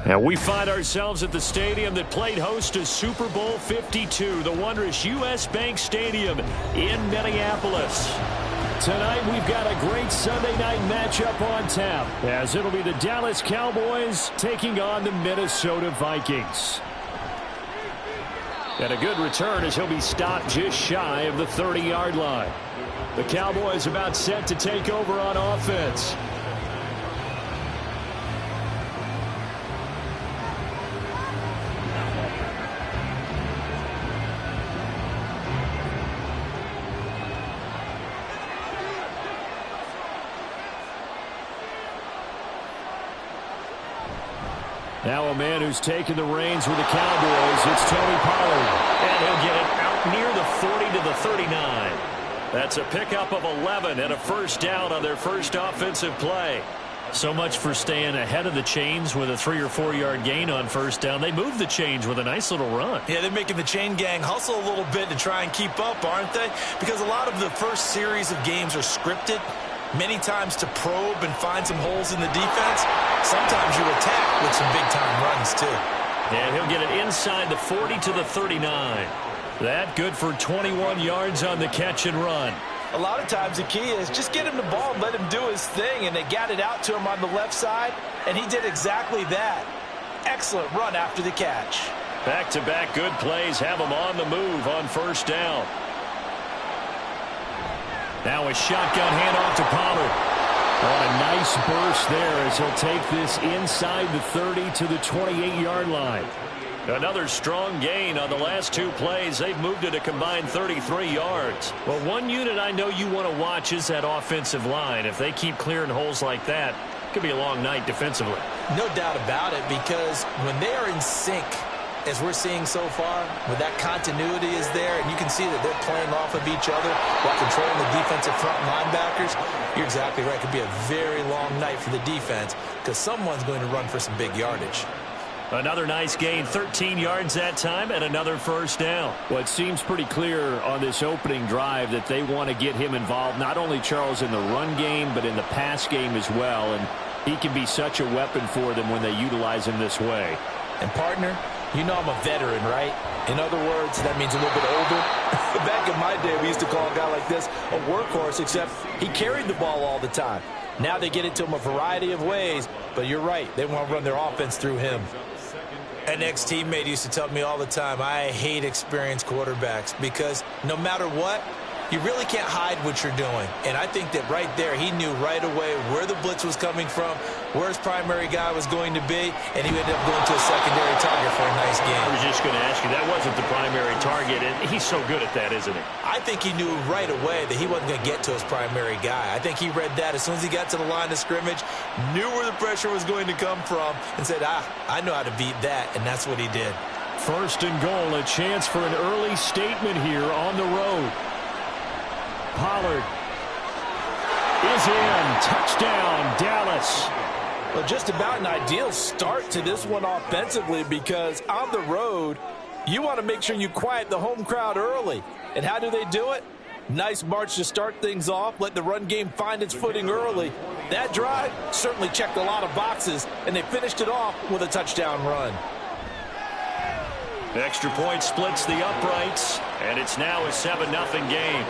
And we find ourselves at the stadium that played host to Super Bowl 52, the wondrous U.S. Bank Stadium in Minneapolis. Tonight we've got a great Sunday night matchup on tap, as it'll be the Dallas Cowboys taking on the Minnesota Vikings. And a good return as he'll be stopped just shy of the 30-yard line. The Cowboys about set to take over on offense. Now a man who's taken the reins with the Cowboys, it's Tony Pollard. And he'll get it out near the 40 to the 39. That's a pickup of 11 and a first down on their first offensive play. So much for staying ahead of the chains with a 3 or 4 yard gain on first down. They moved the chains with a nice little run. Yeah, they're making the chain gang hustle a little bit to try and keep up, aren't they? Because a lot of the first series of games are scripted. Many times to probe and find some holes in the defense. Sometimes you attack with some big-time runs, too. And he'll get it inside the 40 to the 39. That good for 21 yards on the catch and run. A lot of times the key is just get him the ball and let him do his thing, and they got it out to him on the left side, and he did exactly that. Excellent run after the catch. Back-to-back good plays have him on the move on first down. Now a shotgun handoff to Pollard. On a nice burst there as he'll take this inside the 30 to the 28-yard line. Another strong gain on the last 2 plays. They've moved it a combined 33 yards. Well, one unit I know you want to watch is that offensive line. If they keep clearing holes like that, it could be a long night defensively. No doubt about it, because when they are in sync, as we're seeing so far, when that continuity is there, and you can see that they're playing off of each other while controlling the defensive front linebackers, you're exactly right. It could be a very long night for the defense because someone's going to run for some big yardage. Another nice gain, 13 yards that time, and another first down. Well, it seems pretty clear on this opening drive that they want to get him involved, not only, Charles, in the run game, but in the pass game as well. And he can be such a weapon for them when they utilize him this way. And, partner, you know I'm a veteran, right? In other words, that means a little bit older. Back in my day, we used to call a guy like this a workhorse, except he carried the ball all the time. Now they get it to him a variety of ways, but you're right. They want to run their offense through him. An ex-teammate used to tell me all the time, I hate experienced quarterbacks because no matter what, you really can't hide what you're doing. And I think that right there, he knew right away where the blitz was coming from, where his primary guy was going to be, and he ended up going to a secondary target for a nice game. I was just going to ask you, that wasn't the primary target, and he's so good at that, isn't he? I think he knew right away that he wasn't going to get to his primary guy. I think he read that as soon as he got to the line of scrimmage, knew where the pressure was going to come from, and said, I know how to beat that, and that's what he did. First and goal, a chance for an early statement here on the road. Pollard is in. Touchdown, Dallas. Well, just about an ideal start to this one offensively, because on the road, you want to make sure you quiet the home crowd early. And how do they do it? Nice march to start things off, let the run game find its footing early. That drive certainly checked a lot of boxes, and they finished it off with a touchdown run. The extra point splits the uprights, and it's now a 7-0 game.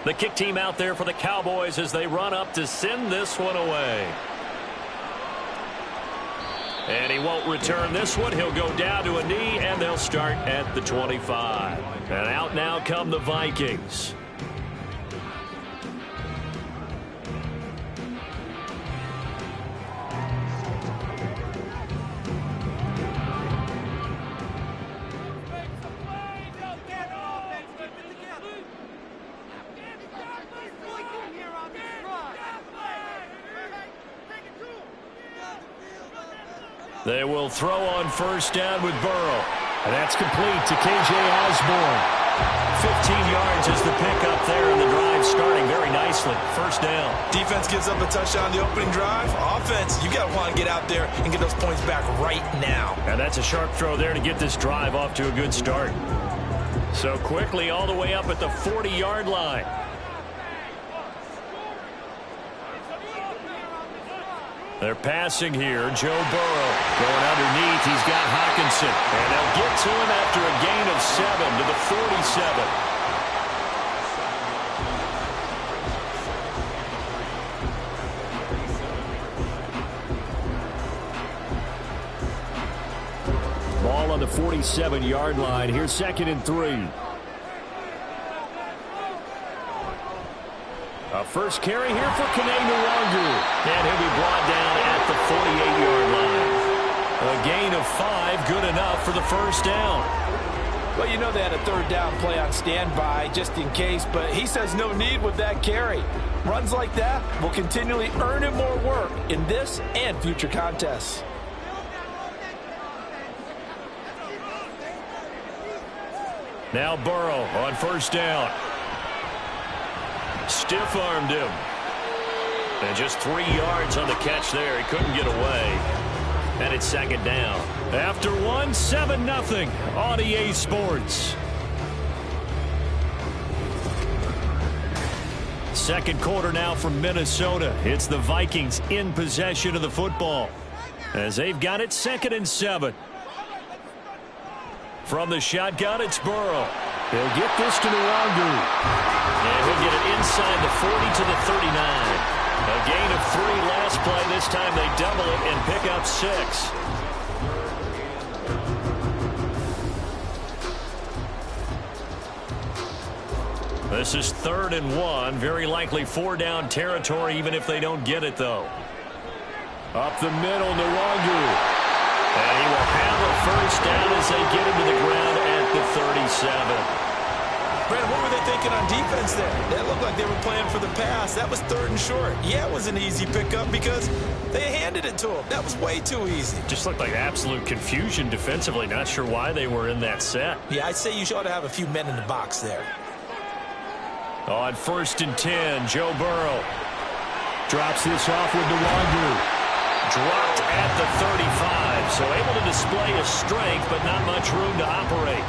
The kick team out there for the Cowboys as they run up to send this one away. And he won't return this one. He'll go down to a knee, and they'll start at the 25. And out now come the Vikings. They will throw on first down with Burrow. And that's complete to K.J. Osborne. 15 yards is the pickup there, and the drive starting very nicely. First down. Defense gives up a touchdown the opening drive. Offense, you got to want to get out there and get those points back right now. And that's a sharp throw there to get this drive off to a good start. So quickly all the way up at the 40-yard line. They're passing here. Joe Burrow going underneath. He's got Hockenson. And they'll get to him after a gain of 7 to the 47. Ball on the 47-yard line. Here's 2nd and 3. A first carry here for Kene Nwangwu. And he'll be brought down at the 48-yard line. A gain of 5, good enough for the first down. Well, you know they had a third down play on standby just in case, but he says no need with that carry. Runs like that will continually earn him more work in this and future contests. Now Burrow on first down. Stiff-armed him. And just 3 yards on the catch there. He couldn't get away. And it's 2nd down. After 1, 7-0 on EA Sports. Second quarter now from Minnesota. It's the Vikings in possession of the football, as they've got it 2nd and 7. From the shotgun, it's Burrow. He'll get this to Nwangwu. And he'll get it inside the 40 to the 39. A gain of 3 last play. This time they double it and pick up 6. This is 3rd and 1. Very likely 4-down territory, even if they don't get it, though. Up the middle, Nwangwu. And he will have a first down as they get him to the ground at the 37. Brad, what were they thinking on defense there? That looked like they were playing for the pass. That was 3rd and short. Yeah, it was an easy pickup because they handed it to him. That was way too easy. Just looked like absolute confusion defensively. Not sure why they were in that set. Yeah, I'd say you ought to have a few men in the box there. On 1st and 10, Joe Burrow drops this off with Nwangu. Dropped at the 35, so able to display his strength, but not much room to operate.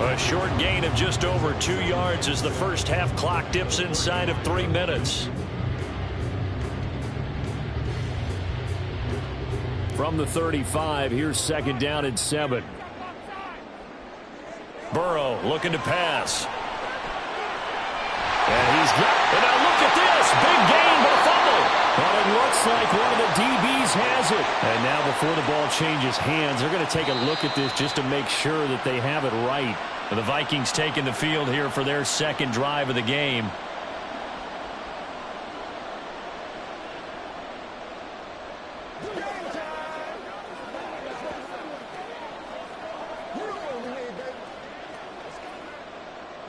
A short gain of just over 2 yards as the first half clock dips inside of 3 minutes. From the 35, here's 2nd down and 7. Burrow looking to pass. And he's got, and now look at this, big gain, but a fumble. But it looks like one of the DBs has it. And now before the ball changes hands, they're going to take a look at this just to make sure that they have it right. The Vikings taking the field here for their 2nd drive of the game.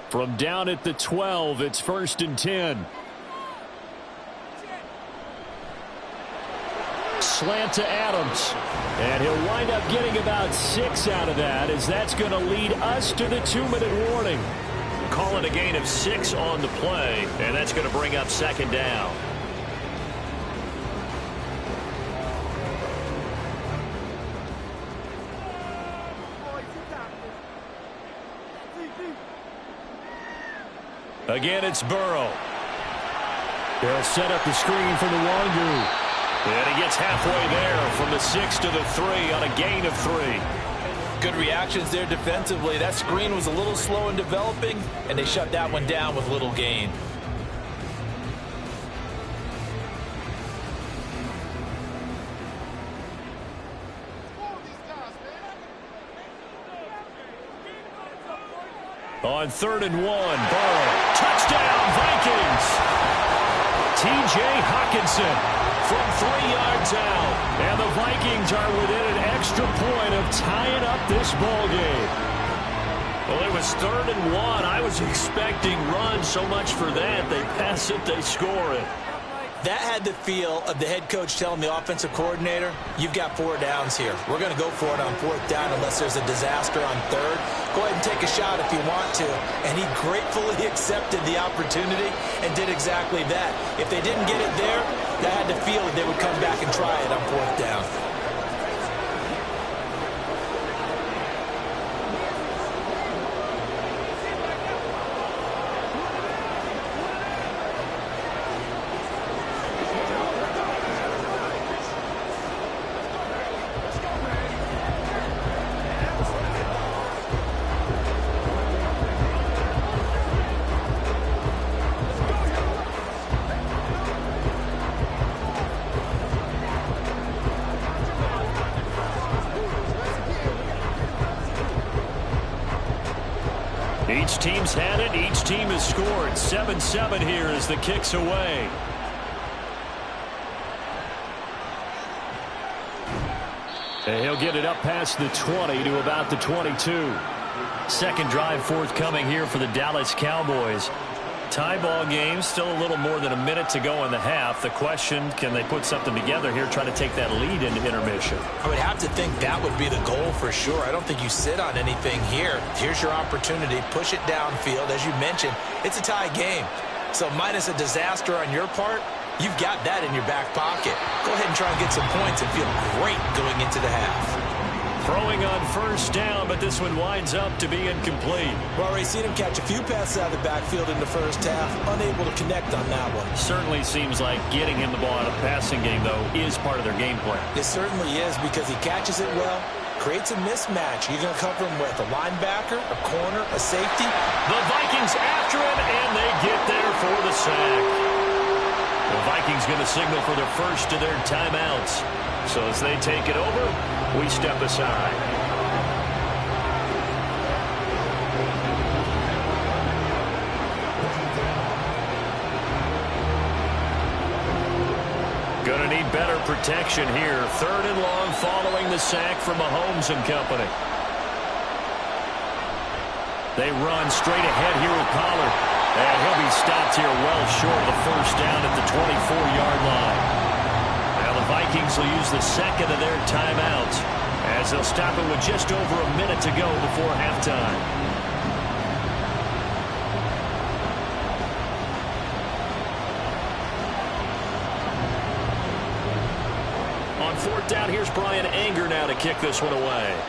From down at the 12, it's 1st and 10. Slant to Adams. And he'll wind up getting about 6 out of that, as that's going to lead us to the 2-minute warning. Call it a gain of 6 on the play, and that's going to bring up 2nd down. Again, it's Burrow. They'll set up the screen for Nwangu. And he gets halfway there from the 6 to the 3 on a gain of 3. Good reactions there defensively. That screen was a little slow in developing, and they shut that one down with little gain. On 3rd and 1, Burrow. Touchdown, Vikings! T.J. Hockenson from 3 yards out. And the Vikings are within an extra point of tying up this ball game. Well, it was 3rd and 1. I was expecting runs, so much for that. They pass it, they score it. That had the feel of the head coach telling the offensive coordinator, you've got 4 downs here. We're going to go for it on 4th down unless there's a disaster on 3rd. Go ahead and take a shot if you want to. And he gratefully accepted the opportunity and did exactly that. If they didn't get it there, that had the feel that they would come back and try it on 4th down. Each team's had it. Each team has scored. 7-7 here as the kick's away. And he'll get it up past the 20 to about the 22. 2nd drive forthcoming here for the Dallas Cowboys. Tie ball game, still a little more than a minute to go in the half. The question, can they put something together here, try to take that lead into intermission? I would have to think that would be the goal for sure. I don't think you sit on anything here. Here's your opportunity. Push it downfield. As you mentioned, it's a tie game. So minus a disaster on your part, you've got that in your back pocket. Go ahead and try and get some points and feel great going into the half. Throwing on 1st down, but this one winds up to be incomplete. We've already seen him catch a few passes out of the backfield in the first half, unable to connect on that one. Certainly seems like getting him the ball out of the passing game, though, is part of their game plan. It certainly is because he catches it well, creates a mismatch. You're going to cover him with a linebacker, a corner, a safety. The Vikings after him, and they get there for the sack. The Vikings going to signal for their first of their timeouts. So as they take it over, we step aside. Going to need better protection here. 3rd and long following the sack from Mahomes and company. They run straight ahead here with Pollard. And he'll be stopped here well short of the 1st down at the 24-yard line. Now the Vikings will use the 2nd of their timeouts as they'll stop it with just over a minute to go before halftime. on fourth down, here's Brian Anger now to kick this one away.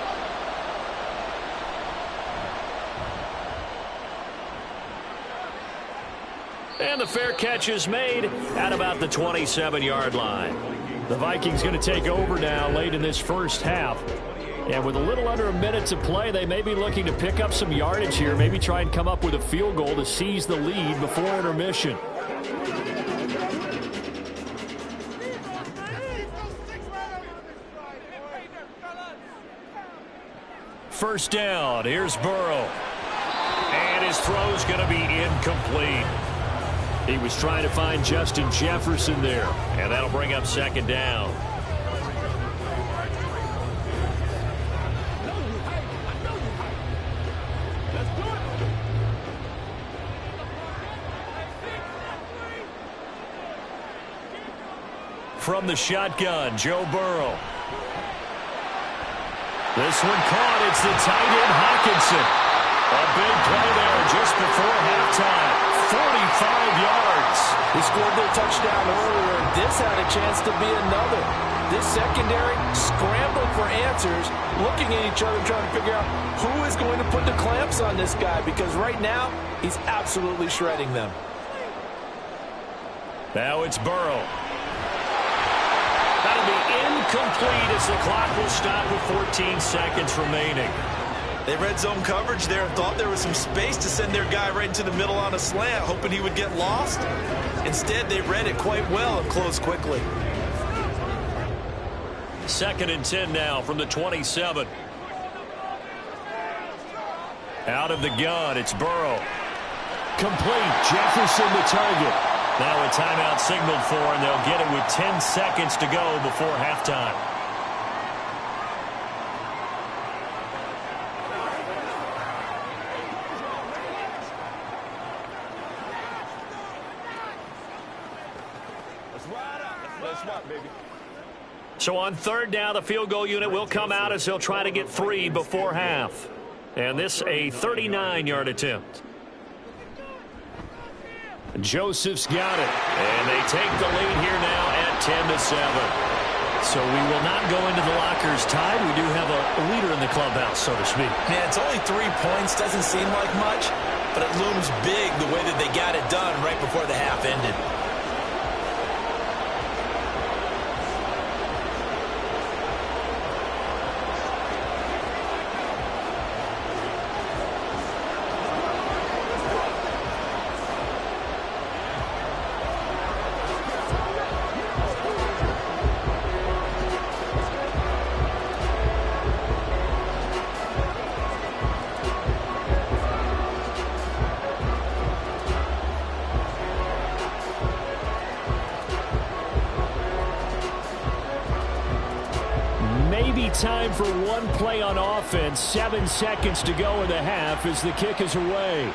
And the fair catch is made at about the 27-yard line. The Vikings going to take over now late in this first half. And with a little under a minute to play, they may be looking to pick up some yardage here, maybe try and come up with a field goal to seize the lead before intermission. First down, here's Burrow. And his throw's going to be incomplete. He was trying to find Justin Jefferson there, and that'll bring up second down. From the shotgun, Joe Burrow. This one caught. It's the tight end, Hockenson. A big play there just before halftime. 45 yards. He scored their touchdown earlier, and this had a chance to be another. This secondary scrambled for answers, looking at each other, trying to figure out who is going to put the clamps on this guy, because right now, he's absolutely shredding them. Now it's Burrow. That'll be incomplete as the clock will stop with 14 seconds remaining. They read zone coverage there and thought there was some space to send their guy right into the middle on a slant, hoping he would get lost. Instead, they read it quite well and closed quickly. 2nd and 10 now from the 27. Out of the gun, it's Burrow. Complete. Jefferson the target. Now a timeout signaled for, and they'll get it with 10 seconds to go before halftime. So on third down, the field goal unit will come out as they'll try to get 3 before half. And this a 39-yard attempt. Joseph's got it. And they take the lead here now at 10-7. So we will not go into the lockers tied. We do have a leader in the clubhouse, so to speak. Yeah, it's only 3 points. Doesn't seem like much, but it looms big the way that they got it done right before the half ended. Time for one play on offense. 7 seconds to go in the half as the kick is away.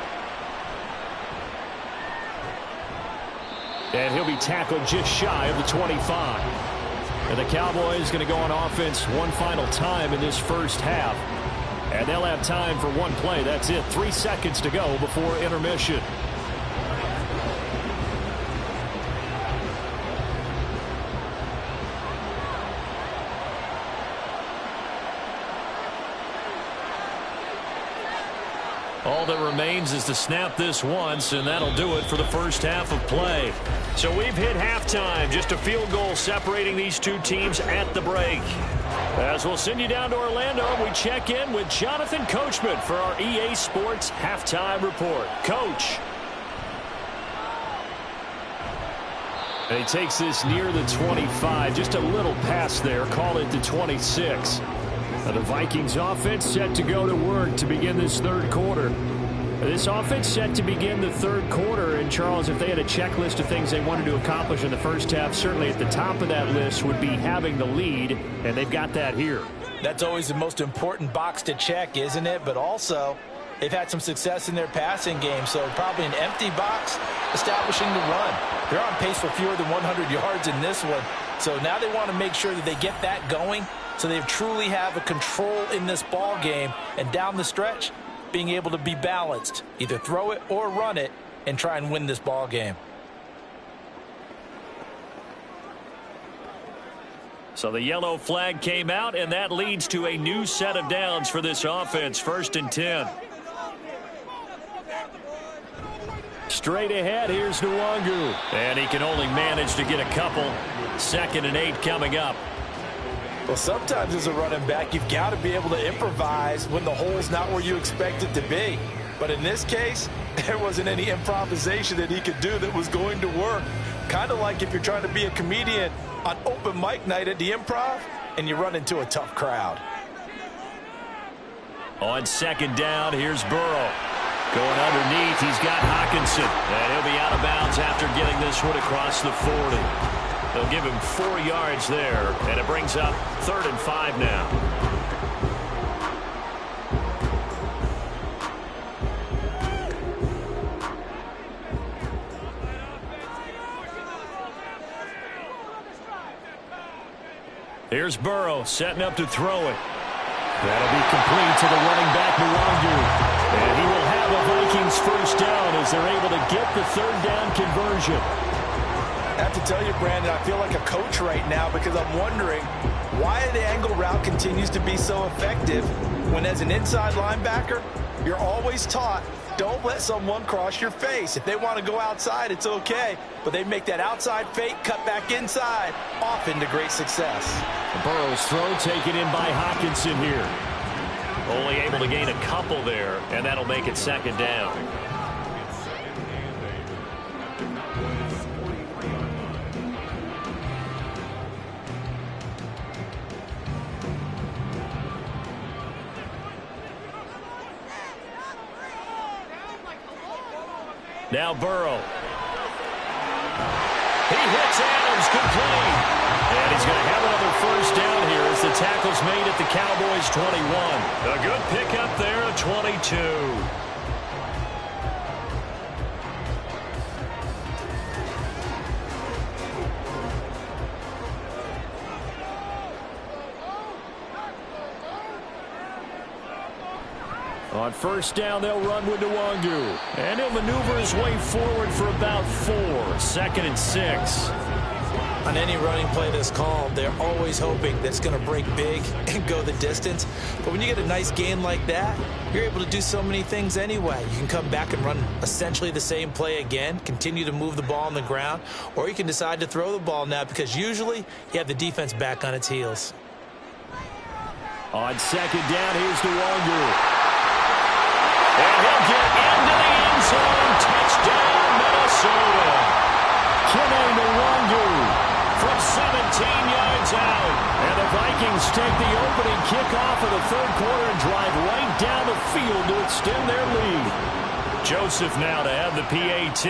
And he'll be tackled just shy of the 25. And the Cowboys going to go on offense one final time in this first half. And they'll have time for one play. That's it. 3 seconds to go before intermission. All that remains is to snap this once, and that'll do it for the first half of play. So we've hit halftime. Just a field goal separating these two teams at the break. As we'll send you down to Orlando, we check in with Jonathan Coachman for our EA Sports Halftime Report. Coach. And he takes this near the 25. Just a little pass there. Call it the 26. The Vikings offense set to go to work to begin this third quarter. This offense set to begin the third quarter. And, Charles, if they had a checklist of things they wanted to accomplish in the first half, certainly at the top of that list would be having the lead, and they've got that here. That's always the most important box to check, isn't it? But also, they've had some success in their passing game, so probably an empty box establishing the run. They're on pace for fewer than 100 yards in this one. So now they want to make sure that they get that going, so they truly have a control in this ball game, and down the stretch, being able to be balanced, either throw it or run it, and try and win this ball game. So the yellow flag came out, and that leads to a new set of downs for this offense. 1st and 10. Straight ahead, here's Nwangu. And he can only manage to get a couple. 2nd and 8 coming up. Well, sometimes as a running back, you've got to be able to improvise when the hole's not where you expect it to be. But in this case, there wasn't any improvisation that he could do that was going to work. Kind of like if you're trying to be a comedian on open mic night at the Improv and you run into a tough crowd. On 2nd down, here's Burrow. Going underneath, he's got Hockenson. And he'll be out of bounds after getting this one across the 40. They'll give him 4 yards there, and it brings up 3rd and 5 now. Here's Burrow setting up to throw it. That'll be complete to the running back, Nwangu. And he will have a Vikings 1st down as they're able to get the 3rd down conversion. I have to tell you, Brandon, I feel like a coach right now because I'm wondering why the angle route continues to be so effective when as an inside linebacker, you're always taught, don't let someone cross your face. If they want to go outside, it's okay. But they make that outside fake, cut back inside, often to great success. Burrow's throw taken in by Hockenson here. Only able to gain a couple there, and that'll make it 2nd down. Now Burrow. He hits Adams, complete. And he's going to have another 1st down here as the tackle's made at the Cowboys 21. A good pickup there at 22. On 1st down, they'll run with Nwangu. And he'll maneuver his way forward for about 4. 2nd and 6. On any running play that's called, they're always hoping that it's going to break big and go the distance. But when you get a nice gain like that, you're able to do so many things anyway. You can come back and run essentially the same play again, continue to move the ball on the ground, or you can decide to throw the ball now because usually you have the defense back on its heels. On 2nd down, here's Nwangu. And he'll get into the end zone. Touchdown, Minnesota. Kene Nwangu from 17 yards out. And the Vikings take the opening kickoff of the 3rd quarter and drive right down the field to extend their lead. Joseph now to have the PAT.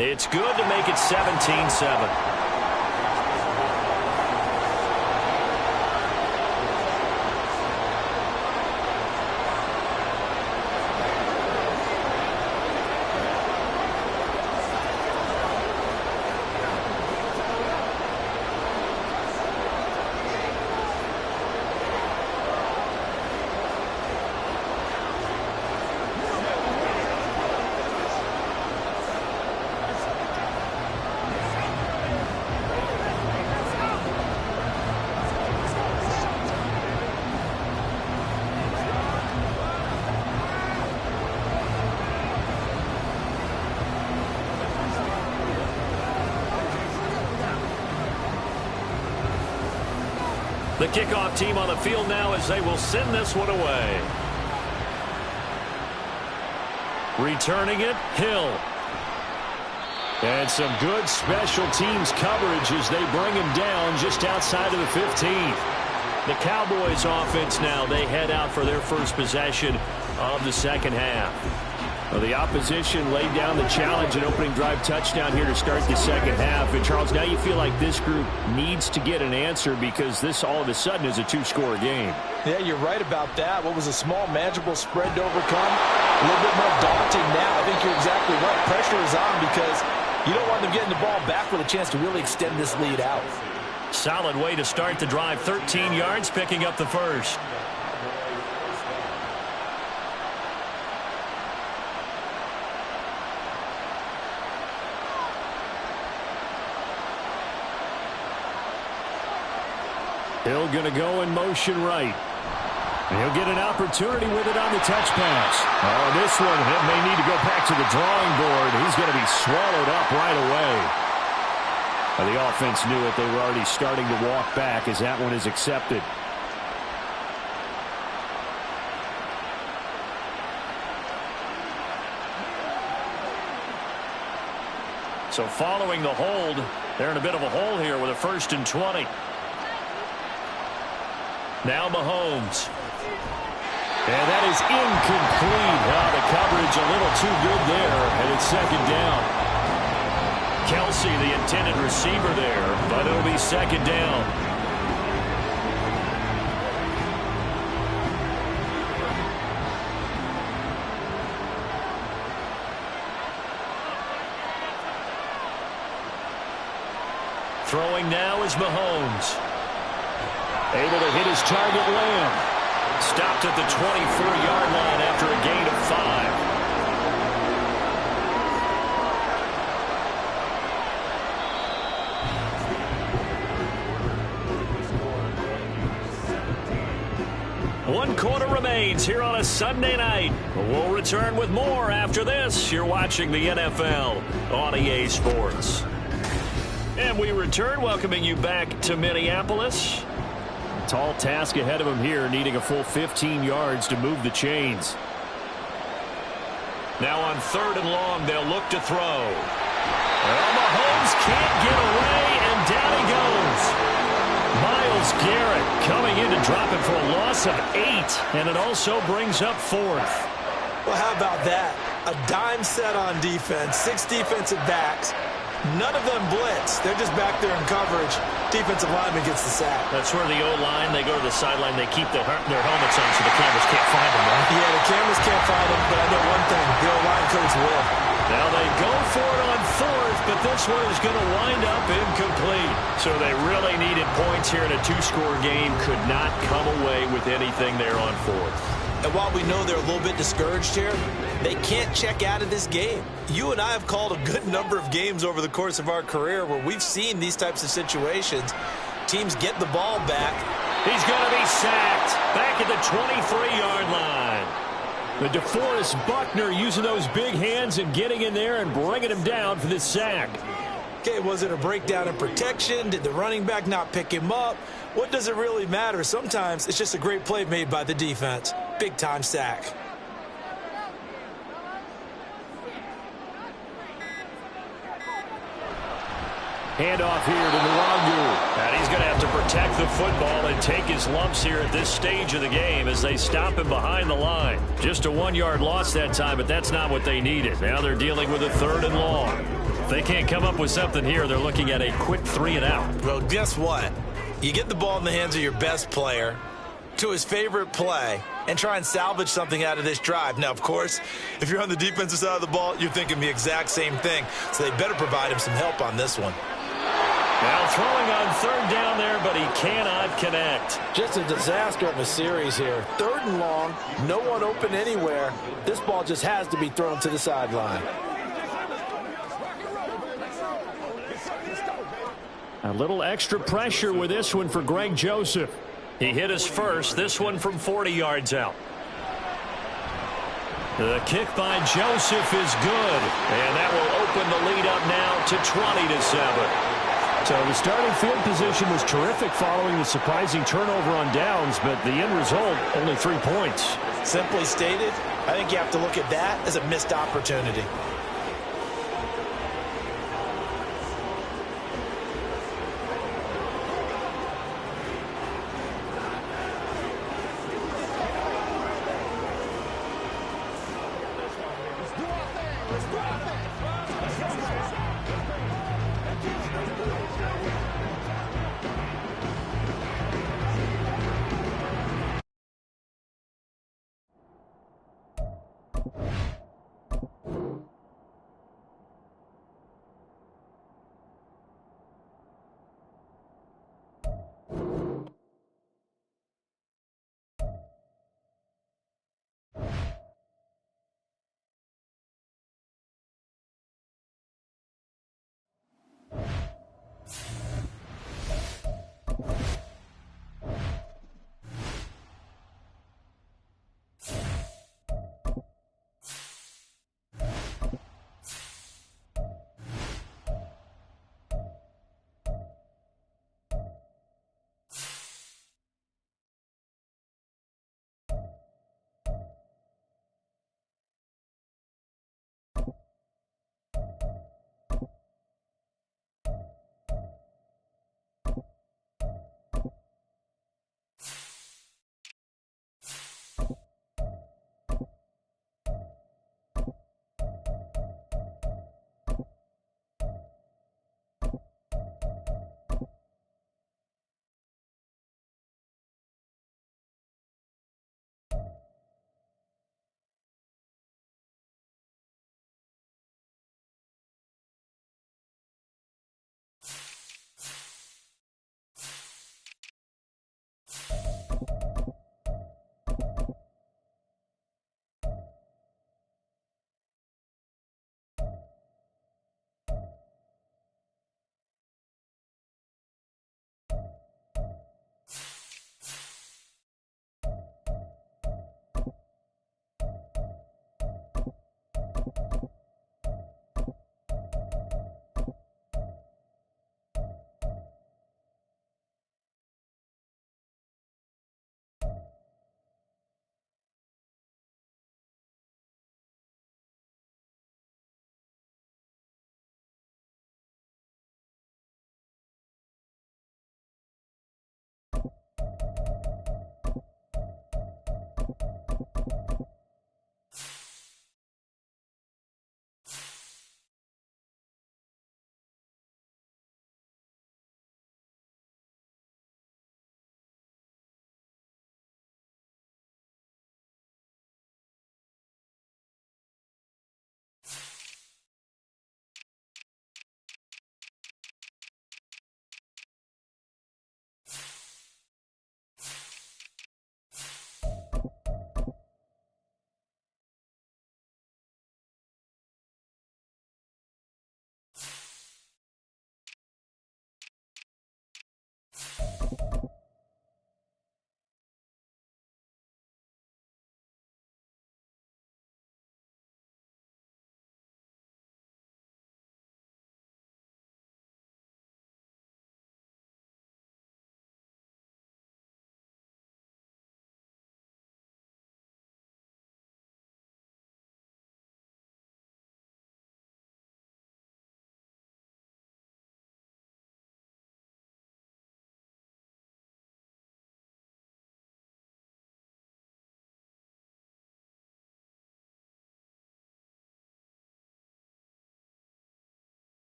It's good to make it 17-7. The kickoff team on the field now as they will send this one away. Returning it, Hill. And some good special teams coverage as they bring him down just outside of the 15. The Cowboys offense now, they head out for their first possession of the 2nd half. Well, the opposition laid down the challenge, an opening drive touchdown here to start the 2nd half. And, Charles, now you feel like this group needs to get an answer because this all of a sudden is a 2-score game. Yeah, you're right about that. What was a small, manageable spread to overcome, a little bit more daunting now. I think you're exactly right. Pressure is on because you don't want them getting the ball back with a chance to really extend this lead out. Solid way to start the drive. 13 yards, picking up the 1st. Hill going to go in motion right. And he'll get an opportunity with it on the touch pass. Oh, this one may need to go back to the drawing board. He's going to be swallowed up right away. Well, the offense knew it. They were already starting to walk back as that one is accepted. So following the hold, they're in a bit of a hole here with a 1st and 20. Now Mahomes. And that is incomplete. The coverage a little too good there, and it's 2nd down. Kelsey, the intended receiver there, but it'll be 2nd down. Throwing now is Mahomes. Able to hit his target, Lamb. Stopped at the 24-yard line after a gain of 5. 1 quarter remains here on a Sunday night. We'll return with more after this. You're watching the NFL on EA Sports. And we return, welcoming you back to Minneapolis. Tall task ahead of him here, needing a full 15 yards to move the chains. Now on 3rd and long, they'll look to throw. Well, Mahomes can't get away, and down he goes. Myles Garrett coming in to drop it for a loss of 8, and it also brings up 4th. Well, how about that? A dime set on defense, 6 defensive backs. None of them blitz. They're just back there in coverage. Defensive lineman gets the sack. That's where the O-line, they go to the sideline, they keep their helmets on so the cameras can't find them, right? Yeah, the cameras can't find them, but I know one thing. The O-line coach will. Now they go for it on 4th, but this one is going to wind up incomplete. So they really needed points here in a 2-score game. Could not come away with anything there on 4th. And while we know they're a little bit discouraged here, they can't check out of this game. You and I have called a good number of games over the course of our career where we've seen these types of situations. Teams get the ball back. He's going to be sacked back at the 23-yard line. The DeForest Buckner using those big hands and getting in there and bringing him down for this sack. Okay, was it a breakdown in protection? Did the running back not pick him up? What does it really matter? Sometimes it's just a great play made by the defense. Big-time sack. Handoff here to Nwangu. And he's going to have to protect the football and take his lumps here at this stage of the game as they stop him behind the line. Just a 1-yard loss that time, but that's not what they needed. Now they're dealing with a 3rd and long. If they can't come up with something here, they're looking at a quick 3 and out. Well, guess what? You get the ball in the hands of your best player to his favorite play and try and salvage something out of this drive. Now, of course, if you're on the defensive side of the ball, you're thinking the exact same thing. So they better provide him some help on this one. Now throwing on 3rd down there, but he cannot connect. Just a disaster of a series here. 3rd and long, no one open anywhere. This ball just has to be thrown to the sideline. A little extra pressure with this one for Greg Joseph. He hit his first, this one from 40 yards out. The kick by Joseph is good, and that will open the lead up now to 20-7. So the starting field position was terrific following the surprising turnover on downs, but the end result, only 3 points. Simply stated, I think you have to look at that as a missed opportunity.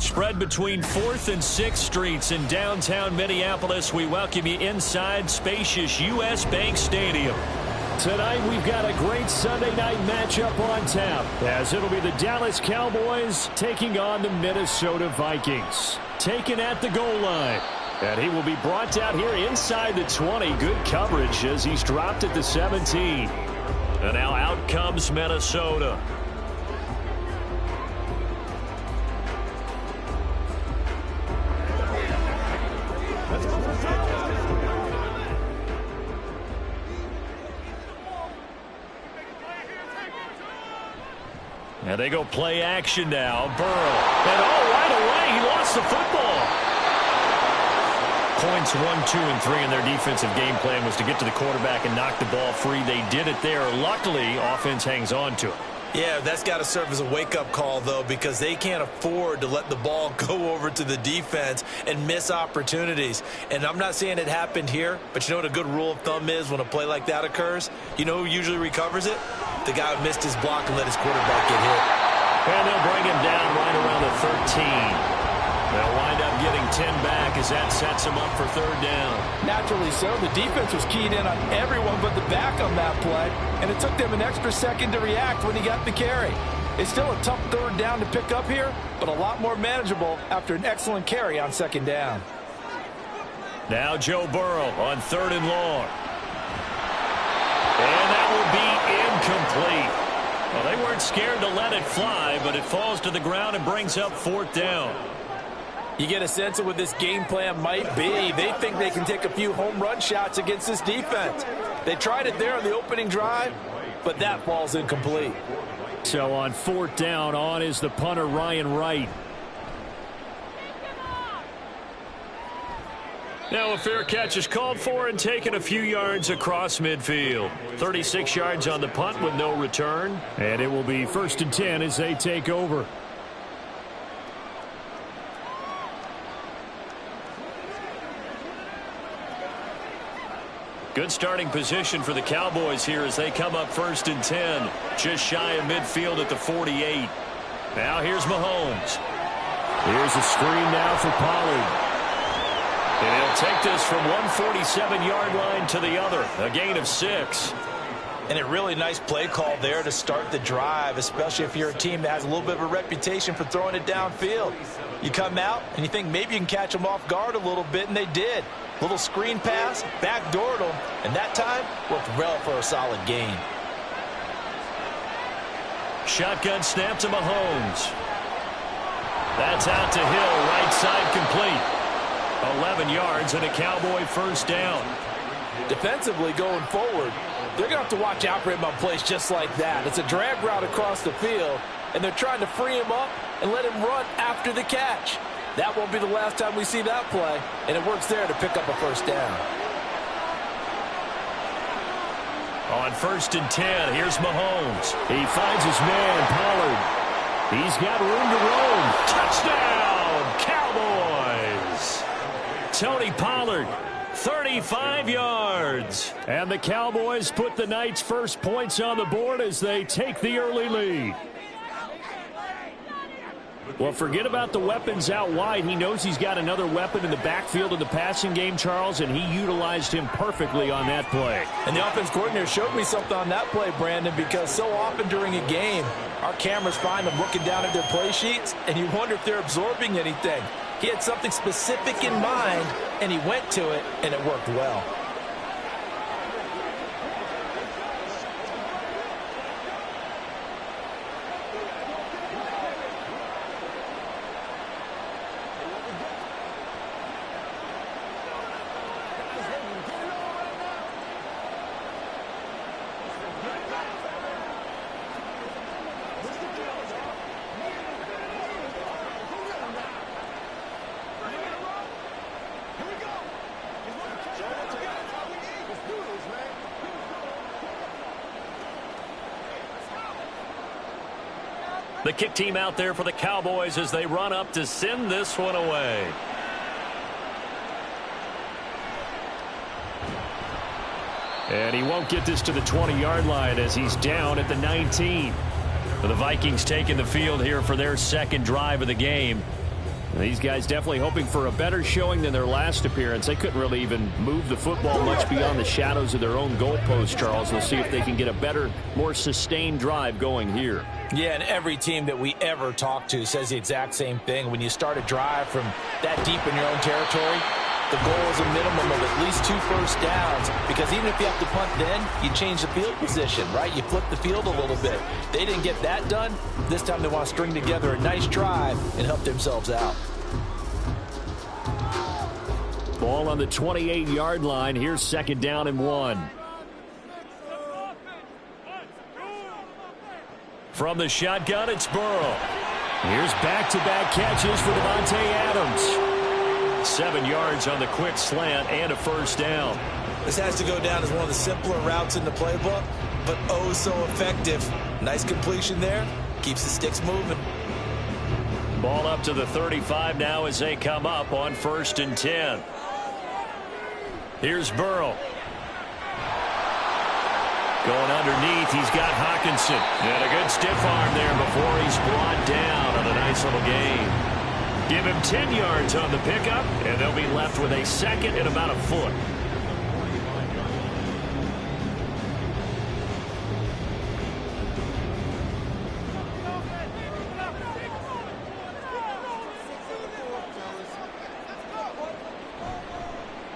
Spread between 4th and 6th Streets in downtown Minneapolis. We welcome you inside spacious U.S. Bank Stadium. Tonight we've got a great Sunday night matchup on tap, as it'll be the Dallas Cowboys taking on the Minnesota Vikings. Taken at the goal line. And he will be brought down here inside the 20. Good coverage as he's dropped at the 17. And now out comes Minnesota. And they go play action now. Burrow. And right away, he lost the football. Points 1, 2, and 3 in their defensive game plan was to get to the quarterback and knock the ball free. They did it there. Luckily, offense hangs on to it. Yeah, that's got to serve as a wake-up call, though, because they can't afford to let the ball go over to the defense and miss opportunities. And I'm not saying it happened here, but you know what a good rule of thumb is when a play like that occurs? You know who usually recovers it? The guy who missed his block and let his quarterback get hit. And they'll bring him down right around the 13. They'll wind up getting 10 back as that sets them up for 3rd down. Naturally so. The defense was keyed in on everyone but the back on that play, and it took them an extra second to react when he got the carry. It's still a tough 3rd down to pick up here, but a lot more manageable after an excellent carry on 2nd down. Now Joe Burrow on 3rd and long. And that will be incomplete. Well, they weren't scared to let it fly, but it falls to the ground and brings up 4th down. You get a sense of what this game plan might be. They think they can take a few home run shots against this defense. They tried it there on the opening drive, but that falls incomplete. So on 4th down, on is the punter, Ryan Wright. Now a fair catch is called for and taken a few yards across midfield. 36 yards on the punt with no return. And it will be 1st and 10 as they take over. Good starting position for the Cowboys here as they come up 1st and 10. Just shy of midfield at the 48. Now here's Mahomes. Here's a screen now for Pollard. And he'll take this from 147-yard line to the other. A gain of 6. And a really nice play call there to start the drive, especially if you're a team that has a little bit of a reputation for throwing it downfield. You come out and you think maybe you can catch them off guard a little bit, and they did. Little screen pass, backdoored them, and that time worked well for a solid gain. Shotgun snap to Mahomes. That's out to Hill, right side complete. 11 yards and a Cowboy 1st down. Defensively going forward, they're going to have to watch out for him on plays just like that. It's a drag route across the field, and they're trying to free him up and let him run after the catch. That won't be the last time we see that play, and it works there to pick up a first down. On 1st and 10, here's Mahomes. He finds his man, Pollard. He's got room to roam. Touchdown, Cowboys! Tony Pollard, 35 yards. And the Cowboys put the Knights' first points on the board as they take the early lead. Well, forget about the weapons out wide. He knows he's got another weapon in the backfield of the passing game, Charles, and he utilized him perfectly on that play. And the offense coordinator showed me something on that play, Brandon, because so often during a game, our cameras find them looking down at their play sheets, and you wonder if they're absorbing anything. He had something specific in mind, and he went to it, and it worked well. The kick team out there for the Cowboys as they run up to send this one away. And he won't get this to the 20-yard line as he's down at the 19. The Vikings taking the field here for their second drive of the game. And these guys definitely hoping for a better showing than their last appearance. They couldn't really even move the football much beyond the shadows of their own goalpost, Charles. We'll see if they can get a better, more sustained drive going here. Yeah, and every team that we ever talk to says the exact same thing. When you start a drive from that deep in your own territory, the goal is a minimum of at least 2 first downs, because even if you have to punt then, you change the field position, right? You flip the field a little bit. They didn't get that done. This time they want to string together a nice drive and help themselves out. Ball on the 28-yard line. Here's 2nd down and 1. From the shotgun, it's Burrow. Here's back-to-back catches for Davante Adams. 7 yards on the quick slant and a first down. This has to go down as one of the simpler routes in the playbook, but oh so effective. Nice completion there. Keeps the sticks moving. Ball up to the 35 now as they come up on 1st and 10. Here's Burrow. Going underneath, he's got Hockenson. And a good stiff arm there before he's brought down on a nice little gain. Give him 10 yards on the pickup, and they'll be left with a second and about a foot.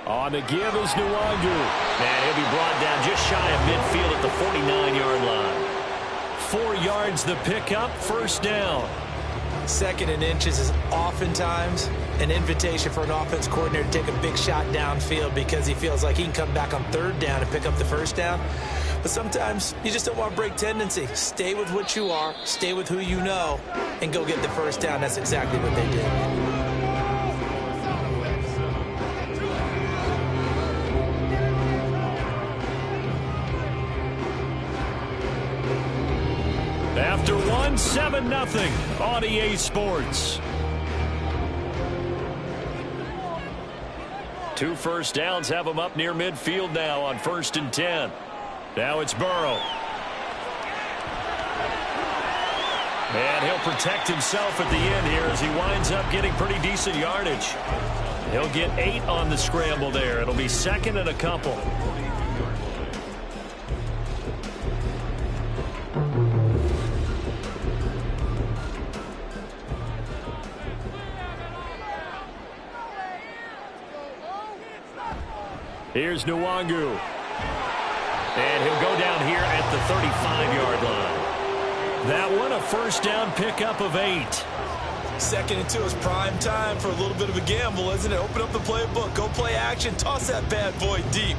On the give is Nwangu. And he'll be brought down just shy of midfield at the 49-yard line. 4 yards the pickup, first down. 2nd and inches is oftentimes an invitation for an offense coordinator to take a big shot downfield because he feels like he can come back on 3rd down and pick up the first down. But sometimes you just don't want to break tendency. Stay with what you are, stay with who you know, and go get the first down. That's exactly what they did. After 7-0 on EA Sports. 2 first downs have them up near midfield now on 1st and 10. Now it's Burrow. And he'll protect himself at the end here as he winds up getting pretty decent yardage. He'll get 8 on the scramble there. It'll be 2nd and a couple. Here's Nwangu. And he'll go down here at the 35-yard line. That one, a first down pickup of 8. 2nd and 2 is prime time for a little bit of a gamble, isn't it? Open up the playbook, go play action, toss that bad boy deep.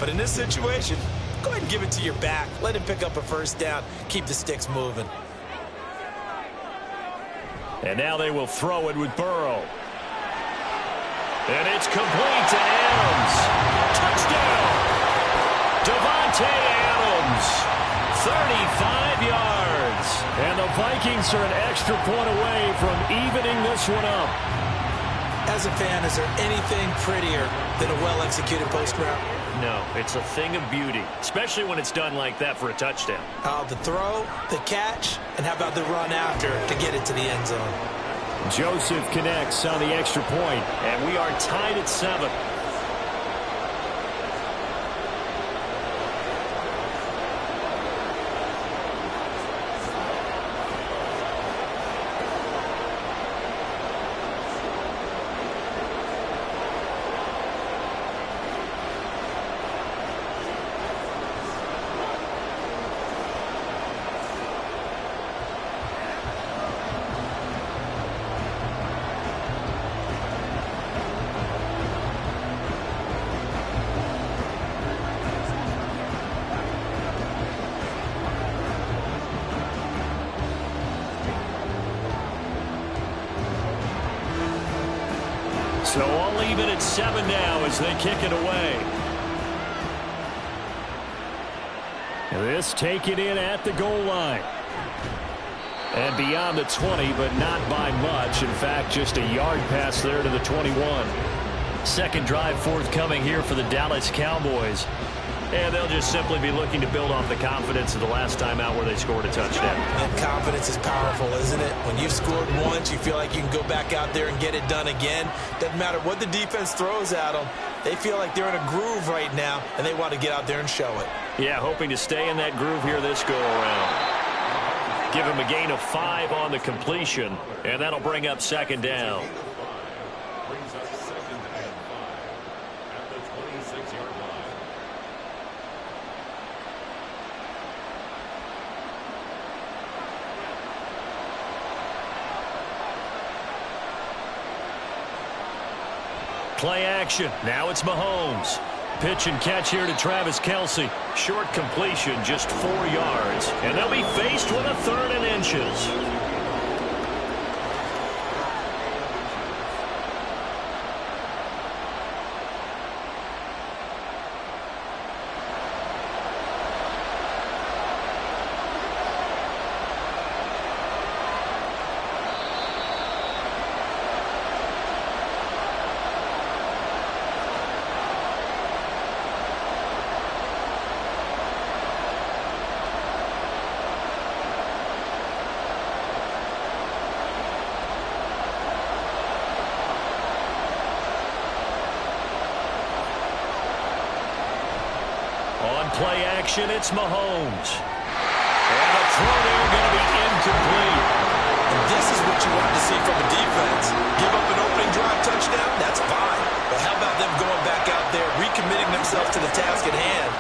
But in this situation, go ahead and give it to your back. Let him pick up a first down. Keep the sticks moving. And now they will throw it with Burrow. And it's complete to Adams. Touchdown! Devontae Adams, 35 yards. And the Vikings are an extra point away from evening this one up. As a fan, is there anything prettier than a well-executed post route? No, it's a thing of beauty, especially when it's done like that for a touchdown. The throw, the catch, and how about the run after to get it to the end zone? Joseph connects on the extra point, and we are tied at 7. So all even at 7 now as they kick it away. This taken in at the goal line. And beyond the 20, but not by much. In fact, just a yard pass there to the 21. Second drive forthcoming here for the Dallas Cowboys. And they'll just simply be looking to build off the confidence of the last time out where they scored a touchdown. And confidence is powerful, isn't it? When you've scored once, you feel like you can go back out there and get it done again. Doesn't matter what the defense throws at them. They feel like they're in a groove right now, and they want to get out there and show it. Yeah, hoping to stay in that groove here this go-around. Give him a gain of 5 on the completion, and that'll bring up second down. Play action. Now it's Mahomes. Pitch and catch here to Travis Kelce. Short completion, just 4 yards. And they'll be faced with a 3rd and inches. Play action, it's Mahomes. And the throw there going to be incomplete. And this is what you want to see from a defense. Give up an opening drive touchdown, that's fine. But how about them going back out there, recommitting themselves to the task at hand,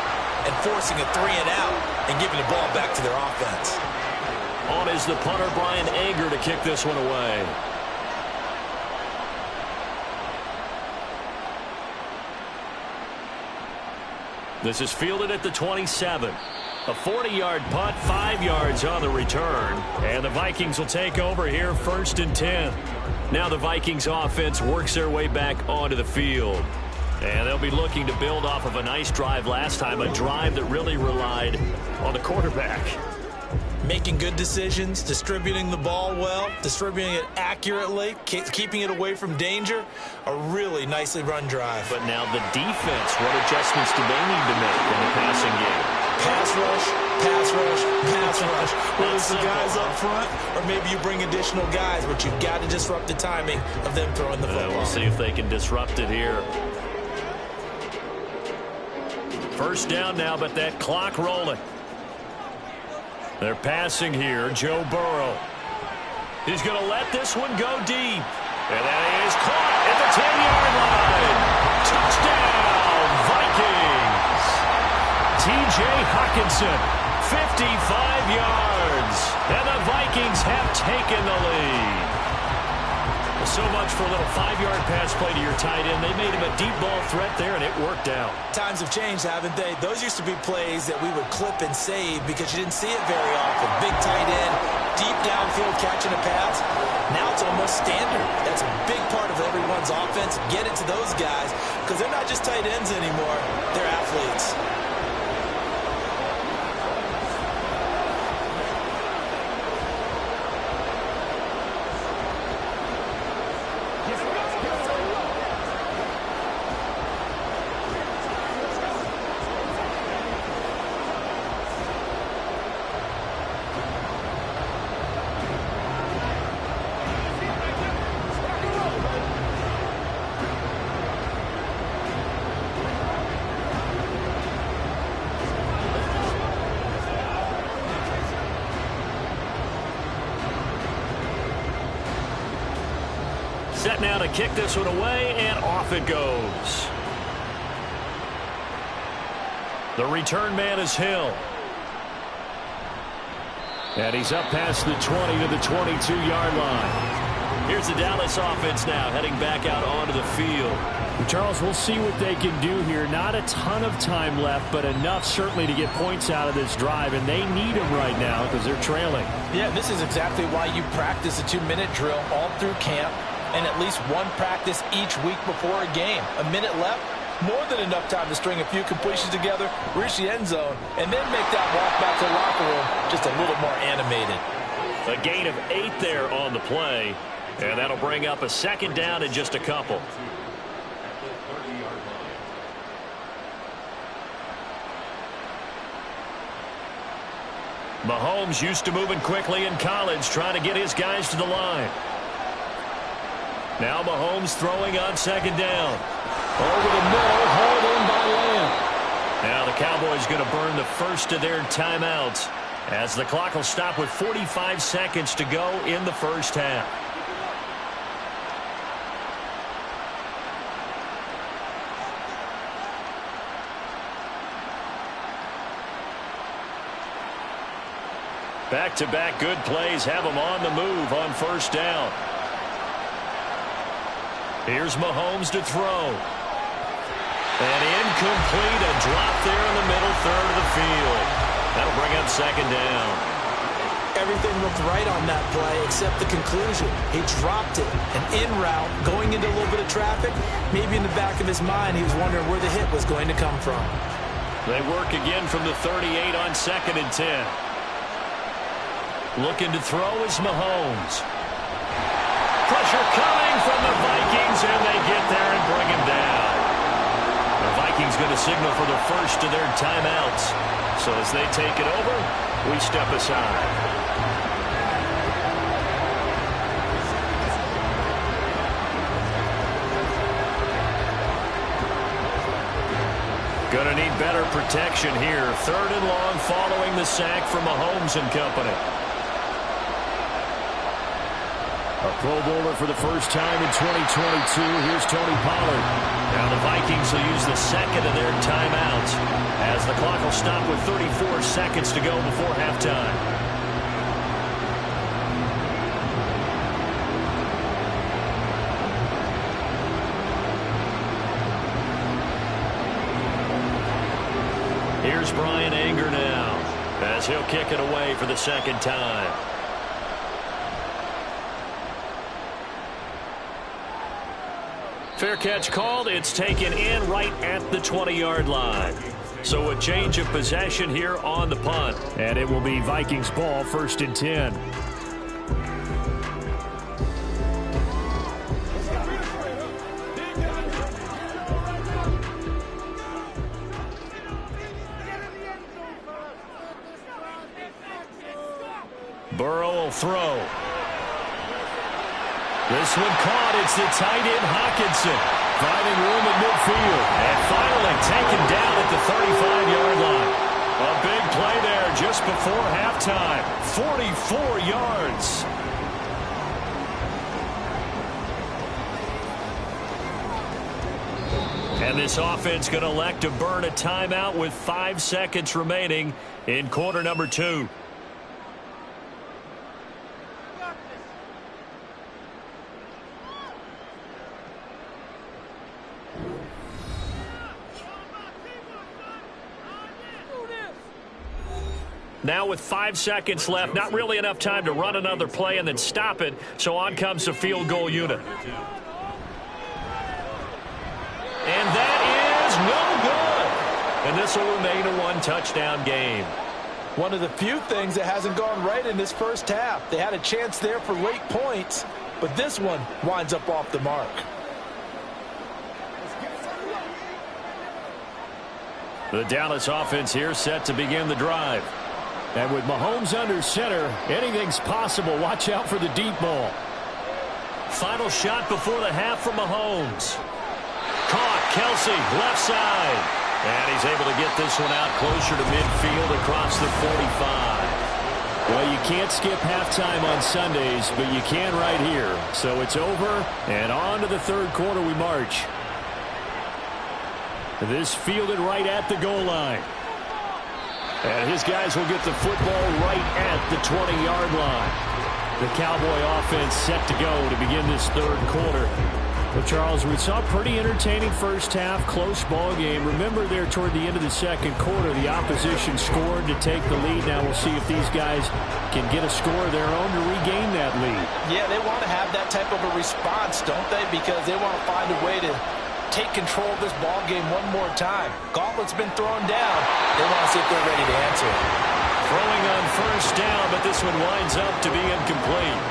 and forcing a 3 and out, and giving the ball back to their offense. On is the punter, Brian Anger, to kick this one away. This is fielded at the 27. A 40-yard punt, 5 yards on the return. And the Vikings will take over here, 1st and 10. Now the Vikings offense works their way back onto the field. And they'll be looking to build off of a nice drive last time, a drive that really relied on the quarterback. Making good decisions, distributing the ball well, distributing it accurately, keeping it away from danger. A really nicely run drive. But now the defense, what adjustments do they need to make in the passing game? Pass rush, pass rush, pass rush. Whether it's the guys up front or maybe you bring additional guys, but you've got to disrupt the timing of them throwing the football. We'll see if they can disrupt it here. First down now, but that clock rolling. They're passing here. Joe Burrow. He's going to let this one go deep. And that is caught at the 10-yard line. Touchdown, Vikings. T.J. Hockenson, 55 yards. And the Vikings have taken the lead. So much for a little 5-yard pass play to your tight end. They made him a deep ball threat there, and it worked out. Times have changed, haven't they? Those used to be plays that we would clip and save because you didn't see it very often. Big tight end, deep downfield catching a pass. Now it's almost standard. That's a big part of everyone's offense. Get it to those guys because they're not just tight ends anymore. They're athletes. Set now to kick this one away, and off it goes. The return man is Hill. And he's up past the 20 to the 22-yard line. Here's the Dallas offense now heading back out onto the field. Charles, we'll see what they can do here. Not a ton of time left, but enough certainly to get points out of this drive, and they need them right now because they're trailing. Yeah, this is exactly why you practice a 2-minute drill all through camp and at least one practice each week before a game. A minute left, more than enough time to string a few completions together, reach the end zone, and then make that walk back to the locker room just a little more animated. A gain of 8 there on the play, and that'll bring up a second down in just a couple. Mahomes used to moving quickly in college, trying to get his guys to the line. Now Mahomes throwing on second down. Over the middle, hauled in by Lamb. Now the Cowboys going to burn the first of their timeouts as the clock will stop with 45 seconds to go in the first half. Back-to-back good plays have them on the move on first down. Here's Mahomes to throw. And incomplete, a drop there in the middle third of the field. That'll bring up second down. Everything looked right on that play except the conclusion. He dropped it, an in route, going into a little bit of traffic. Maybe in the back of his mind, he was wondering where the hit was going to come from. They work again from the 38 on 2nd and 10. Looking to throw is Mahomes. Pressure coming from the Vikings, and they get there and bring him down. The Vikings going to signal for the first of their timeouts. So as they take it over, we step aside. Going to need better protection here. 3rd and long following the sack from Mahomes and company. A Pro Bowler for the first time in 2022. Here's Tony Pollard. Now the Vikings will use the second of their timeouts as the clock will stop with 34 seconds to go before halftime. Here's Brian Anger now as he'll kick it away for the second time. Fair catch called. It's taken in right at the 20-yard line. So a change of possession here on the punt. And it will be Vikings ball, 1st and 10. Burrow will throw. This one caught. It's the tight end Hockenson finding room at midfield. And finally taken down at the 35-yard line. A big play there just before halftime. 44 yards. And this offense going to elect to burn a timeout with 5 seconds remaining in quarter number 2. Now with 5 seconds left, not really enough time to run another play and then stop it, so on comes the field goal unit. And that is no good. And this will remain a one-touchdown game. One of the few things that hasn't gone right in this first half. They had a chance there for late points, but this one winds up off the mark. The Dallas offense here set to begin the drive. And with Mahomes under center, anything's possible. Watch out for the deep ball. Final shot before the half from Mahomes. Caught, Kelsey, left side. And he's able to get this one out closer to midfield across the 45. Well, you can't skip halftime on Sundays, but you can right here. So it's over, and on to the third quarter we march. This fielded right at the goal line. And his guys will get the football right at the 20-yard line. The Cowboy offense set to go to begin this third quarter. Well, Charles, we saw a pretty entertaining first half, close ball game. Remember there toward the end of the second quarter, the opposition scored to take the lead. Now we'll see if these guys can get a score of their own to regain that lead. Yeah, they want to have that type of a response, don't they? Because they want to find a way to take control of this ball game one more time. Gauntlet's been thrown down. They want to see if they're ready to answer it. Throwing on first down, but this one winds up to be incomplete.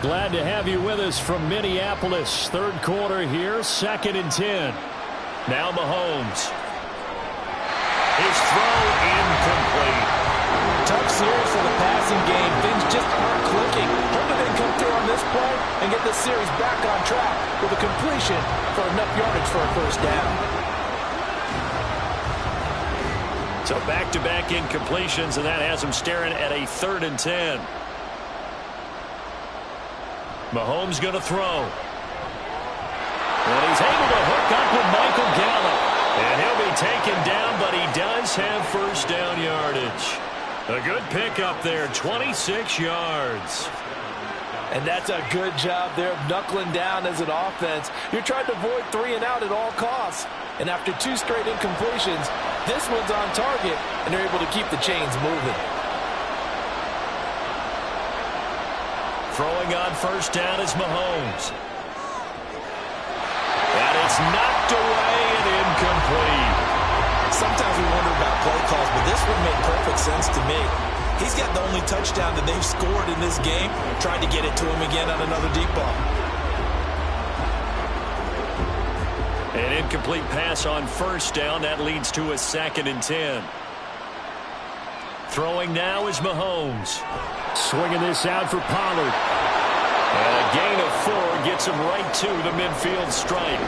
Glad to have you with us from Minneapolis. Third quarter here, 2nd and 10. Now Mahomes. His throw incomplete. Tough series for the passing game. Things just aren't clicking. Hoping they can come through on this play and get the series back on track with a completion for enough yardage for a first down. So back-to-back incompletions, and that has him staring at a 3rd and 10. Mahomes going to throw. And he's able to hook up with Michael Gallup. And he'll be taken down, but he does have first down yardage. A good pickup there, 26 yards. And that's a good job there of knuckling down as an offense. You're trying to avoid 3 and out at all costs. And after 2 straight incompletions, this one's on target, and they're able to keep the chains moving. Throwing on first down is Mahomes. And it's knocked away and incomplete. Sometimes we wonder about play calls, but this would make perfect sense to me. He's got the only touchdown that they've scored in this game. Tried to get it to him again on another deep ball. An incomplete pass on first down. That leads to a 2nd and 10. Throwing now is Mahomes. Swinging this out for Pollard. And a gain of 4 gets him right to the midfield stripe.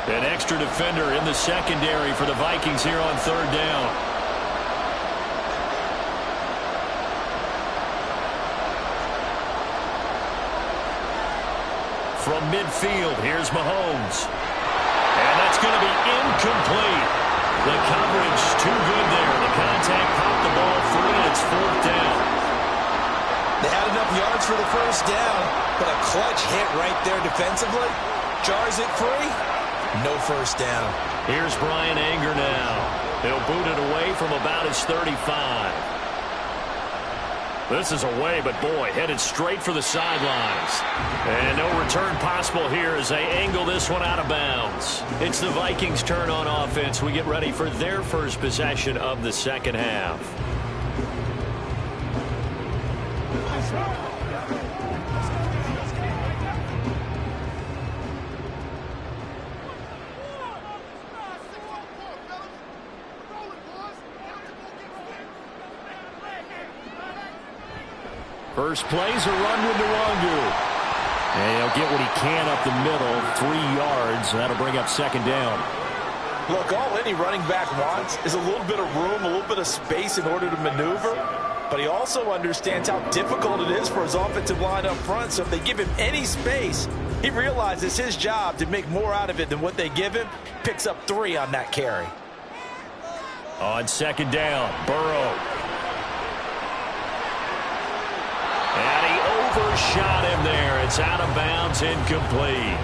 An extra defender in the secondary for the Vikings here on 3rd down. From midfield, here's Mahomes. And that's going to be incomplete. The coverage too good there. The contact popped the ball free, and it's 4th down. They had enough yards for the first down, but a clutch hit right there defensively. Jars it free. No first down. Here's Brian Anger now. He'll boot it away from about his 35. This is away, but boy, headed straight for the sidelines. And no return possible here as they angle this one out of bounds. It's the Vikings' turn on offense. We get ready for their first possession of the second half. First play's a run with Nwangu. And he'll get what he can up the middle, 3 yards. That'll bring up 2nd down. Look, all any running back wants is a little bit of room, a little bit of space in order to maneuver. But he also understands how difficult it is for his offensive line up front. So if they give him any space, He realizes his job to make more out of it than what they give him. Picks up 3 on that carry. On second down, Burrow. And he overshot him there. It's out of bounds, incomplete.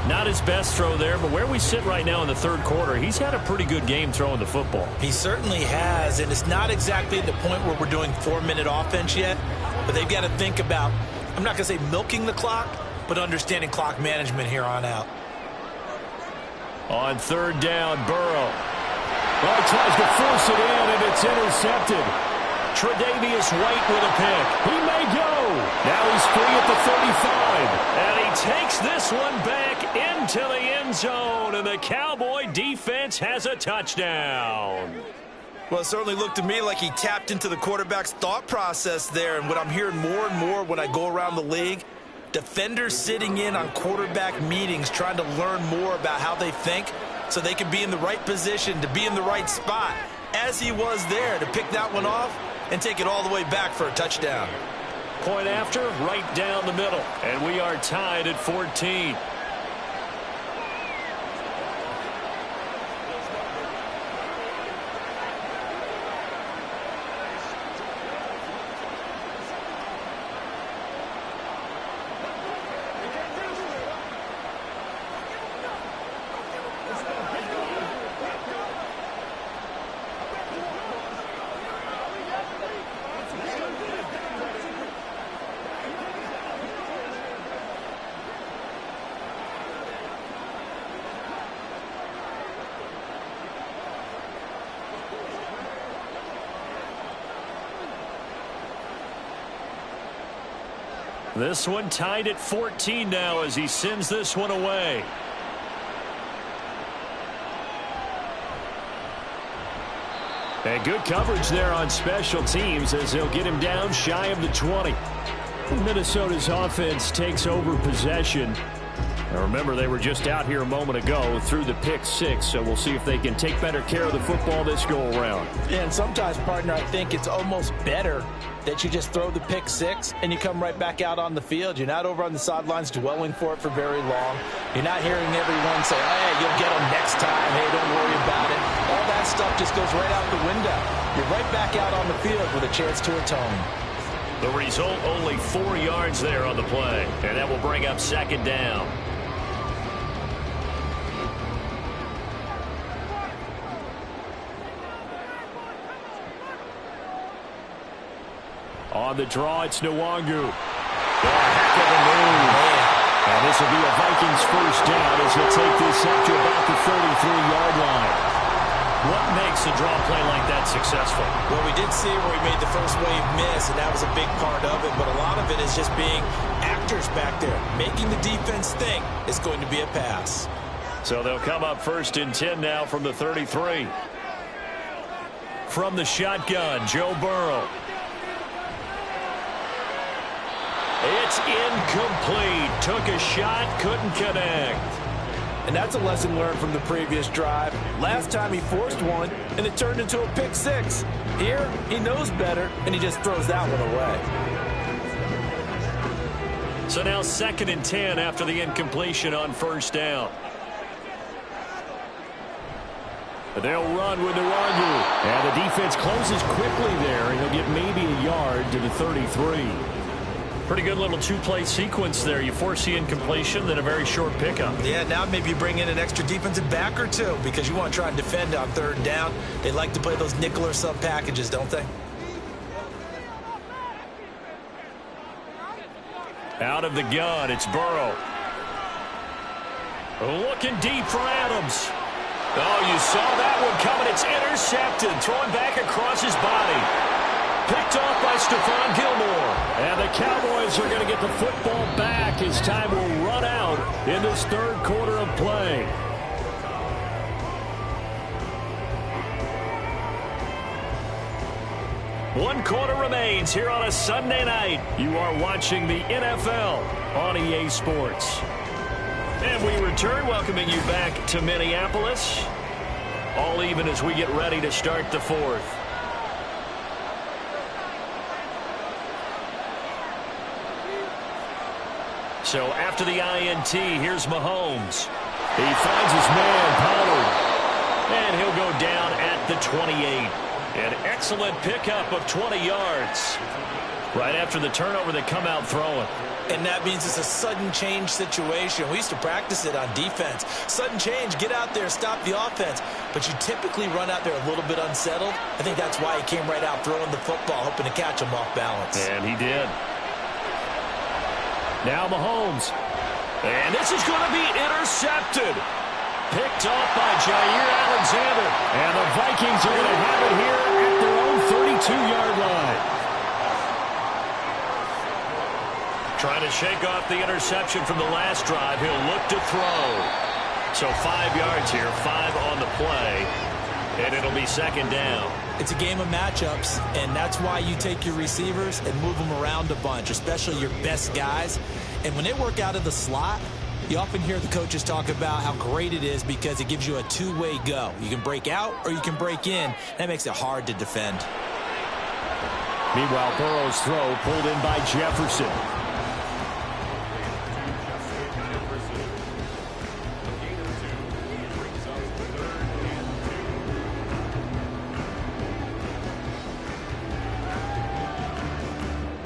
Not his best throw there, but where we sit right now in the third quarter, he's had a pretty good game throwing the football. He certainly has, and it's not exactly at the point where we're doing 4-minute offense yet, but they've got to think about, I'm not going to say milking the clock, but understanding clock management here on out. On third down, Burrow. Well, he tries to force it in, and it's intercepted. Tre'Davious White with a pick. He may go. Now he's free at the 35. And he takes this one back into the end zone, and the Cowboy defense has a touchdown. Well, it certainly looked to me like he tapped into the quarterback's thought process there, and what I'm hearing more and more when I go around the league, defenders sitting in on quarterback meetings trying to learn more about how they think so they can be in the right position, to be in the right spot, as he was there, to pick that one off and take it all the way back for a touchdown. Point after, right down the middle. And we are tied at 14. This one tied at 14 now as he sends this one away. And good coverage there on special teams as they'll get him down shy of the 20. Minnesota's offense takes over possession. Now remember, they were just out here a moment ago through the pick 6, so we'll see if they can take better care of the football this go-around. Yeah, and sometimes, partner, I think it's almost better that you just throw the pick 6 and you come right back out on the field. You're not over on the sidelines dwelling for it for very long. You're not hearing everyone say, hey, you'll get them next time. Hey, don't worry about it. All that stuff just goes right out the window. You're right back out on the field with a chance to atone. The result, only 4 yards there on the play, and that will bring up second down. On the draw, it's Nwangu. Oh, heck of a move. And this will be a Vikings first down as he'll take this up to about the 33-yard line. What makes a draw play like that successful? Well, we did see where he made the first wave miss, and that was a big part of it. But a lot of it is just being actors back there, making the defense think it's going to be a pass. So they'll come up first and 10 now from the 33. From the shotgun, Joe Burrow. It's incomplete. Took a shot, couldn't connect. And that's a lesson learned from the previous drive. Last time he forced one, and it turned into a pick 6. Here, he knows better, and he just throws that one away. So now second and 10 after the incompletion on first down. They'll run with Nwangu. And the defense closes quickly there, and he'll get maybe a yard to the 33. Pretty good little two-play sequence there. You force the incompletion, then a very short pickup. Yeah, now maybe you bring in an extra defensive back or two because you want to try and defend on third down. They like to play those nickel or sub packages, don't they? Out of the gun, it's Burrow. Looking deep for Adams. Oh, you saw that one coming. It's intercepted. Throwing back across his body. Picked off by Stephon Gilmore. And the Cowboys are going to get the football back as time will run out in this third quarter of play. One quarter remains here on a Sunday night. You are watching the NFL on EA Sports. And we return, welcoming you back to Minneapolis. All even as we get ready to start the fourth. So after the INT, here's Mahomes. He finds his man, Pollard. And he'll go down at the 28. An excellent pickup of 20 yards. Right after the turnover, they come out throwing. And that means it's a sudden change situation. We used to practice it on defense. Sudden change, get out there, stop the offense. But you typically run out there a little bit unsettled. I think that's why he came right out throwing the football, hoping to catch him off balance. And he did. Now Mahomes. And this is going to be intercepted. Picked off by Jair Alexander. And the Vikings are going to have it here at their own 32-yard line. Trying to shake off the interception from the last drive. He'll look to throw. So 5 yards here, 5 on the play. And it'll be second down. It's a game of matchups, and that's why you take your receivers and move them around a bunch, especially your best guys. And when they work out of the slot, you often hear the coaches talk about how great it is because it gives you a two-way go. You can break out or you can break in. That makes it hard to defend. Meanwhile, Burrow's throw pulled in by Jefferson.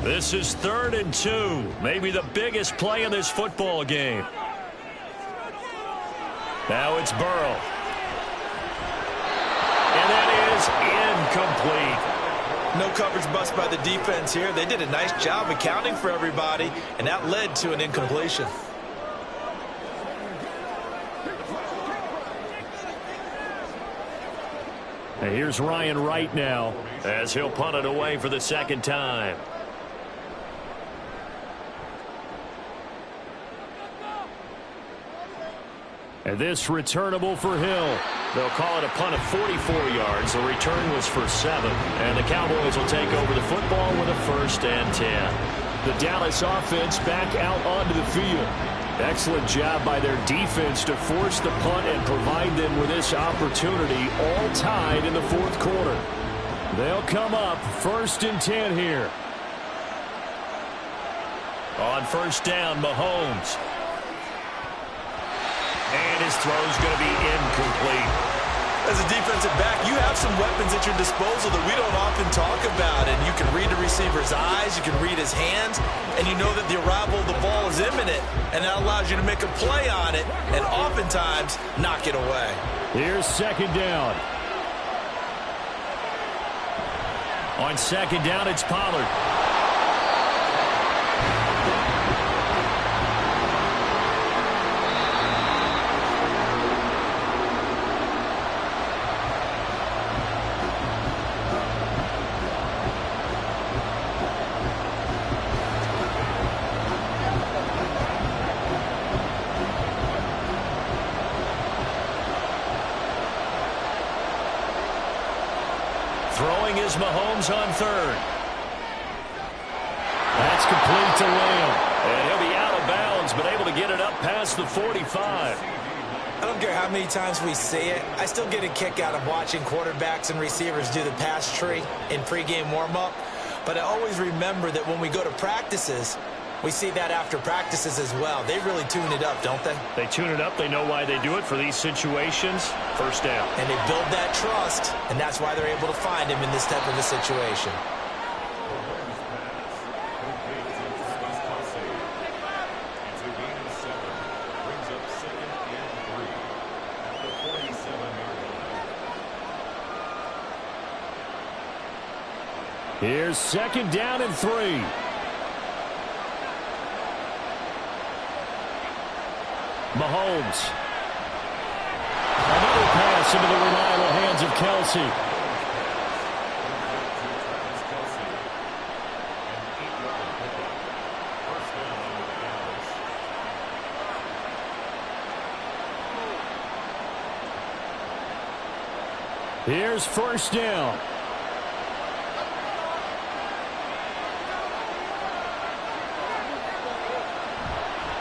This is 3rd and 2. Maybe the biggest play in this football game. Now it's Burrow. And that is incomplete. No coverage bust by the defense here. They did a nice job accounting for everybody, and that led to an incompletion. And here's Ryan Wright now as he'll punt it away for the second time. And this returnable for Hill. They'll call it a punt of 44 yards. The return was for 7. And the Cowboys will take over the football with a 1st and 10. The Dallas offense back out onto the field. Excellent job by their defense to force the punt and provide them with this opportunity, all tied in the 4th quarter. They'll come up 1st and 10 here. On 1st down, Mahomes. And his throw's going to be incomplete. As a defensive back, you have some weapons at your disposal that we don't often talk about. And you can read the receiver's eyes, you can read his hands, and you know that the arrival of the ball is imminent. And that allows you to make a play on it and oftentimes knock it away. Here's 2nd down. On 2nd down, it's Pollard. Throwing is Mahomes on 3rd. That's complete to Lamb. And he'll be out of bounds, but able to get it up past the 45. I don't care how many times we see it. I still get a kick out of watching quarterbacks and receivers do the pass tree in pregame warm-up. But I always remember that when we go to practices, we see that after practices as well. They really tune it up, don't they? They tune it up. They know why they do it for these situations. 1st down. And they build that trust, and that's why they're able to find him in this type of a situation. Here's 2nd down and 3. Mahomes. Another pass into the reliable hands of Kelsey. Here's 1st down.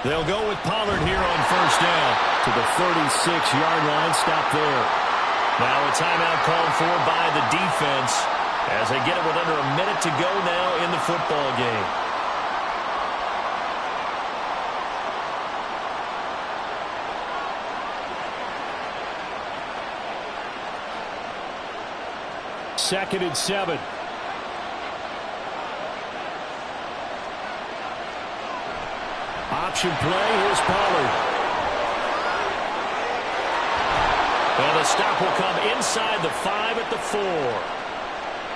They'll go with Pollard here on 1st down to the 36-yard line. Stop there. Now a timeout called for by the defense as they get it with under a minute to go now in the football game. 2nd and 7. Option play. Here's Pollard. And the stop will come inside the 5 at the 4.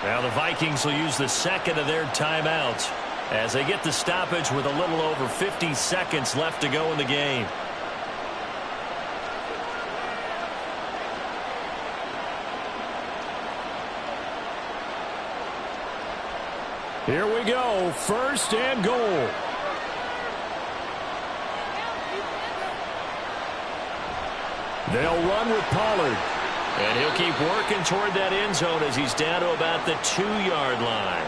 Now the Vikings will use the second of their timeouts as they get the stoppage with a little over 50 seconds left to go in the game. Here we go. 1st and goal. They'll run with Pollard. And he'll keep working toward that end zone as he's down to about the 2-yard line.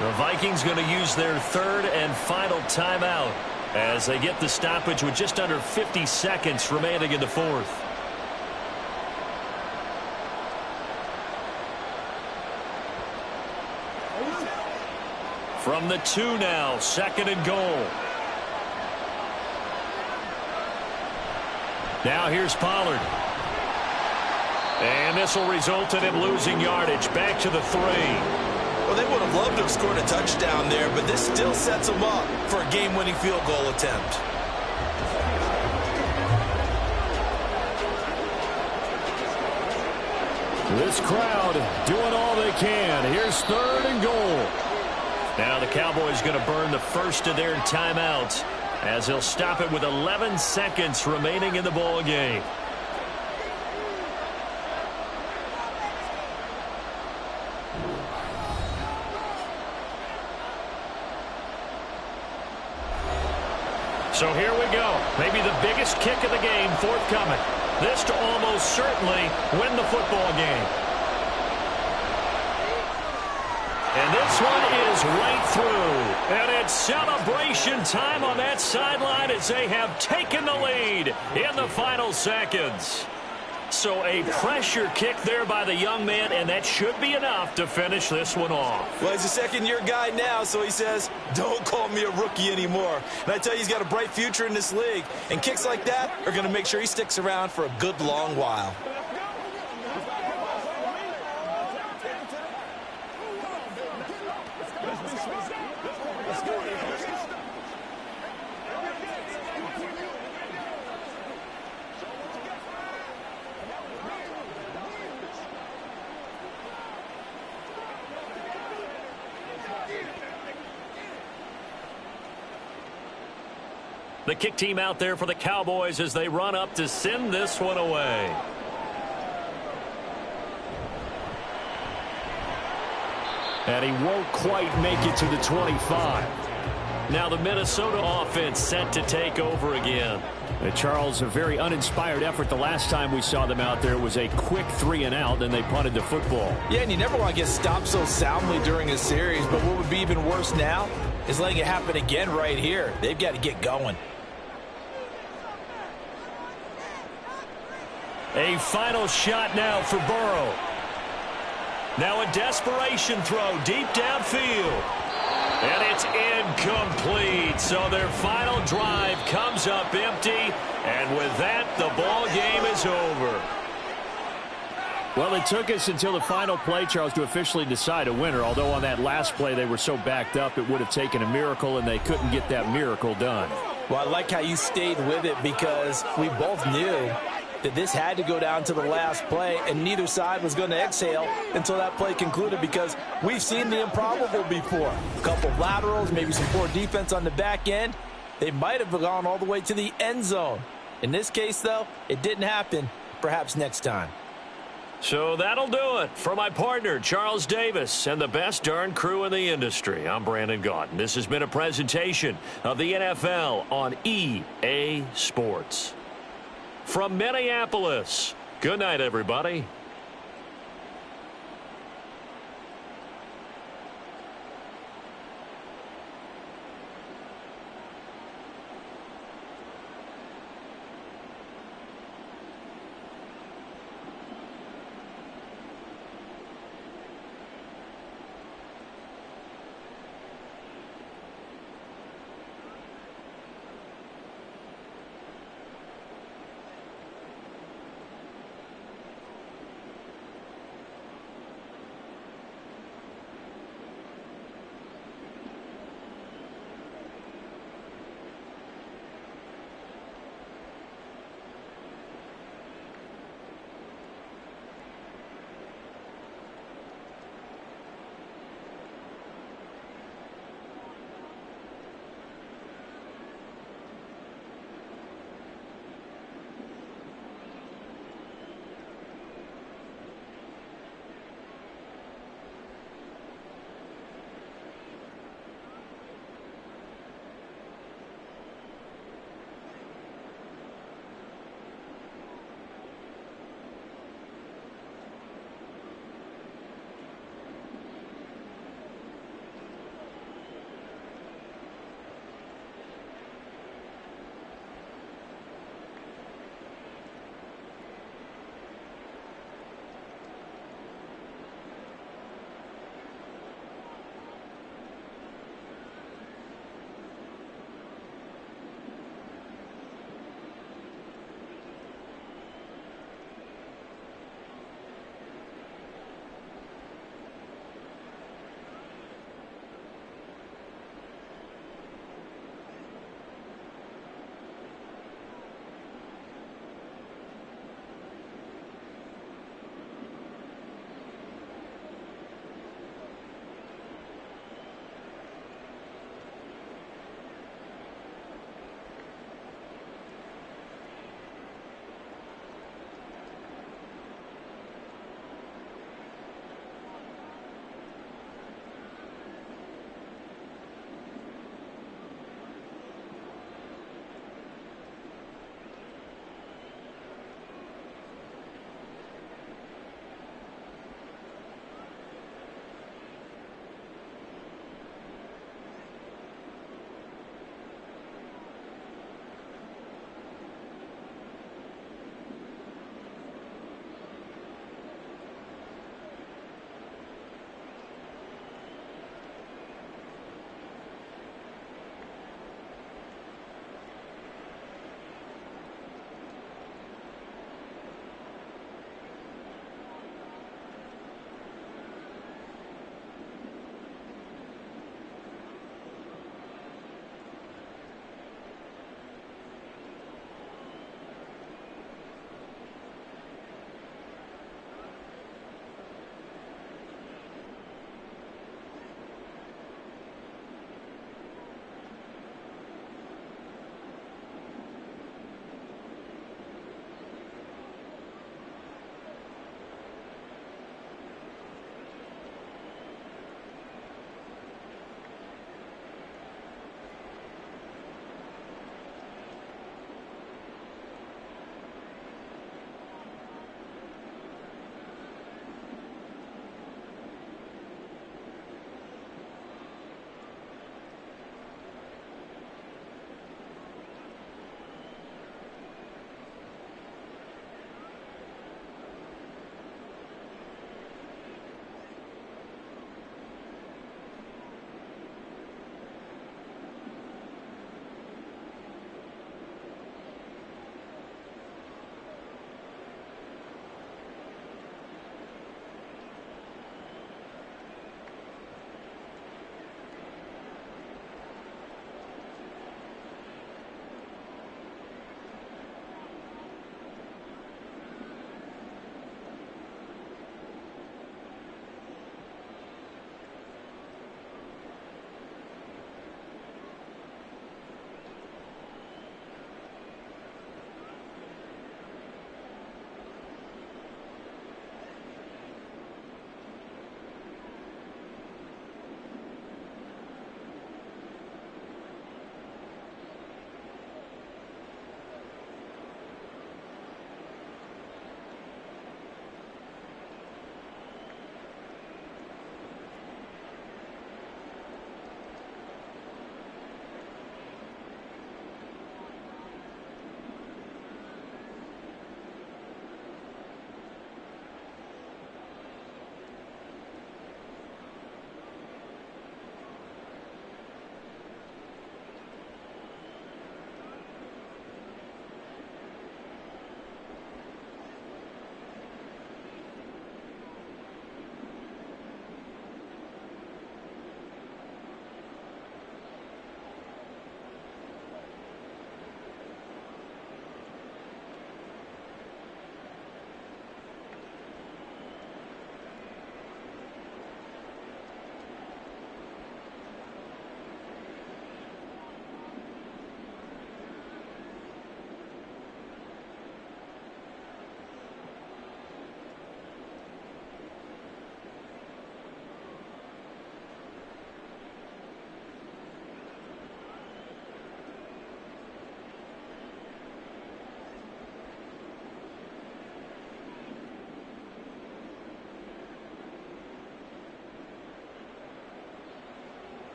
The Vikings going to use their 3rd and final timeout as they get the stoppage with just under 50 seconds remaining in the 4th. From the 2 now, 2nd and goal. Now here's Pollard. And this will result in him losing yardage. Back to the 3. Well, they would have loved to have scored a touchdown there, but this still sets them up for a game-winning field goal attempt. This crowd doing all they can. Here's 3rd and goal. Now the Cowboys going to burn the first of their timeouts as they'll stop it with 11 seconds remaining in the ball game. So here we go. Maybe the biggest kick of the game forthcoming. This to almost certainly win the football game. And this one is right through. And it's celebration time on that sideline as they have taken the lead in the final seconds. So a pressure kick there by the young man, and that should be enough to finish this one off. Well, he's a second-year guy now, so he says, don't call me a rookie anymore. And I tell you, he's got a bright future in this league. And kicks like that are going to make sure he sticks around for a good long while. The kick team out there for the Cowboys as they run up to send this one away. And he won't quite make it to the 25. Now the Minnesota offense set to take over again. Charles, a very uninspired effort the last time we saw them out there was a quick 3-and-out, then they punted the football. Yeah, and you never want to get stopped so soundly during a series, but what would be even worse now is letting it happen again right here. They've got to get going. A final shot now for Burrow. Now a desperation throw deep downfield. And it's incomplete. So their final drive comes up empty. And with that, the ball game is over. Well, it took us until the final play, Charles, to officially decide a winner. Although on that last play they were so backed up, it would have taken a miracle, and they couldn't get that miracle done. Well, I like how you stayed with it because we both knew that this had to go down to the last play, and neither side was going to exhale until that play concluded because we've seen the improbable before. A couple of laterals, maybe some poor defense on the back end. They might have gone all the way to the end zone. In this case, though, it didn't happen. Perhaps next time. So that'll do it for my partner, Charles Davis, and the best darn crew in the industry. I'm Brandon Gaudin. This has been a presentation of the NFL on EA Sports. From Minneapolis, good night, everybody.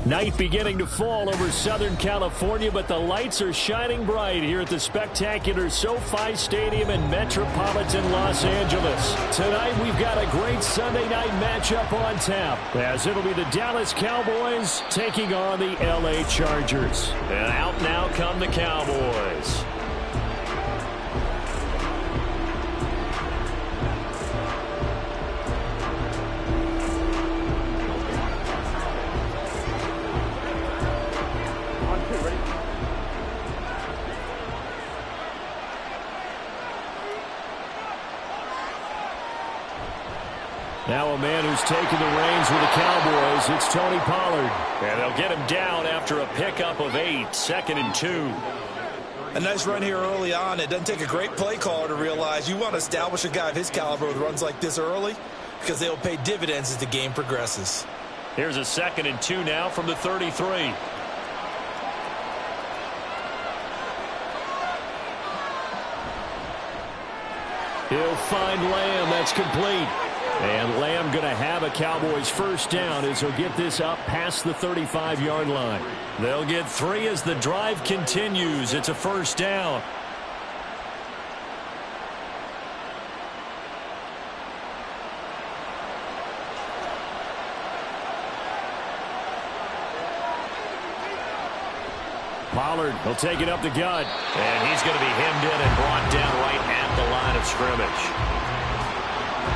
Night beginning to fall over Southern California, but the lights are shining bright here at the spectacular SoFi Stadium in metropolitan Los Angeles. Tonight we've got a great Sunday night matchup on tap, as it'll be the Dallas Cowboys taking on the LA Chargers. And out now come the Cowboys. Now a man who's taken the reins with the Cowboys, it's Tony Pollard. And they'll get him down after a pickup of 8, 2nd and 2. A nice run here early on. It doesn't take a great play caller to realize you want to establish a guy of his caliber with runs like this early, because they'll pay dividends as the game progresses. Here's a 2nd and 2 now from the 33. He'll find Lamb. That's complete. And Lamb going to have a Cowboys first down as he'll get this up past the 35-yard line. They'll get 3 as the drive continues. It's a first down. Pollard will take it up the gut. And he's going to be hemmed in and brought down right at the line of scrimmage.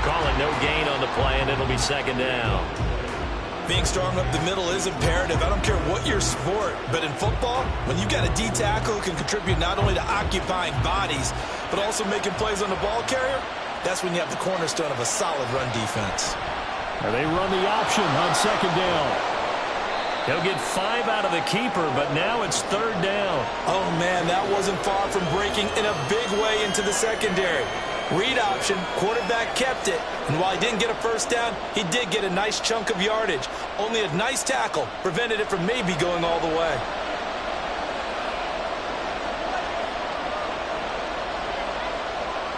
Calling no gain on the play, and it'll be 2nd down. Being strong up the middle is imperative. I don't care what your sport, but in football, when you got a D tackle who can contribute not only to occupying bodies, but also making plays on the ball carrier, that's when you have the cornerstone of a solid run defense. And they run the option on 2nd down. He'll get 5 out of the keeper, but now it's 3rd down. Oh, man, that wasn't far from breaking in a big way into the secondary. Read option, quarterback kept it, and while he didn't get a first down, he did get a nice chunk of yardage. Only a nice tackle prevented it from maybe going all the way.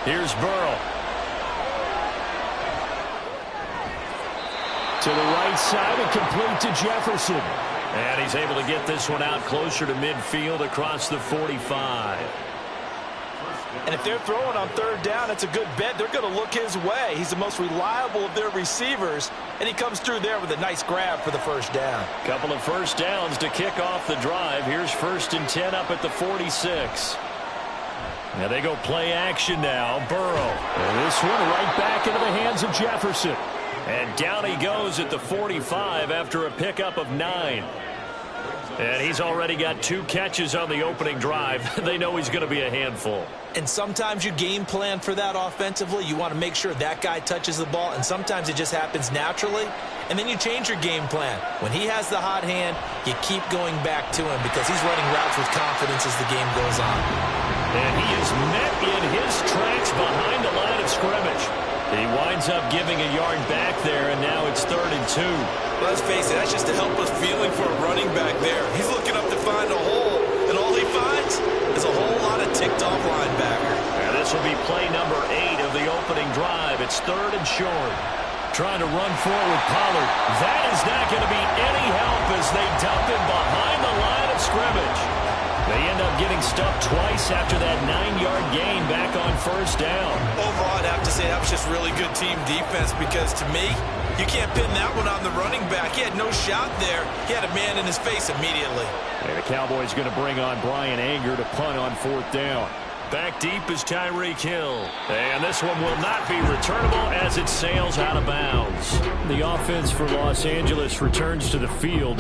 Here's Burrow. To the right side and complete to Jefferson. And he's able to get this one out closer to midfield across the 45. And if they're throwing on 3rd down, it's a good bet. They're going to look his way. He's the most reliable of their receivers, and he comes through there with a nice grab for the first down. Couple of first downs to kick off the drive. Here's 1st and 10 up at the 46. Now they go play action now. Burrow. And this one right back into the hands of Jefferson. And down he goes at the 45 after a pickup of 9. And he's already got 2 catches on the opening drive. They know he's going to be a handful. And sometimes you game plan for that offensively. You want to make sure that guy touches the ball, and sometimes it just happens naturally. And then you change your game plan. When he has the hot hand, you keep going back to him because he's running routes with confidence as the game goes on. And he is met in his tracks behind the line of scrimmage. He winds up giving a yard back there, and now it's 3rd and 2. Let's face it, that's just a helpless feeling for a running back there. He's looking up to find a hole, and all he finds is a whole lot of ticked-off linebacker. And this will be play number 8 of the opening drive. It's 3rd and short. Trying to run forward, Pollard. That is not going to be any help as they dump him behind the line of scrimmage. They end up getting stuffed twice after that 9-yard gain back on 1st down. Overall, I'd have to say that was just really good team defense because, to me, you can't pin that one on the running back. He had no shot there. He had a man in his face immediately. And the Cowboys going to bring on Brian Anger to punt on 4th down. Back deep is Tyreek Hill. And this one will not be returnable as it sails out of bounds. The offense for Los Angeles returns to the field.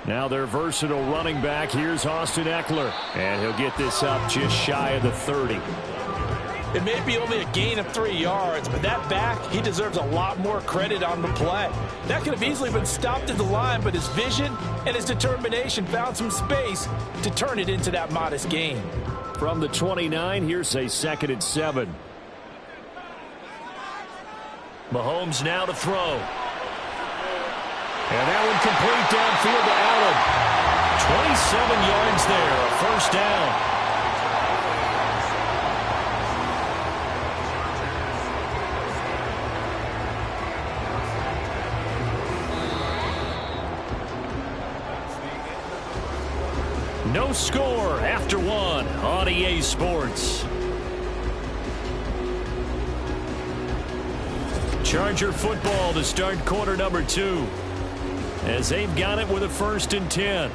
Now their versatile running back, here's Austin Eckler. And he'll get this up just shy of the 30. It may be only a gain of 3 yards, but that back, he deserves a lot more credit on the play. That could have easily been stopped at the line, but his vision and his determination found some space to turn it into that modest gain. From the 29, here's a 2nd and 7. Mahomes now to throw. And that one complete downfield to Allen. 27 yards there, a first down. No score after one on EA Sports. Charger football to start quarter number 2. As they've got it with a 1st and 10.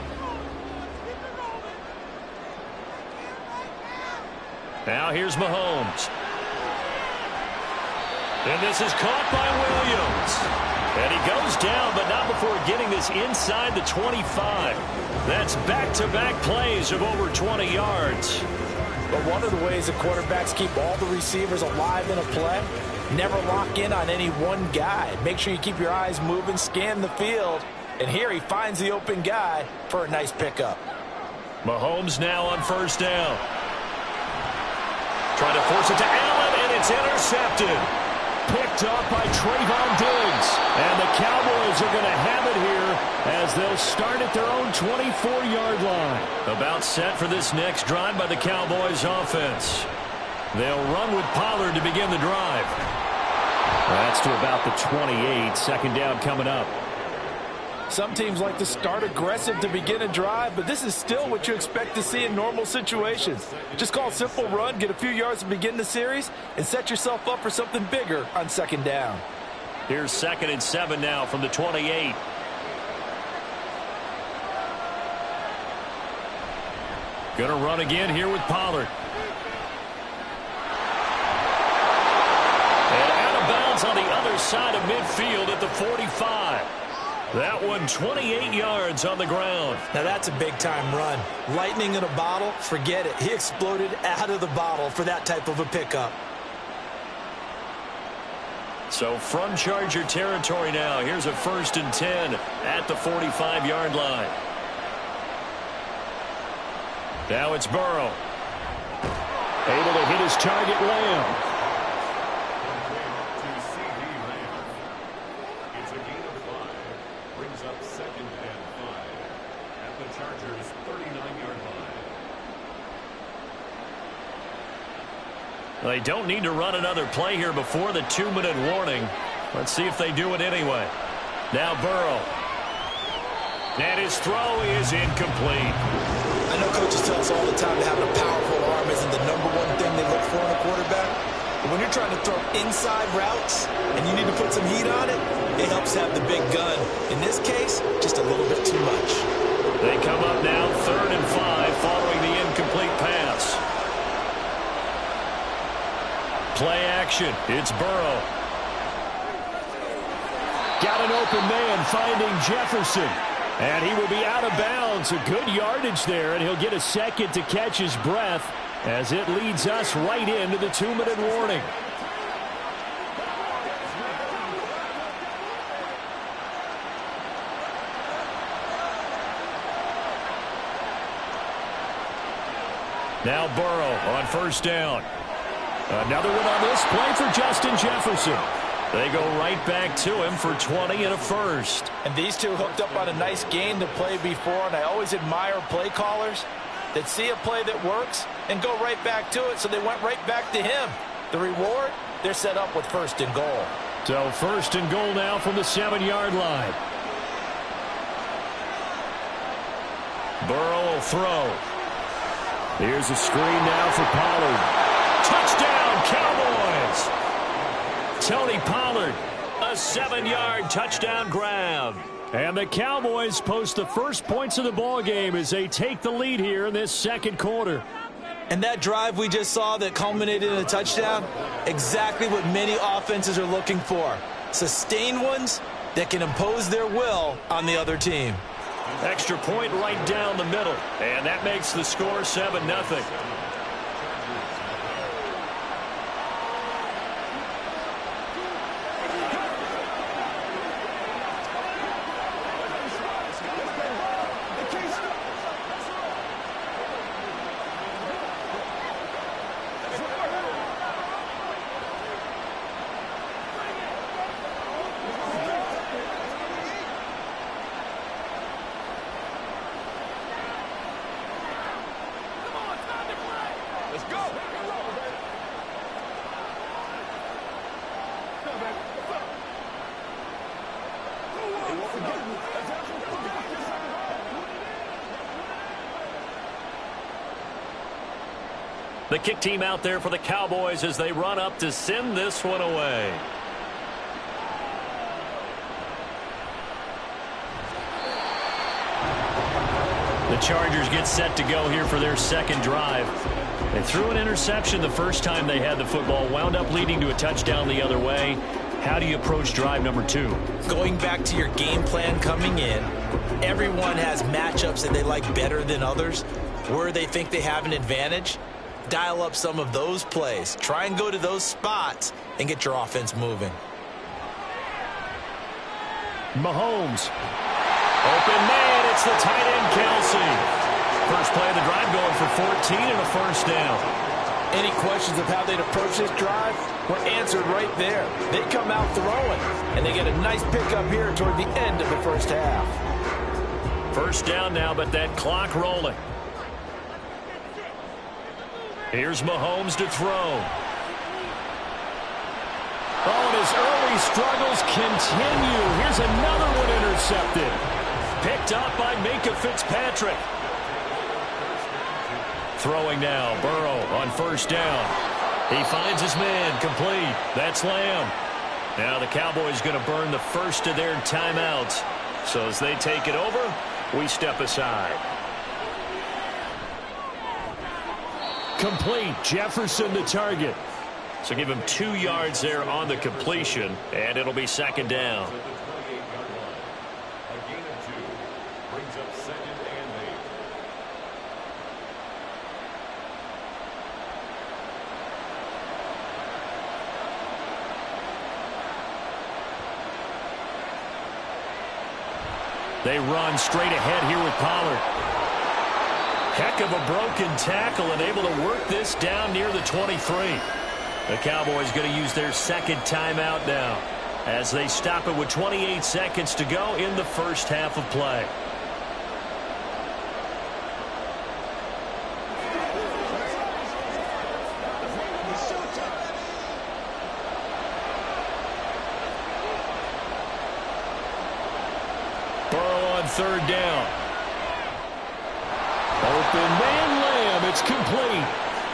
Now here's Mahomes. And this is caught by Williams. And he goes down, but not before getting this inside the 25. That's back-to-back plays of over 20 yards. But one of the ways that quarterbacks keep all the receivers alive in a play, never lock in on any one guy. Make sure you keep your eyes moving, scan the field. And here he finds the open guy for a nice pickup. Mahomes now on 1st down. Trying to force it to Allen, and it's intercepted. Picked up by Trayvon Diggs. And the Cowboys are going to have it here as they'll start at their own 24-yard line. About set for this next drive by the Cowboys offense. They'll run with Pollard to begin the drive. That's to about the 28. 2nd down coming up. Some teams like to start aggressive to begin a drive, but this is still what you expect to see in normal situations. Just call a simple run, get a few yards to begin the series, and set yourself up for something bigger on 2nd down. Here's 2nd and 7 now from the 28. Going to run again here with Pollard. And out of bounds on the other side of midfield at the 45. That one 28 yards on the ground. Now that's a big-time run. Lightning in a bottle, forget it. He exploded out of the bottle for that type of a pickup. So from Charger territory now, here's a 1st and 10 at the 45-yard line. Now it's Burrow. Able to hit his target, Lamb. They don't need to run another play here before the 2-minute warning. Let's see if they do it anyway. Now Burrow. And his throw is incomplete. I know coaches tell us all the time that having a powerful arm isn't the #1 thing they look for in a quarterback. But when you're trying to throw inside routes and you need to put some heat on it, it helps have the big gun. In this case, just a little bit too much. They come up now 3rd and 5 following the incomplete pass. Play action. It's Burrow. Got an open man finding Jefferson. And he will be out of bounds. A good yardage there, and he'll get a second to catch his breath as it leads us right into the 2-minute warning. Now Burrow on 1st down. Another one on this play for Justin Jefferson. They go right back to him for 20 and a 1st. And these two hooked up on a nice gain to play before, and I always admire play callers that see a play that works and go right back to it, so they went right back to him. The reward, they're set up with 1st and goal. So 1st and goal now from the 7-yard line. Burrow will throw. Here's a screen now for Pollard. Touchdown, Cowboys! Tony Pollard, a 7-yard touchdown grab. And the Cowboys post the first points of the ball game as they take the lead here in this 2nd quarter. And that drive we just saw that culminated in a touchdown, exactly what many offenses are looking for. Sustained ones that can impose their will on the other team. Extra point right down the middle. And that makes the score 7-0. The kick team out there for the Cowboys as they run up to send this one away. The Chargers get set to go here for their second drive. They threw an interception the first time they had the football, wound up leading to a touchdown the other way. How do you approach drive number 2? Going back to your game plan coming in, everyone has matchups that they like better than others. Where they think they have an advantage, dial up some of those plays. Try and go to those spots and get your offense moving. Mahomes. Open man, it's the tight end, Kelsey. First play of the drive going for 14 and a first down. Any questions of how they'd approach this drive were answered right there. They come out throwing, and they get a nice pickup here toward the end of the first half. First down now, but that clock rolling. Here's Mahomes to throw. Oh, and his early struggles continue. Here's another one intercepted. Picked up by Minkah Fitzpatrick. Throwing now, Burrow on first down. He finds his man, complete. That's Lamb. Now the Cowboys going to burn the first of their timeouts. So as they take it over, we step aside. Complete. Jefferson the target. So give him 2 yards there on the completion, and it'll be second down. They run straight ahead here with Pollard. Heck of a broken tackle and able to work this down near the 23. The Cowboys going to use their second timeout now as they stop it with 28 seconds to go in the first half of play. Third down. Open man Lamb. It's complete.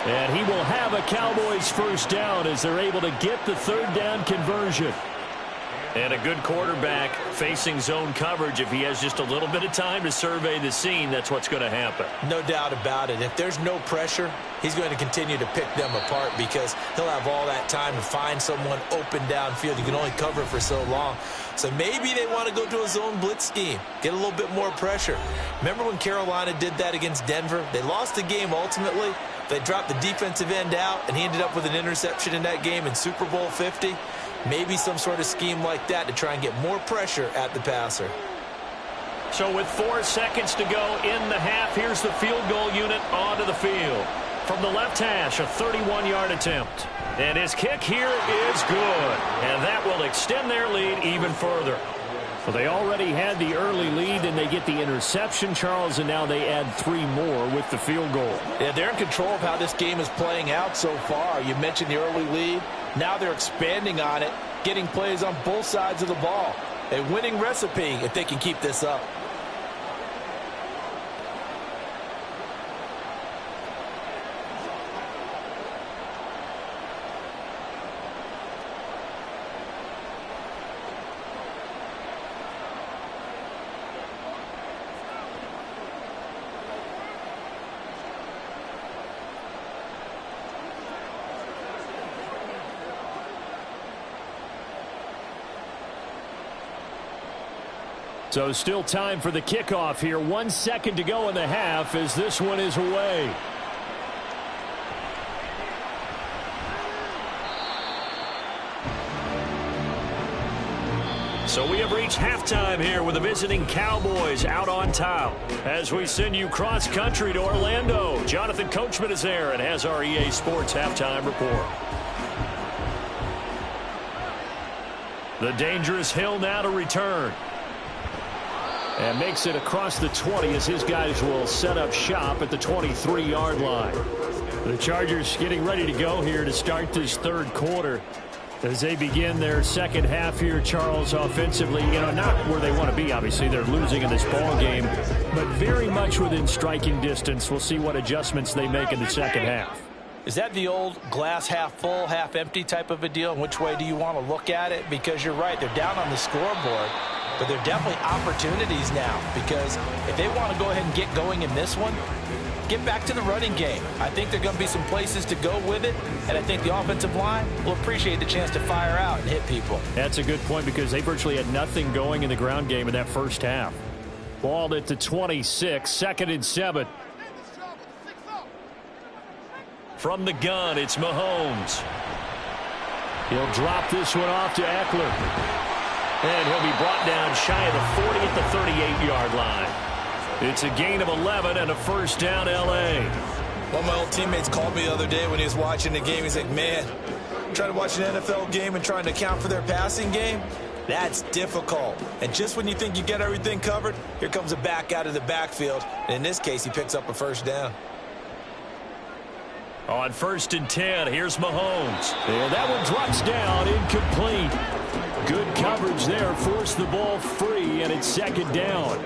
And he will have a Cowboys first down as they're able to get the third down conversion. And a good quarterback facing zone coverage. If he has just a little bit of time to survey the scene, that's what's going to happen. No doubt about it. If there's no pressure, he's going to continue to pick them apart because he'll have all that time to find someone open downfield. You can only cover for so long. So maybe they want to go to a zone blitz scheme, get a little bit more pressure. Remember when Carolina did that against Denver? They lost the game ultimately. They dropped the defensive end out, and he ended up with an interception in that game in Super Bowl 50. Maybe some sort of scheme like that to try and get more pressure at the passer. So with 4 seconds to go in the half, here's the field goal unit onto the field. From the left hash, a 31-yard attempt. And his kick here is good. And that will extend their lead even further. Well, they already had the early lead, and they get the interception, Charles, and now they add 3 more with the field goal. Yeah, they're in control of how this game is playing out so far. You mentioned the early lead. Now they're expanding on it, getting plays on both sides of the ball. A winning recipe if they can keep this up. So still time for the kickoff here. 1 second to go in the half as this one is away. So we have reached halftime here with the visiting Cowboys out on top. As we send you cross country to Orlando, Jonathan Coachman is there and has our EA Sports halftime report. The dangerous Hill now to return. And makes it across the 20 as his guys will set up shop at the 23-yard line. The Chargers getting ready to go here to start this third quarter. As they begin their second half here, Charles, offensively, not where they want to be, obviously. They're losing in this ball game, but very much within striking distance. We'll see what adjustments they make in the second half. Is that the old glass half full, half empty type of a deal? And which way do you want to look at it? Because you're right, they're down on the scoreboard, but they're definitely opportunities now, because if they want to go ahead and get going in this one, get back to the running game. I think there are going to be some places to go with it, and I think the offensive line will appreciate the chance to fire out and hit people. That's a good point, because they virtually had nothing going in the ground game in that first half. Balled at the 26, 2nd and 7. From the gun, it's Mahomes. He'll drop this one off to Eckler. And he'll be brought down shy of the 40 at the 38-yard line. It's a gain of 11 and a first down, L.A. One of my old teammates called me the other day when he was watching the game. He's like, man, trying to watch an NFL game and trying to account for their passing game, that's difficult. And just when you think you get everything covered, here comes a back out of the backfield. And in this case, he picks up a first down. On 1st and 10, here's Mahomes. And that one drops down, incomplete. Good coverage there, forced the ball free, and it's 2nd down.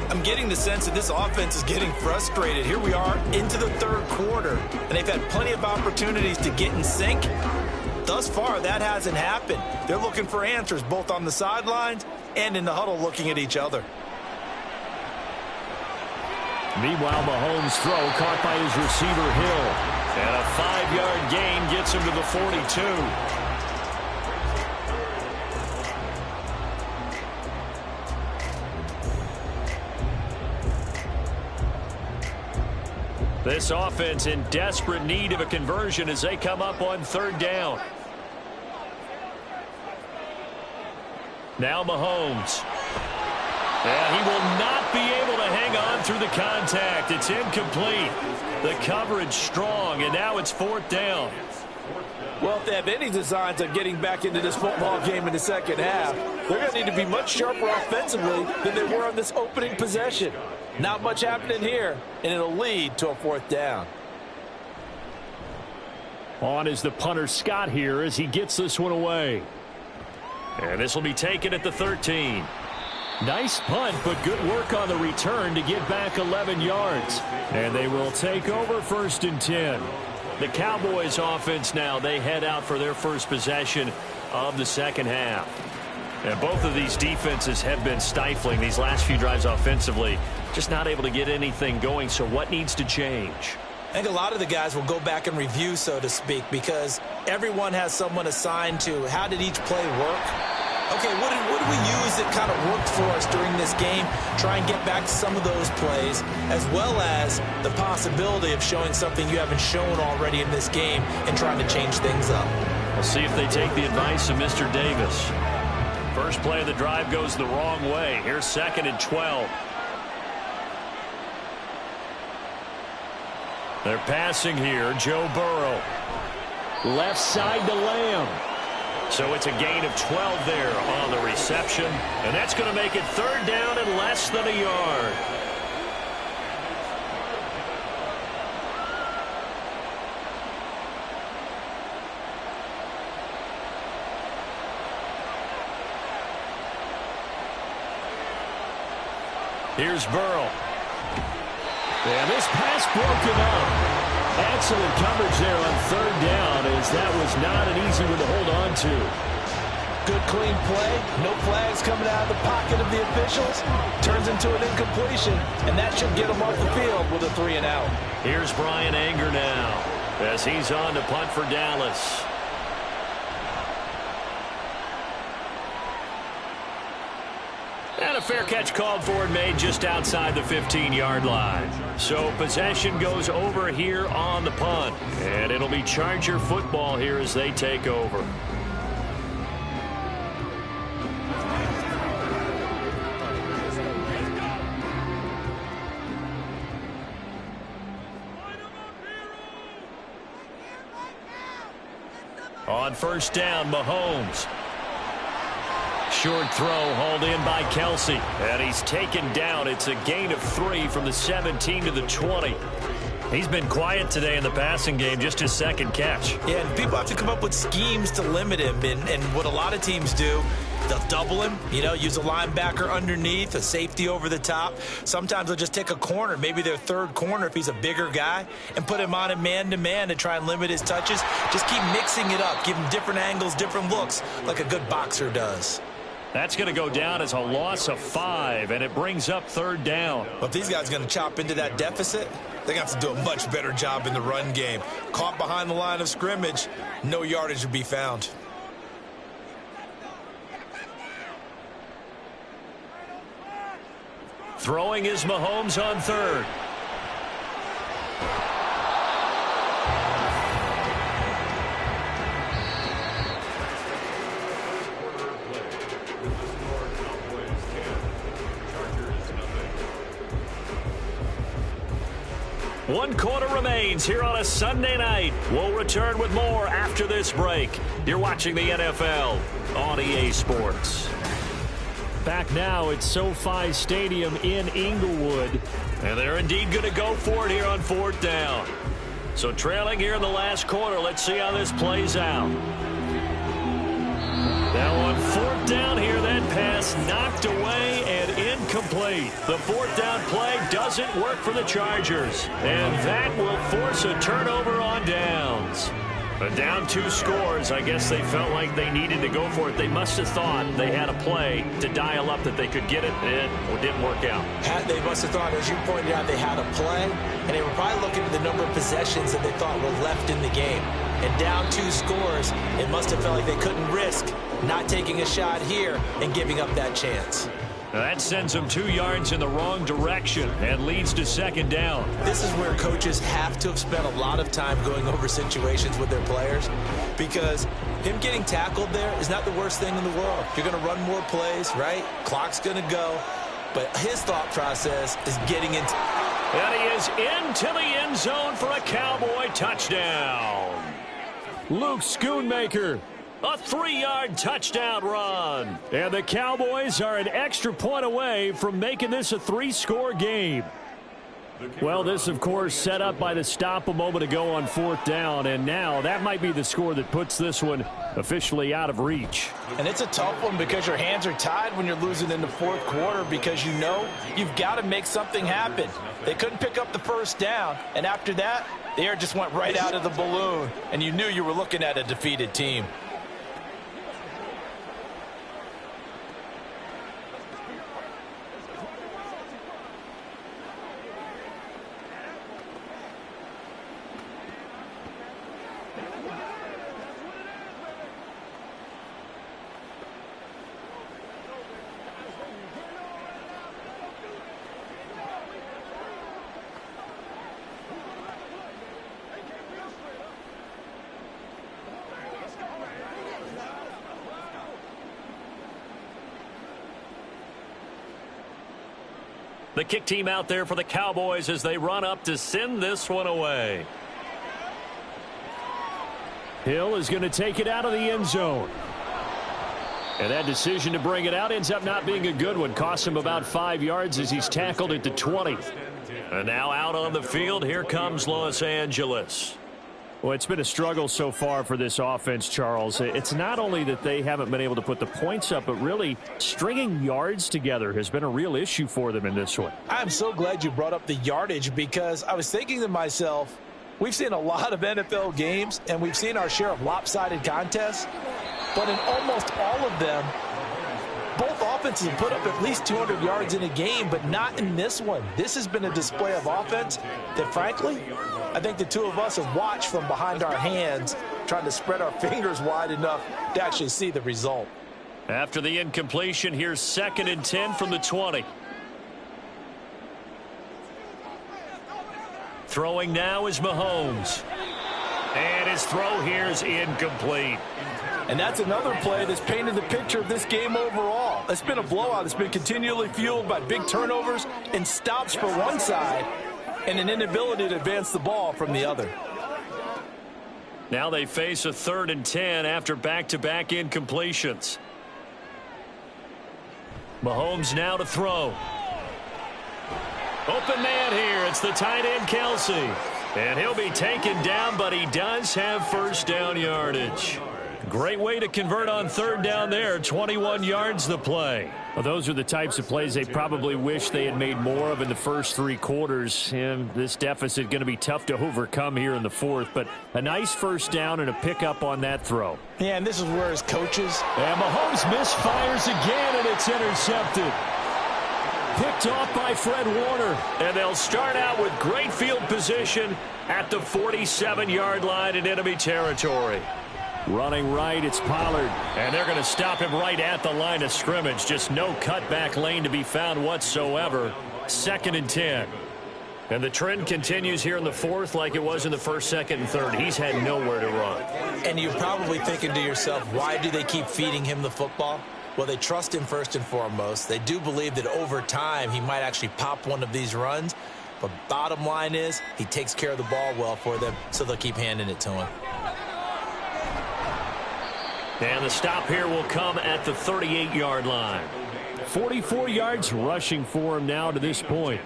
I'm getting the sense that this offense is getting frustrated. Here we are into the 3rd quarter, and they've had plenty of opportunities to get in sync. Thus far, that hasn't happened. They're looking for answers both on the sidelines and in the huddle looking at each other. Meanwhile, Mahomes' throw caught by his receiver, Hill. And a 5-yard gain gets him to the 42. This offense in desperate need of a conversion as they come up on 3rd down. Now Mahomes. And he will not be able to hang on through the contact. It's incomplete. The coverage strong, and now it's 4th down. Well, if they have any designs of getting back into this football game in the second half, they're going to need to be much sharper offensively than they were on this opening possession. Not much happening here, and it'll lead to a 4th down. On is the punter Scott here as he gets this one away. And this will be taken at the 13. Nice punt, but good work on the return to get back 11 yards. And they will take over 1st and 10. The Cowboys offense now, they head out for their first possession of the second half. And both of these defenses have been stifling these last few drives offensively. Just not able to get anything going, so what needs to change? I think a lot of the guys will go back and review, so to speak, because everyone has someone assigned to how did each play work. Okay, what did we use that kind of worked for us during this game? Try and get back to some of those plays, as well as the possibility of showing something you haven't shown already in this game and trying to change things up. We'll see if they take the advice of Mr. Davis. First play of the drive goes the wrong way. Here's 2nd and 12. They're passing here. Joe Burrow. Left side to Lamb. So it's a gain of 12 there on the reception. And that's going to make it 3rd down and less than a yard. Here's Burrow. And this pass broken up. Excellent coverage there on 3rd down, as that was not an easy one to hold on to. Good clean play. No flags coming out of the pocket of the officials. Turns into an incompletion, and that should get them off the field with a 3 and out. Here's Brian Anger now as he's on to punt for Dallas. And a fair catch called for and made just outside the 15-yard line. So possession goes over here on the punt. And it'll be Charger football here as they take over. On 1st down, Mahomes. Short throw hauled in by Kelsey. And he's taken down. It's a gain of 3 from the 17 to the 20. He's been quiet today in the passing game, just his second catch. Yeah, and people have to come up with schemes to limit him. And what a lot of teams do, they'll double him, use a linebacker underneath, a safety over the top. Sometimes they'll just take a corner, maybe their third corner if he's a bigger guy, and put him on a man-to-man to try and limit his touches. Just keep mixing it up, give him different angles, different looks, like a good boxer does. That's going to go down as a loss of 5, and it brings up third down. But if these guys are going to chop into that deficit, they're going to have to do a much better job in the run game. Caught behind the line of scrimmage, no yardage will be found. Throwing is Mahomes on third. One quarter remains here on a Sunday night. We'll return with more after this break. You're watching the NFL on EA Sports. Back now at SoFi Stadium in Inglewood. And they're indeed going to go for it here on fourth down. So trailing here in the last quarter. Let's see how this plays out. Now on fourth down here, that pass knocked away and incomplete. The fourth down play doesn't work for the Chargers. And that will force a turnover on downs. But down 2 scores, I guess they felt like they needed to go for it. They must have thought they had a play to dial up that they could get it, and it didn't work out. They must have thought, as you pointed out, they had a play, and they were probably looking at the number of possessions that they thought were left in the game. And down 2 scores, it must have felt like they couldn't risk not taking a shot here and giving up that chance. That sends them 2 yards in the wrong direction and leads to second down. This is where coaches have to have spent a lot of time going over situations with their players, because him getting tackled there is not the worst thing in the world. You're going to run more plays, right? Clock's going to go. But his thought process is getting into... And he is into the end zone for a Cowboy touchdown. Luke Schoonmaker. A 3-yard touchdown run. And the Cowboys are an extra point away from making this a 3-score game. Well, this, of course, set up by the stop a moment ago on fourth down. And now that might be the score that puts this one officially out of reach. And it's a tough one because your hands are tied when you're losing in the fourth quarter, because you know you've got to make something happen. They couldn't pick up the first down. And after that, the air just went right out of the balloon. And you knew you were looking at a defeated team. The kick team out there for the Cowboys as they run up to send this one away. Hill is going to take it out of the end zone. And that decision to bring it out ends up not being a good one. Costs him about 5 yards as he's tackled at the 20. And now out on the field, here comes Los Angeles. Well, it's been a struggle so far for this offense, Charles. It's not only that they haven't been able to put the points up, but really stringing yards together has been a real issue for them in this one. I'm so glad you brought up the yardage, because I was thinking to myself, we've seen a lot of NFL games, and we've seen our share of lopsided contests, but in almost all of them, both offenses have put up at least 200 yards in a game, but not in this one. This has been a display of offense that, frankly, I think the two of us have watched from behind our hands, trying to spread our fingers wide enough to actually see the result. After the incompletion, here's 2nd and 10 from the 20. Throwing now is Mahomes. And his throw here is incomplete. And that's another play that's painted the picture of this game overall. It's been a blowout. It's been continually fueled by big turnovers and stops for one side and an inability to advance the ball from the other. Now they face a 3rd and 10 after back-to-back incompletions. Mahomes now to throw. Open man here. It's the tight end, Kelsey. And he'll be taken down, but he does have first down yardage. Great way to convert on third down there. 21 yards the play. Well, those are the types of plays they probably wish they had made more of in the first 3 quarters. And this deficit going to be tough to overcome here in the fourth. But a nice first down and a pickup on that throw. Yeah, and this is where his coaches. And Mahomes misfires again, and it's intercepted. Picked off by Fred Warner. And they'll start out with great field position at the 47-yard line in enemy territory. Running right, it's Pollard. And they're going to stop him right at the line of scrimmage. Just no cutback lane to be found whatsoever. 2nd and 10. And the trend continues here in the fourth like it was in the first, second, and third. He's had nowhere to run. And you're probably thinking to yourself, why do they keep feeding him the football? Well, they trust him first and foremost. They do believe that over time he might actually pop one of these runs. But bottom line is he takes care of the ball well for them, so they'll keep handing it to him. And the stop here will come at the 38-yard line. 44 yards rushing for him now to this point.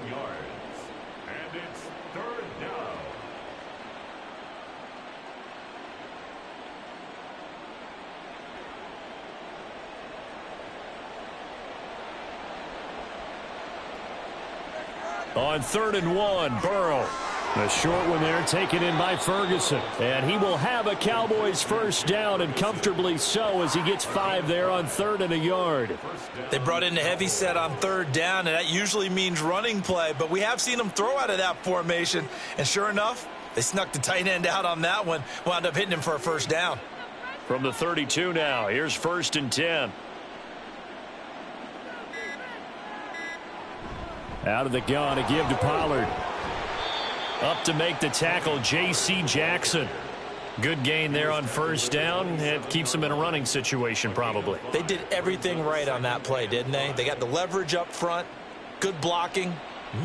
On 3rd and 1, Burrow. The short one there taken in by Ferguson. And he will have a Cowboys first down, and comfortably so, as he gets 5 there on 3rd and a yard. They brought in a heavy set on 3rd down, and that usually means running play. But we have seen them throw out of that formation. And sure enough, they snuck the tight end out on that one. Wound up hitting him for a first down. From the 32 now, here's 1st and 10. Out of the gun to give to Pollard. Up to make the tackle, J.C. Jackson. Good gain there on first down. It keeps them in a running situation probably. They did everything right on that play, didn't they? They got the leverage up front, good blocking,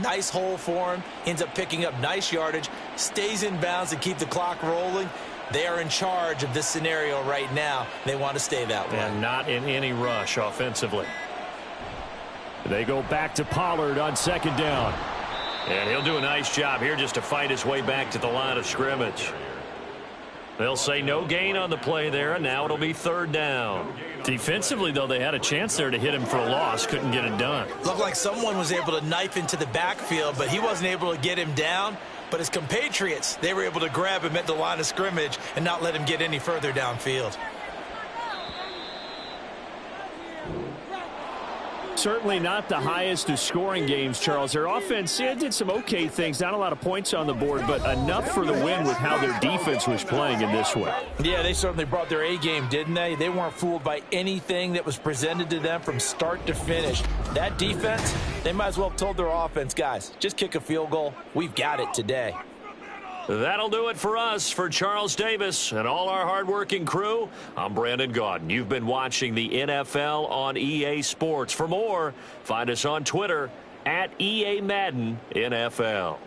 nice hole for him, ends up picking up nice yardage, stays in bounds to keep the clock rolling. They are in charge of this scenario right now. They want to stay that way. And not in any rush offensively. They go back to Pollard on 2nd down. And he'll do a nice job here just to fight his way back to the line of scrimmage. They'll say no gain on the play there, and now it'll be 3rd down. Defensively, though, they had a chance there to hit him for a loss. Couldn't get it done. Looked like someone was able to knife into the backfield, but he wasn't able to get him down. But his compatriots, they were able to grab him at the line of scrimmage and not let him get any further downfield. Certainly not the highest of scoring games, Charles. Their offense did some okay things. Not a lot of points on the board, but enough for the win with how their defense was playing in this one. Yeah, they certainly brought their A game, didn't they? They weren't fooled by anything that was presented to them from start to finish. That defense, they might as well have told their offense, guys, just kick a field goal. We've got it today. That'll do it for us. For Charles Davis and all our hardworking crew, I'm Brandon Gaudin. You've been watching the NFL on EA Sports. For more, find us on Twitter at EA Madden NFL.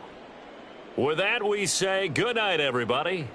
With that, we say good night, everybody.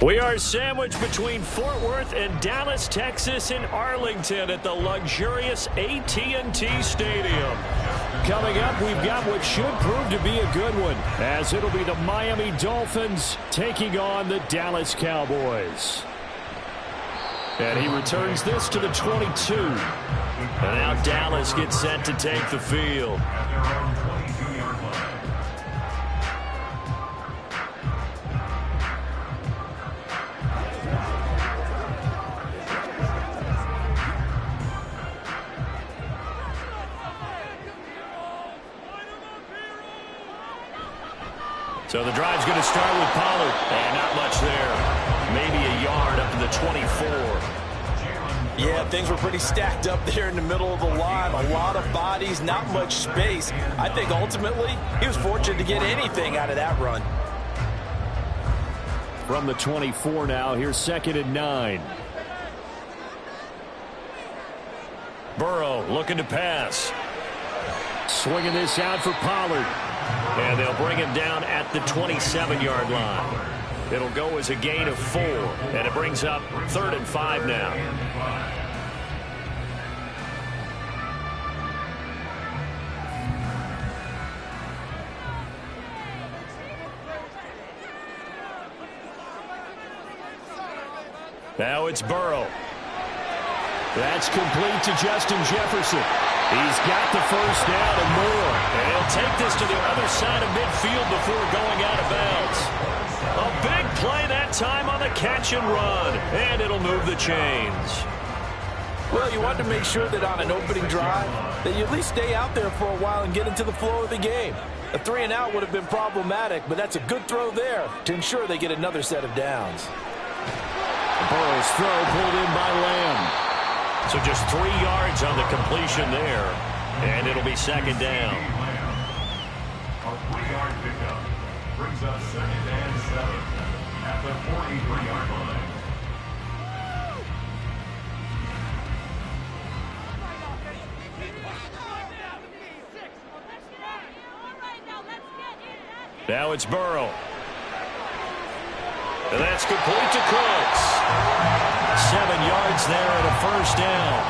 We are sandwiched between Fort Worth and Dallas, Texas, and Arlington at the luxurious AT&T Stadium. Coming up, we've got what should prove to be a good one, as it'll be the Miami Dolphins taking on the Dallas Cowboys. And he returns this to the 22. And now Dallas gets set to take the field. So the drive's going to start with Pollard. And not much there. Maybe a yard up to the 24. Yeah, things were pretty stacked up there in the middle of the line. A lot of bodies, not much space. I think ultimately he was fortunate to get anything out of that run. From the 24 now, here's 2nd and 9. Burrow looking to pass. Swinging this out for Pollard. And they'll bring him down at the 27-yard line. It'll go as a gain of 4. And it brings up 3rd and 5 now. Now it's Burrow. That's complete to Justin Jefferson. He's got the first down and more. And he'll take this to the other side of midfield before going out of bounds. A big play that time on the catch and run. And it'll move the chains. Well, you want to make sure that on an opening drive that you at least stay out there for a while and get into the flow of the game. A 3-and-out would have been problematic, but that's a good throw there to ensure they get another set of downs. Burrow's throw pulled in by Lamb. So just 3 yards on the completion there. And it'll be 2nd down. A 3-yard pickup brings us 2nd and 7 at the 43-yard line. Now it's Burrow. And that's complete to Cooks. 7 yards there and a first down.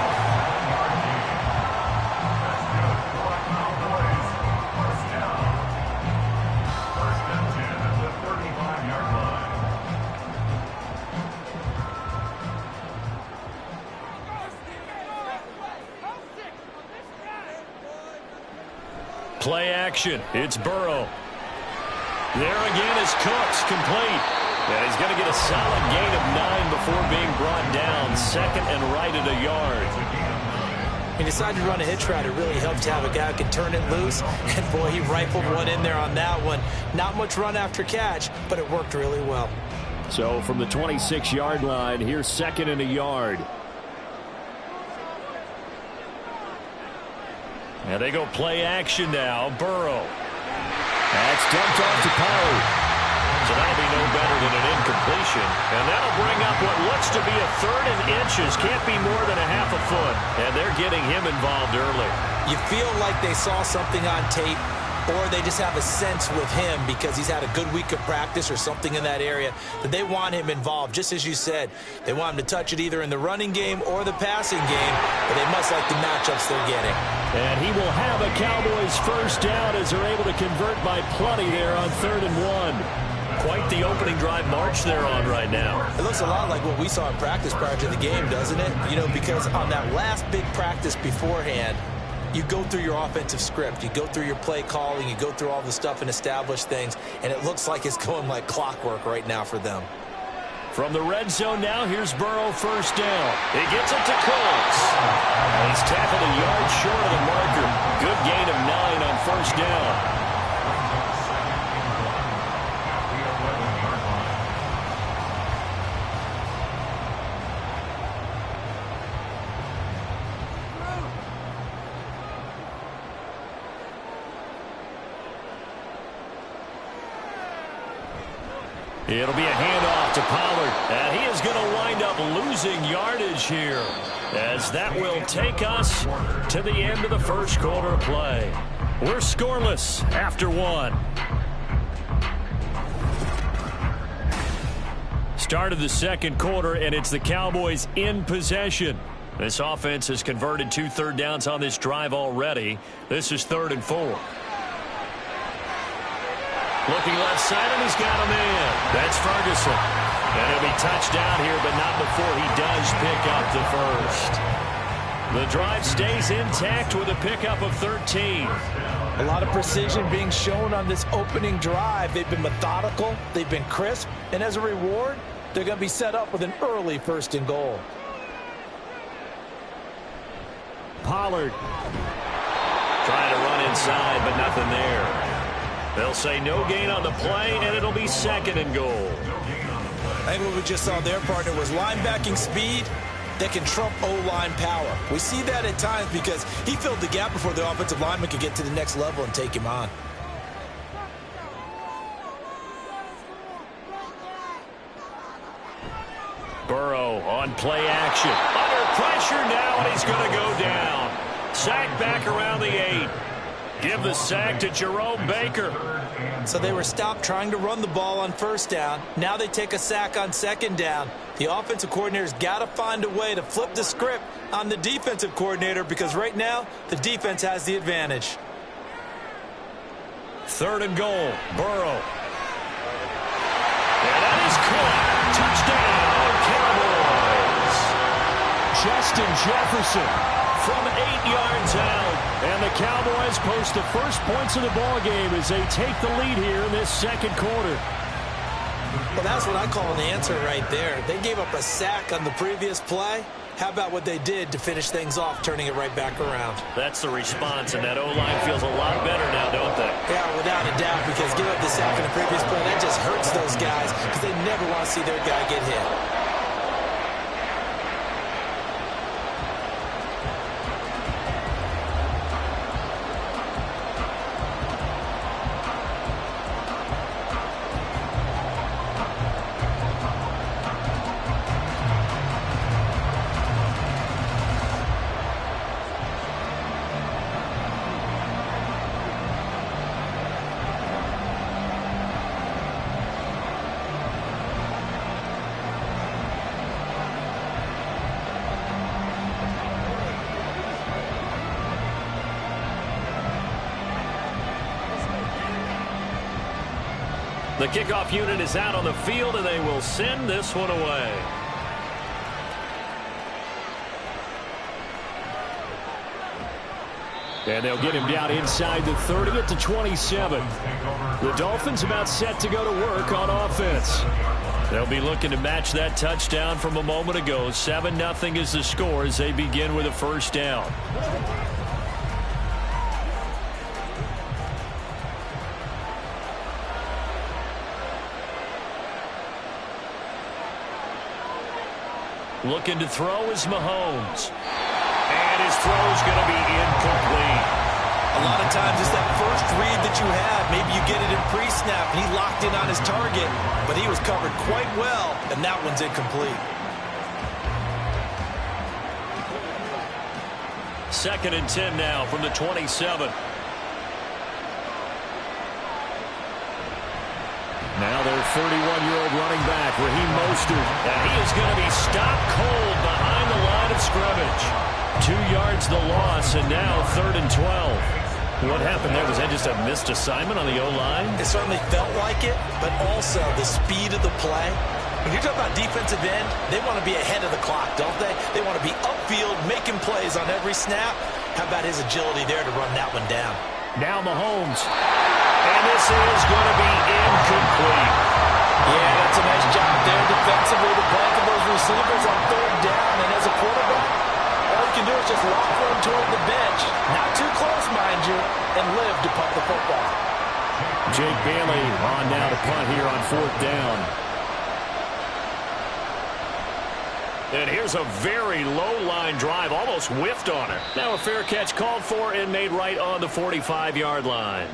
Play action. It's Burrow. There again is Cooks, complete. And he's going to get a solid gain of 9 before being brought down. 2nd and right at a yard. He decided to run a hitch route. It really helped to have a guy who could turn it loose. And, boy, he rifled one in there on that one. Not much run after catch, but it worked really well. So from the 26-yard line, here's 2nd and a yard. And they go play action now. Burrow. That's dumped off to Pollard. So that'll be no better than an incompletion. And that'll bring up what looks to be a 3rd and inches. Can't be more than a half a foot. And they're getting him involved early. You feel like they saw something on tape, or they just have a sense with him because he's had a good week of practice or something in that area that they want him involved. Just as you said, they want him to touch it either in the running game or the passing game, but they must like the matchups they're getting. And he will have a Cowboys first down as they're able to convert by plenty there on 3rd and 1. Quite the opening drive march they're on right now. It looks a lot like what we saw in practice prior to the game, doesn't it? You know, because on that last big practice beforehand, you go through your offensive script, you go through your play calling, you go through all the stuff and establish things, and it looks like it's going like clockwork right now for them. From the red zone now, here's Burrow, first down. He gets it to Cooks. And he's tackled a yard short of the marker. Good gain of 9 on first down. It'll be a handoff to Pollard. And he is going to wind up losing yardage here, as that will take us to the end of the first quarter of play. We're scoreless after 1. Start of the second quarter, and it's the Cowboys in possession. This offense has converted 2 third downs on this drive already. This is 3rd and 4. Looking left side, and he's got him in. That's Ferguson. And he'll be touched down here, but not before he does pick up the first. The drive stays intact with a pickup of 13. A lot of precision being shown on this opening drive. They've been methodical, they've been crisp, and as a reward, they're going to be set up with an early 1st and goal. Pollard trying to run inside, but nothing there. They'll say no gain on the play, and it'll be 2nd and goal. I think what we just saw their partner was linebacking speed that can trump O-line power. We see that at times because he filled the gap before the offensive lineman could get to the next level and take him on. Burrow on play action. Under pressure now, and he's going to go down. Sack back around the 8. Give the sack to Jerome Baker. So they were stopped trying to run the ball on 1st down. Now they take a sack on 2nd down. The offensive coordinator's got to find a way to flip the script on the defensive coordinator because right now the defense has the advantage. 3rd and goal. Burrow. And that is caught. Touchdown, Cowboys. Justin Jefferson from 8 yards out. And the Cowboys post the first points of the ball game as they take the lead here in this 2nd quarter. Well, that's what I call an answer right there. They gave up a sack on the previous play. How about what they did to finish things off, turning it right back around? That's the response, and that O-line feels a lot better now, don't they? Yeah, without a doubt, because give up the sack in the previous play, that just hurts those guys because they never want to see their guy get hit. The kickoff unit is out on the field, and they will send this one away. And they'll get him down inside the 30 at the 27. The Dolphins about set to go to work on offense. They'll be looking to match that touchdown from a moment ago. 7-0 is the score as they begin with a 1st down. Looking to throw is Mahomes. And his throw's going to be incomplete. A lot of times it's that first read that you have. Maybe you get it in pre-snap. He locked in on his target, but he was covered quite well, and that one's incomplete. 2nd and 10 now from the 27. Now their 31-year-old running back, Raheem Mostert. And he is going to be stopped cold behind the line of scrimmage. 2 yards the loss, and now 3rd and 12. What happened there? Was that just a missed assignment on the O-line? It certainly felt like it, but also the speed of the play. When you talk about defensive end, they want to be ahead of the clock, don't they? They want to be upfield, making plays on every snap. How about his agility there to run that one down? Now Mahomes. And this is going to be incomplete. Yeah, that's a nice job there defensively to blanket those receivers on 3rd down. And as a quarterback, all you can do is just lock one toward the bench. Not too close, mind you, and live to punt the football. Jake Bailey on now to punt here on 4th down. And here's a very low-line drive, almost whiffed on it. Now a fair catch called for and made right on the 45-yard line.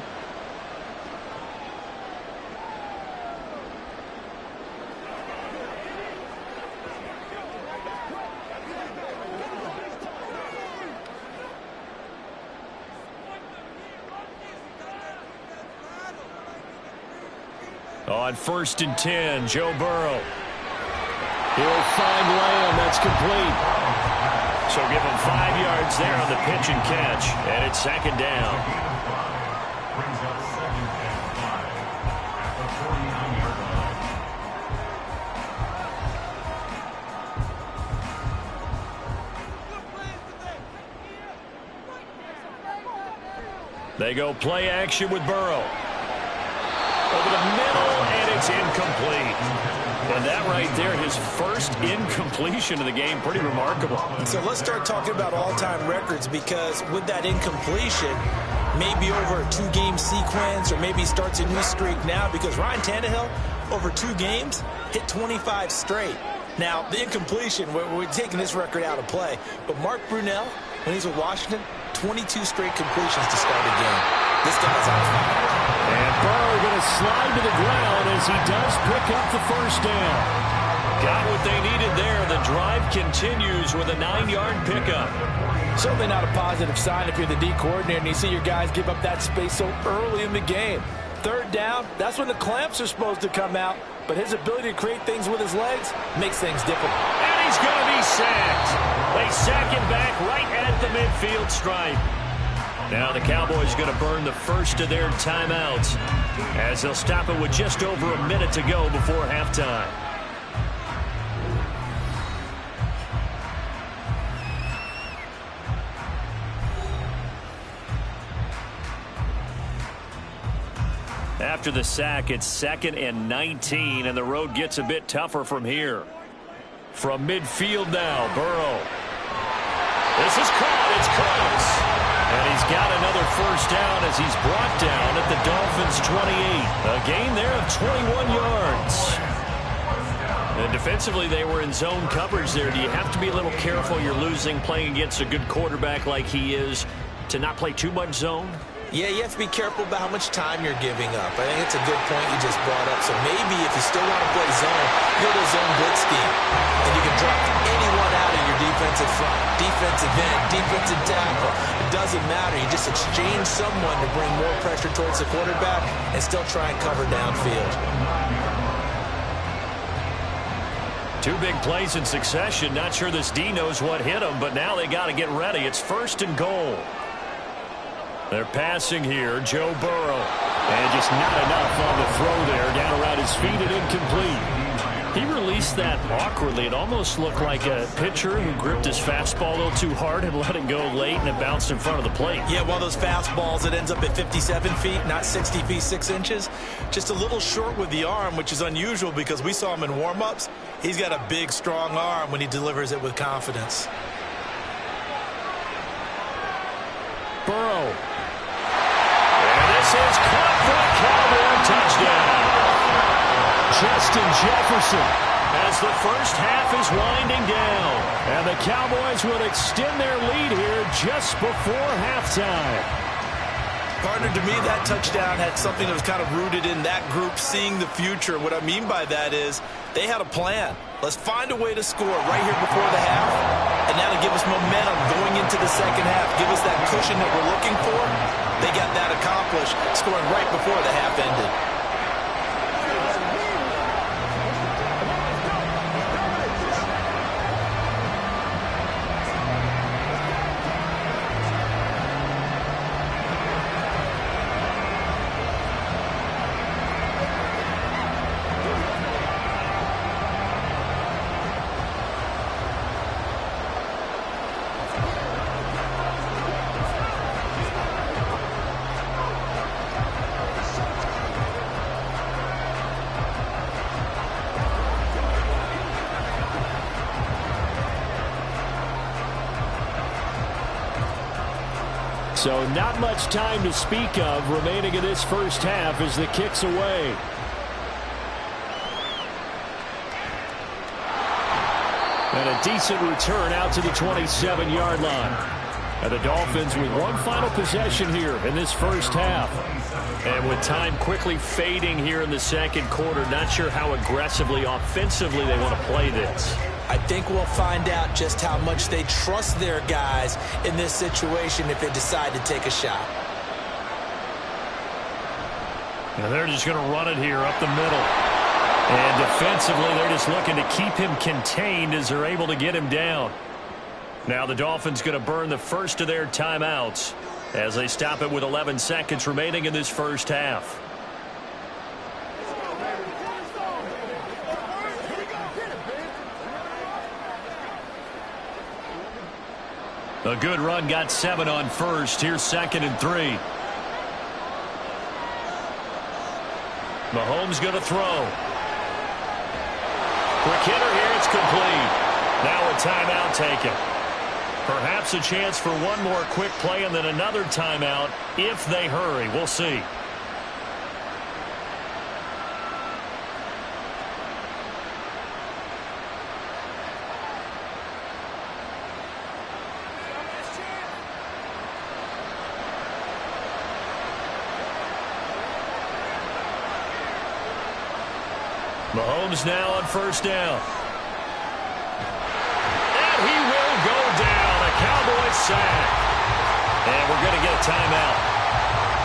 On 1st and 10, Joe Burrow. He'll find Lamb. That's complete. So give him 5 yards there on the pitch and catch. And it's second down. Brings up 2nd and 5 at the 49-yard line. They go play action with Burrow. Over the middle, and it's incomplete. And that right there, his first incompletion of the game, pretty remarkable. So let's start talking about all-time records, because with that incompletion, maybe over a 2-game sequence, or maybe starts a new streak now, because Ryan Tannehill, over 2 games, hit 25 straight. Now, the incompletion, we're taking this record out of play, but Mark Brunell, when he's with Washington, 22 straight completions to start a game. This guy's on fire. And Burrow going to slide to the ground as he does pick up the first down. Got what they needed there. The drive continues with a 9-yard pickup. Certainly not a positive sign if you're the D coordinator and you see your guys give up that space so early in the game. 3rd down, that's when the clamps are supposed to come out, but his ability to create things with his legs makes things difficult. And he's going to be sacked. They sack him back right at the midfield stripe. Now the Cowboys going to burn the first of their timeouts as they'll stop it with just over a minute to go before halftime. After the sack, it's 2nd and 19, and the road gets a bit tougher from here. From midfield now, Burrow. This is caught. It's close. And he's got another first down as he's brought down at the Dolphins' 28. A gain there of 21 yards. And defensively, they were in zone coverage there. Do you have to be a little careful? You're losing playing against a good quarterback like he is to not play too much zone? Yeah, you have to be careful about how much time you're giving up. I think it's a good point you just brought up. So maybe if you still want to play zone, go to zone blitz scheme. And you can drop anyone out of your defensive front, defensive end, defensive tackle. It doesn't matter. You just exchange someone to bring more pressure towards the quarterback and still try and cover downfield. 2 big plays in succession. Not sure this D knows what hit him, but now they got to get ready. It's 1st and goal. They're passing here, Joe Burrow. And just not enough on the throw there. Down around his feet and incomplete. He released that awkwardly. It almost looked like a pitcher who gripped his fastball a little too hard and let it go late, and it bounced in front of the plate. Yeah, one of those fastballs, it ends up at 57 feet, not 60 feet, 6 inches. Just a little short with the arm, which is unusual because we saw him in warm-ups. He's got a big, strong arm when he delivers it with confidence. Burrow. This is caught for a Cowboy touchdown. Justin Jefferson as the first half is winding down. And the Cowboys will extend their lead here just before halftime. Partner, to me, that touchdown had something that was kind of rooted in that group seeing the future. What I mean by that is they had a plan. Let's find a way to score right here before the half, and that'll give us momentum going into the second half, give us that cushion that we're looking for. They got that accomplished, scoring right before the half ended. So not much time to speak of remaining in this first half as the kick's away. And a decent return out to the 27-yard line. And the Dolphins with one final possession here in this first half. And with time quickly fading here in the second quarter, not sure how aggressively, offensively they want to play this. I think we'll find out just how much they trust their guys in this situation if they decide to take a shot. And they're just going to run it here up the middle. And defensively, they're just looking to keep him contained as they're able to get him down. Now the Dolphins going to burn the first of their timeouts as they stop it with 11 seconds remaining in this first half. A good run, got 7 on first. Here's 2nd and 3. Mahomes going to throw. Quick hitter here, it's complete. Now a timeout taken. Perhaps a chance for one more quick play and then another timeout if they hurry. We'll see. Mahomes now on first down. And he will go down. A Cowboys sack. And we're going to get a timeout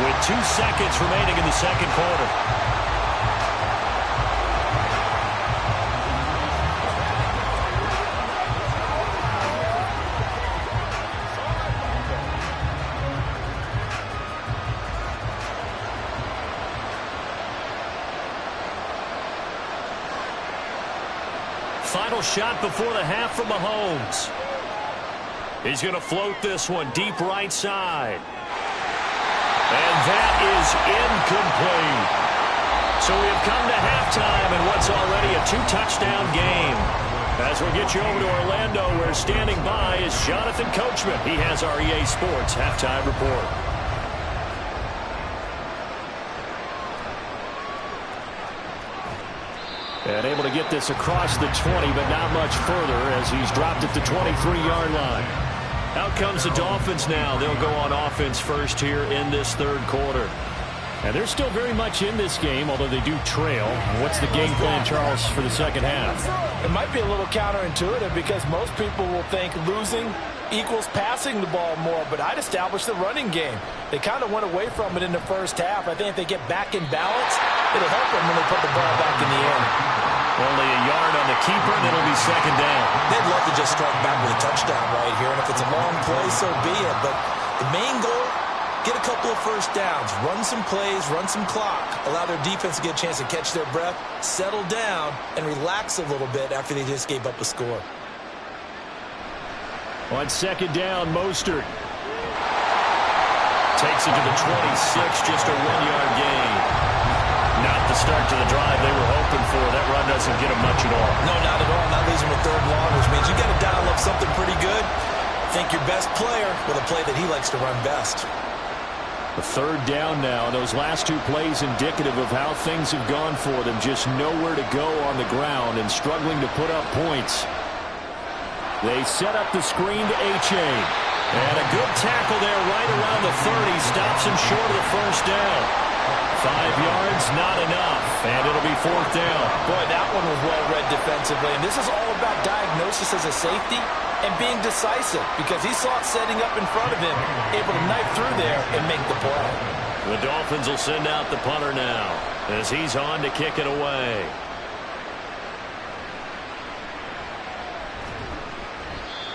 with 2 seconds remaining in the second quarter. Final shot before the half from Mahomes. He's going to float this one deep right side. And that is incomplete. So we have come to halftime in what's already a 2-touchdown game. As we'll get you over to Orlando, where standing by is Jonathan Coachman. He has our EA Sports halftime report. And able to get this across the 20, but not much further as he's dropped at the 23-yard line. Out comes the Dolphins now. They'll go on offense first here in this third quarter. And they're still very much in this game, although they do trail. What's the game plan, Charles, for the second half? It might be a little counterintuitive because most people will think losing equals passing the ball more, but I'd establish the running game. They kind of went away from it in the first half. I think if they get back in balance, it'll help them when they put the ball back in the air. Only a yard on the keeper, and it'll be second down. They'd love to just strike back with a touchdown right here, and if it's a long play, so be it. But the main goal, get a couple of first downs, run some plays, run some clock, allow their defense to get a chance to catch their breath, settle down, and relax a little bit after they just gave up a score. On second down, Mostert takes it to the 26, just a 1-yard gain. Not the start to the drive they were hoping for. That run doesn't get them much at all. No, not at all. Not losing with third long, which means you got to dial up something pretty good. Think your best player with a play that he likes to run best. The third down now. Those last 2 plays indicative of how things have gone for them. Just nowhere to go on the ground and struggling to put up points. They set up the screen to H.A. And a good tackle there right around the 30. Stops him short of the first down. 5 yards, not enough. And it'll be fourth down. Boy, that one was well read defensively. And this is all about diagnosis as a safety and being decisive because he saw it setting up in front of him, able to knife through there and make the play. The Dolphins will send out the punter now as he's on to kick it away.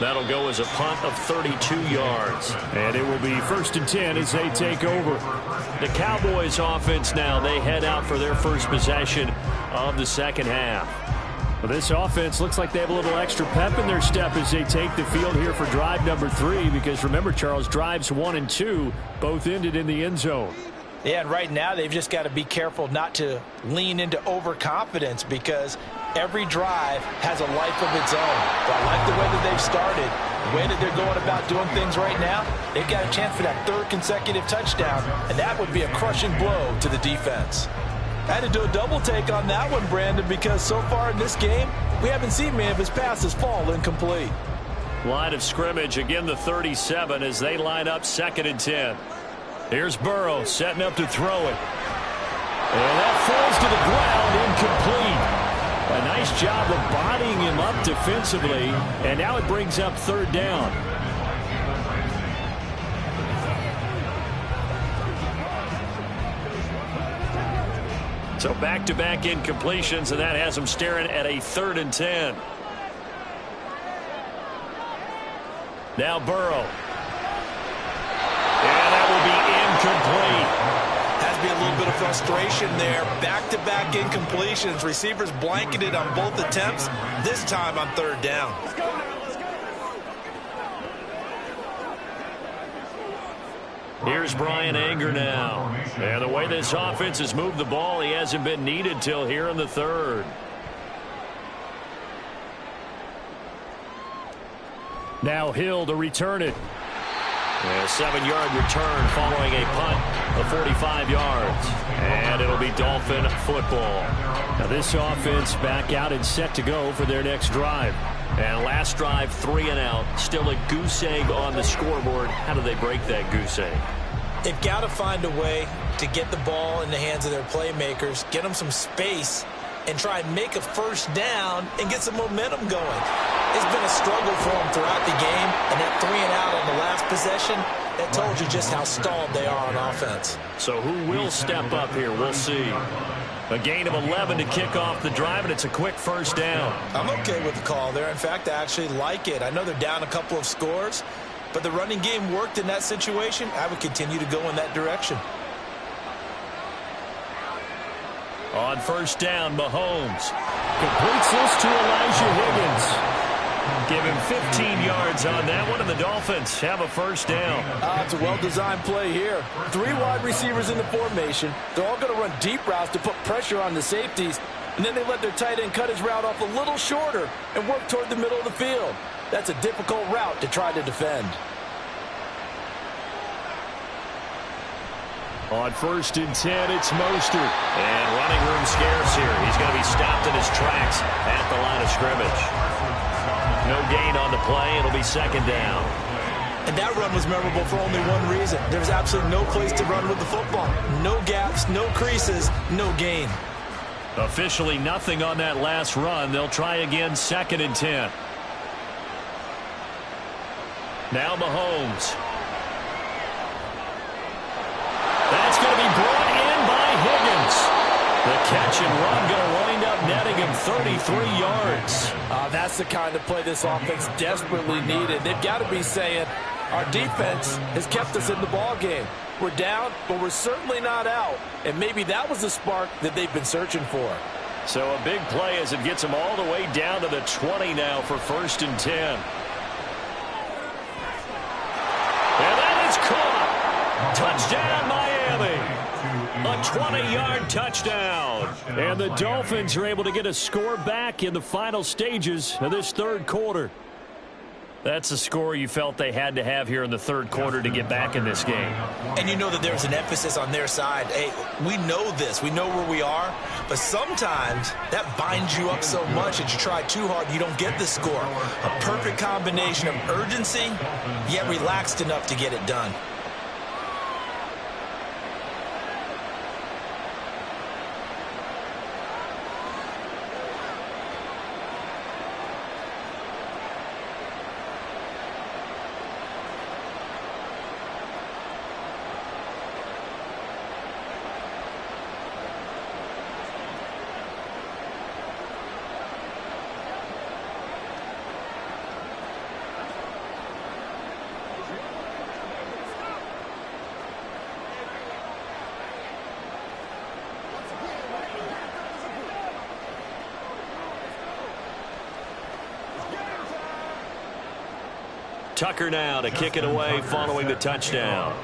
That'll go as a punt of 32 yards. And it will be 1st and 10 as they take over. The Cowboys offense now, they head out for their first possession of the second half. Well, this offense looks like they have a little extra pep in their step as they take the field here for drive number 3. Because remember, Charles, drives 1 and 2 both ended in the end zone. Yeah, and right now they've just got to be careful not to lean into overconfidence because every drive has a life of its own. But I like the way that they've started, the way that they're going about doing things right now. They've got a chance for that 3rd consecutive touchdown, and that would be a crushing blow to the defense. I had to do a double take on that one, Brandon, because so far in this game, we haven't seen many of his passes fall incomplete. Line of scrimmage, again the 37 as they line up 2nd and 10. Here's Burrow setting up to throw it. And that falls to the ground, incomplete. A nice job of bodying him up defensively, and now it brings up 3rd down. So back-to-back incompletions, and that has them staring at a 3rd and 10. Now Burrow. And that will be incomplete. Has to be a little bit of frustration there. Back-to-back incompletions. Receivers blanketed on both attempts, this time on 3rd down. Here's Bryan Anger now. And the way this offense has moved the ball, he hasn't been needed till here in the 3rd. Now Hill to return it. A 7-yard return following a punt of 45 yards. And it'll be Dolphin football. Now this offense back out and set to go for their next drive. And last drive, 3 and out. Still a goose egg on the scoreboard. How do they break that goose egg? They've got to find a way to get the ball in the hands of their playmakers, get them some space, and try and make a 1st down and get some momentum going. It's been a struggle for them throughout the game, and that 3 and out on the last possession, that told you just how stalled they are on offense. So who will step up here? We'll see. A gain of 11 to kick off the drive, and it's a quick 1st down. I'm okay with the call there. In fact, I actually like it. I know they're down a couple of scores, but the running game worked in that situation. I would continue to go in that direction. On 1st down, Mahomes completes this to Elijah Higgins. Give him 15 yards on that one, and the Dolphins have a 1st down. It's a well-designed play here. 3 wide receivers in the formation. They're all going to run deep routes to put pressure on the safeties, and then they let their tight end cut his route off a little shorter and work toward the middle of the field. That's a difficult route to try to defend. On 1st and 10, it's Mostert. And running room scarce here. He's going to be stopped in his tracks at the line of scrimmage. No gain on the play. It'll be 2nd down. And that run was memorable for only one reason. There's absolutely no place to run with the football. No gaps, no creases, no gain. Officially nothing on that last run. They'll try again 2nd and 10. Now Mahomes. That's going to be brought in by Higgins. The catch and run going to wind up netting him 33 yards. That's the kind of play this offense desperately needed. They've got to be saying, our defense has kept us in the ball game. We're down, but we're certainly not out. And maybe that was the spark that they've been searching for. So a big play as it gets them all the way down to the 20 now for 1st and 10. And that is caught. Touchdown, Miami. A 20-yard touchdown. And the Dolphins are able to get a score back in the final stages of this 3rd quarter. That's a score you felt they had to have here in the 3rd quarter to get back in this game. And you know that there's an emphasis on their side. Hey, we know this. We know where we are. But sometimes that binds you up so much that you try too hard and you don't get the score. A perfect combination of urgency, yet relaxed enough to get it done. Tucker now to kick it away following the touchdown.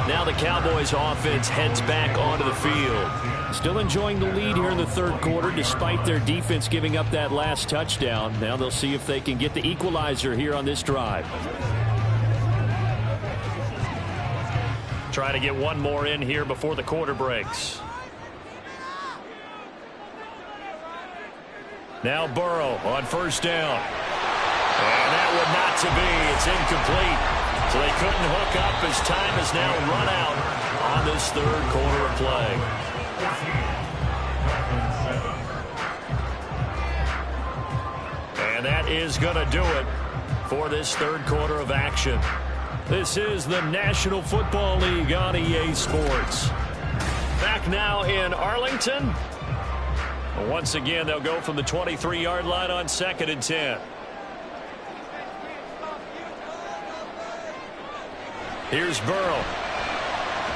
Now the Cowboys offense heads back onto the field. Still enjoying the lead here in the 3rd quarter despite their defense giving up that last touchdown. Now they'll see if they can get the equalizer here on this drive. Try to get one more in here before the quarter breaks. Now Burrow on 1st down. And that would not to be. It's incomplete. So they couldn't hook up as time has now run out on this 3rd quarter of play. And that is going to do it for this third quarter of action. This is the National Football League on EA Sports. Back now in Arlington. Once again, they'll go from the 23-yard line on 2nd and 10. Here's Burrow.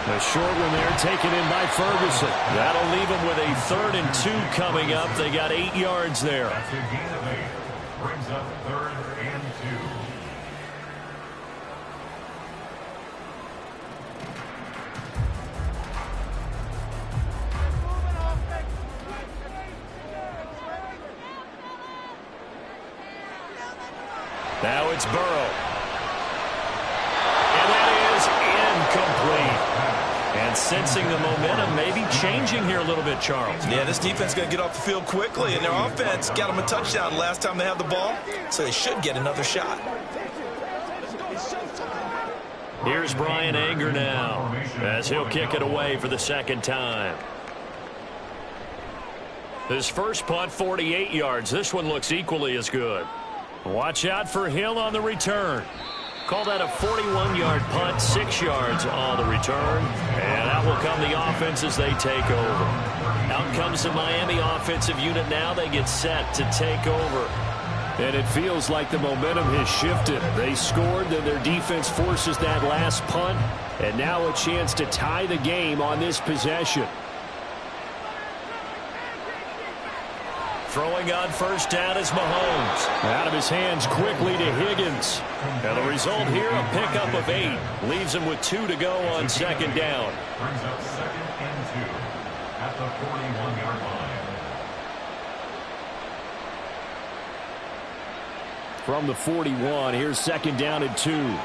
The short one there taken in by Ferguson. That'll leave them with a 3rd and 2 coming up. They got 8 yards there. That's a gain of 8. Brings up 3rd and 2. Now it's Burrow. And that is incomplete. And sensing the momentum, maybe changing here a little bit, Charles. Yeah, this defense is going to get off the field quickly, and their offense got them a touchdown last time they had the ball, so they should get another shot. Here's Brian Anger now, as he'll kick it away for the 2nd time. His first punt, 48 yards. This one looks equally as good. Watch out for Hill on the return. Call that a 41-yard punt, 6 yards on the return. And out will come the offense as they take over. Out comes the Miami offensive unit now. They get set to take over. And it feels like the momentum has shifted. They scored, then their defense forces that last punt. And now a chance to tie the game on this possession. Throwing on first down is Mahomes. Out of his hands quickly to Higgins. And the result here, a pickup of 8. Leaves him with 2 to go on 2nd down. Brings up 2nd and 2 at the 41-yard line. From the 41, here's 2nd down and 2.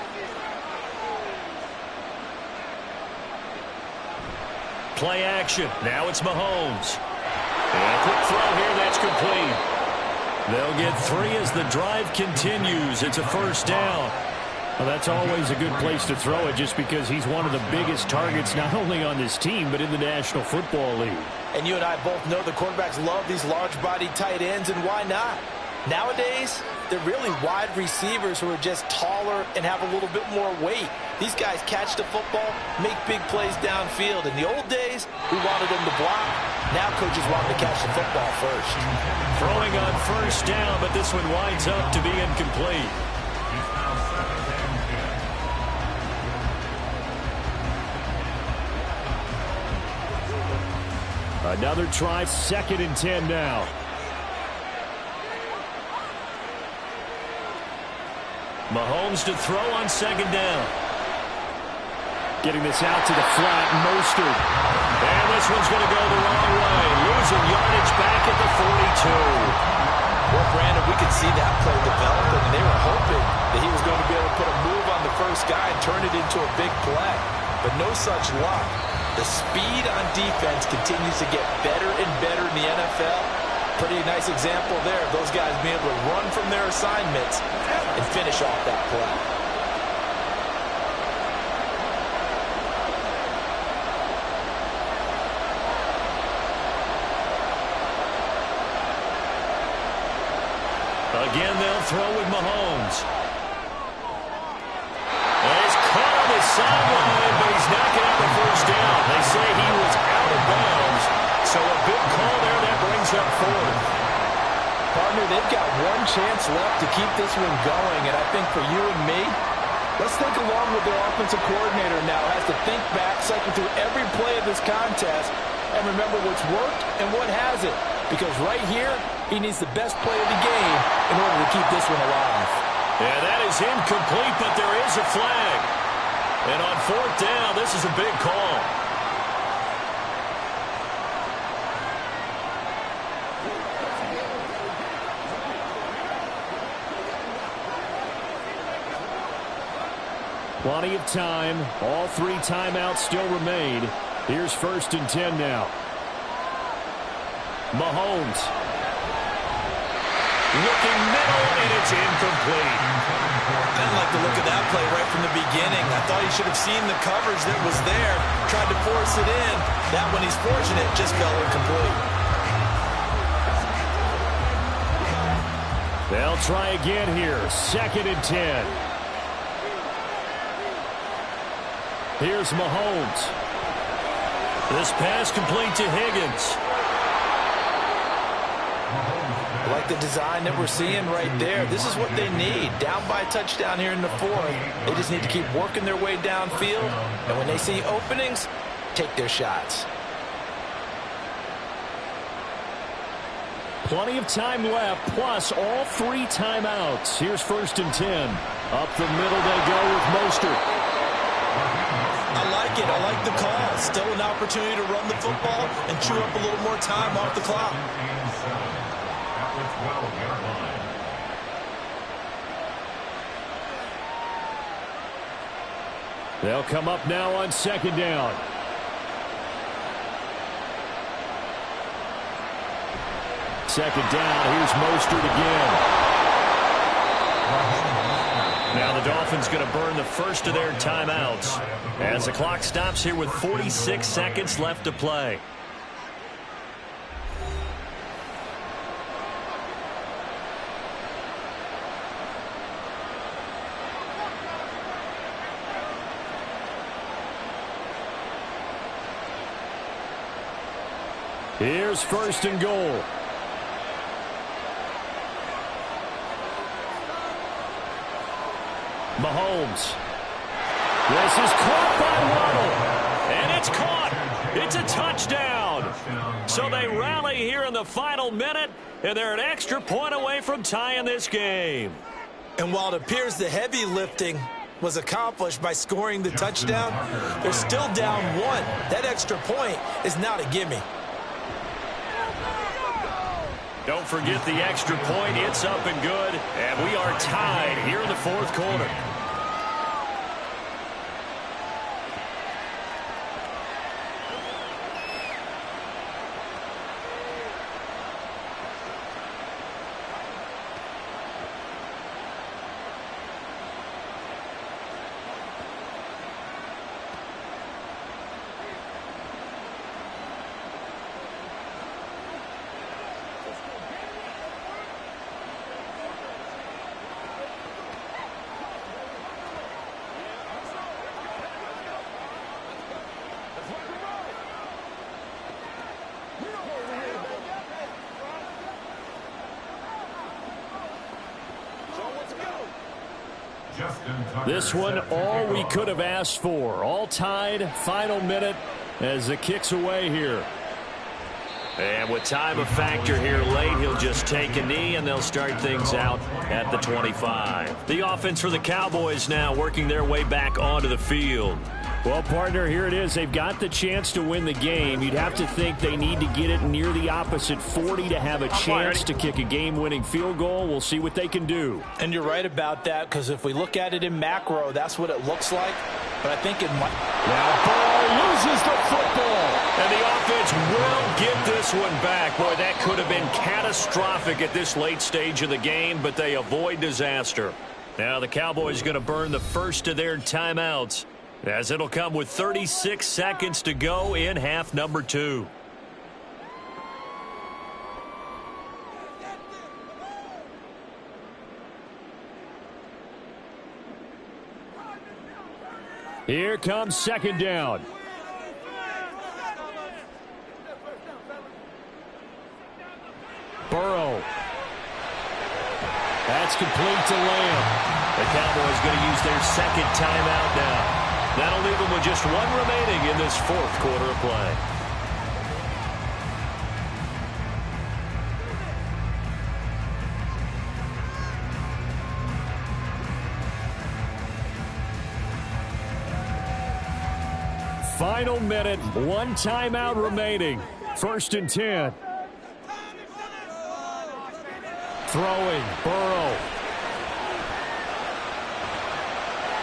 Play action. Now it's Mahomes. And a quick throw here, that's complete. They'll get 3 as the drive continues. It's a first down. Well, that's always a good place to throw it just because he's one of the biggest targets not only on this team but in the National Football League. And you and I both know the quarterbacks love these large-bodied tight ends, and why not? Nowadays, they're really wide receivers who are just taller and have a little bit more weight. These guys catch the football, make big plays downfield. In the old days, we wanted them to block. Now coaches want them to catch the football first. Throwing on first down, but this one winds up to be incomplete. It's now 2nd and 10. Another try, 2nd and 10 now. Mahomes to throw on 2nd down. Getting this out to the flat, Mostert. And this one's going to go the wrong way. Losing yardage back at the 42. Well, Brandon, we could see that play developing, and they were hoping that he was going to be able to put a move on the first guy and turn it into a big play. But no such luck. The speed on defense continues to get better and better in the NFL. Pretty nice example there of those guys being able to run from their assignments and finish off that play. Again, they'll throw with Mahomes. And he's caught on his sideline, but he's not going to have the first down. They say he was out of bounds. So a big call there that brings up 4th. Partner, they've got one chance left to keep this one going, and I think for you and me, let's think along with their offensive coordinator now. Has to think back, cycle through every play of this contest, and remember what's worked and what hasn't. Because right here, he needs the best play of the game in order to keep this one alive. Yeah, that is incomplete, but there is a flag. And on 4th down, this is a big call. Plenty of time. All 3 timeouts still remain. Here's 1st and 10 now. Mahomes. Looking middle, and it's incomplete. I didn't like the look of that play right from the beginning. I thought he should have seen the coverage that was there, tried to force it in. That one, he's fortunate, just fell incomplete. They'll try again here. 2nd and 10. Here's Mahomes. This pass complete to Higgins. I like the design that we're seeing right there. This is what they need. Down by a touchdown here in the 4th. They just need to keep working their way downfield. And when they see openings, take their shots. Plenty of time left, plus all 3 timeouts. Here's 1st and 10. Up the middle they go with Mostert. I like it. I like the call. Still an opportunity to run the football and chew up a little more time off the clock. At the 12-yard line. They'll come up now on 2nd down. Second down, here's Mostert again. Now the Dolphins going to burn the first of their timeouts as the clock stops here with 46 seconds left to play. Here's 1st and goal. Mahomes. This is caught by Waddle. And it's caught. It's a touchdown. So they rally here in the final minute, and they're an extra point away from tying this game. And while it appears the heavy lifting was accomplished by scoring the touchdown, they're still down 1. That extra point is not a gimme. Don't forget the extra point. It's up and good. And we are tied here in the 4th quarter. This one, all we could have asked for. All tied, final minute as the kick's away here. And with time a factor here late, he'll just take a knee, and they'll start things out at the 25. The offense for the Cowboys now working their way back onto the field. Well, partner, here it is. They've got the chance to win the game. You'd have to think they need to get it near the opposite 40 to have a chance to kick a game-winning field goal. We'll see what they can do. And you're right about that, because if we look at it in macro, that's what it looks like. But I think it might. Now Burrow loses the football. And the offense will get this one back. Boy, that could have been catastrophic at this late stage of the game, but they avoid disaster. Now the Cowboys going to burn the first of their timeouts, as it'll come with 36 seconds to go in half number 2. Here comes 2nd down. Burrow. That's complete to Lamb. The Cowboys going to use their 2nd timeout now. That'll leave them with just 1 remaining in this 4th quarter of play. Final minute, 1 timeout remaining. 1st and 10. Throwing, Burrow.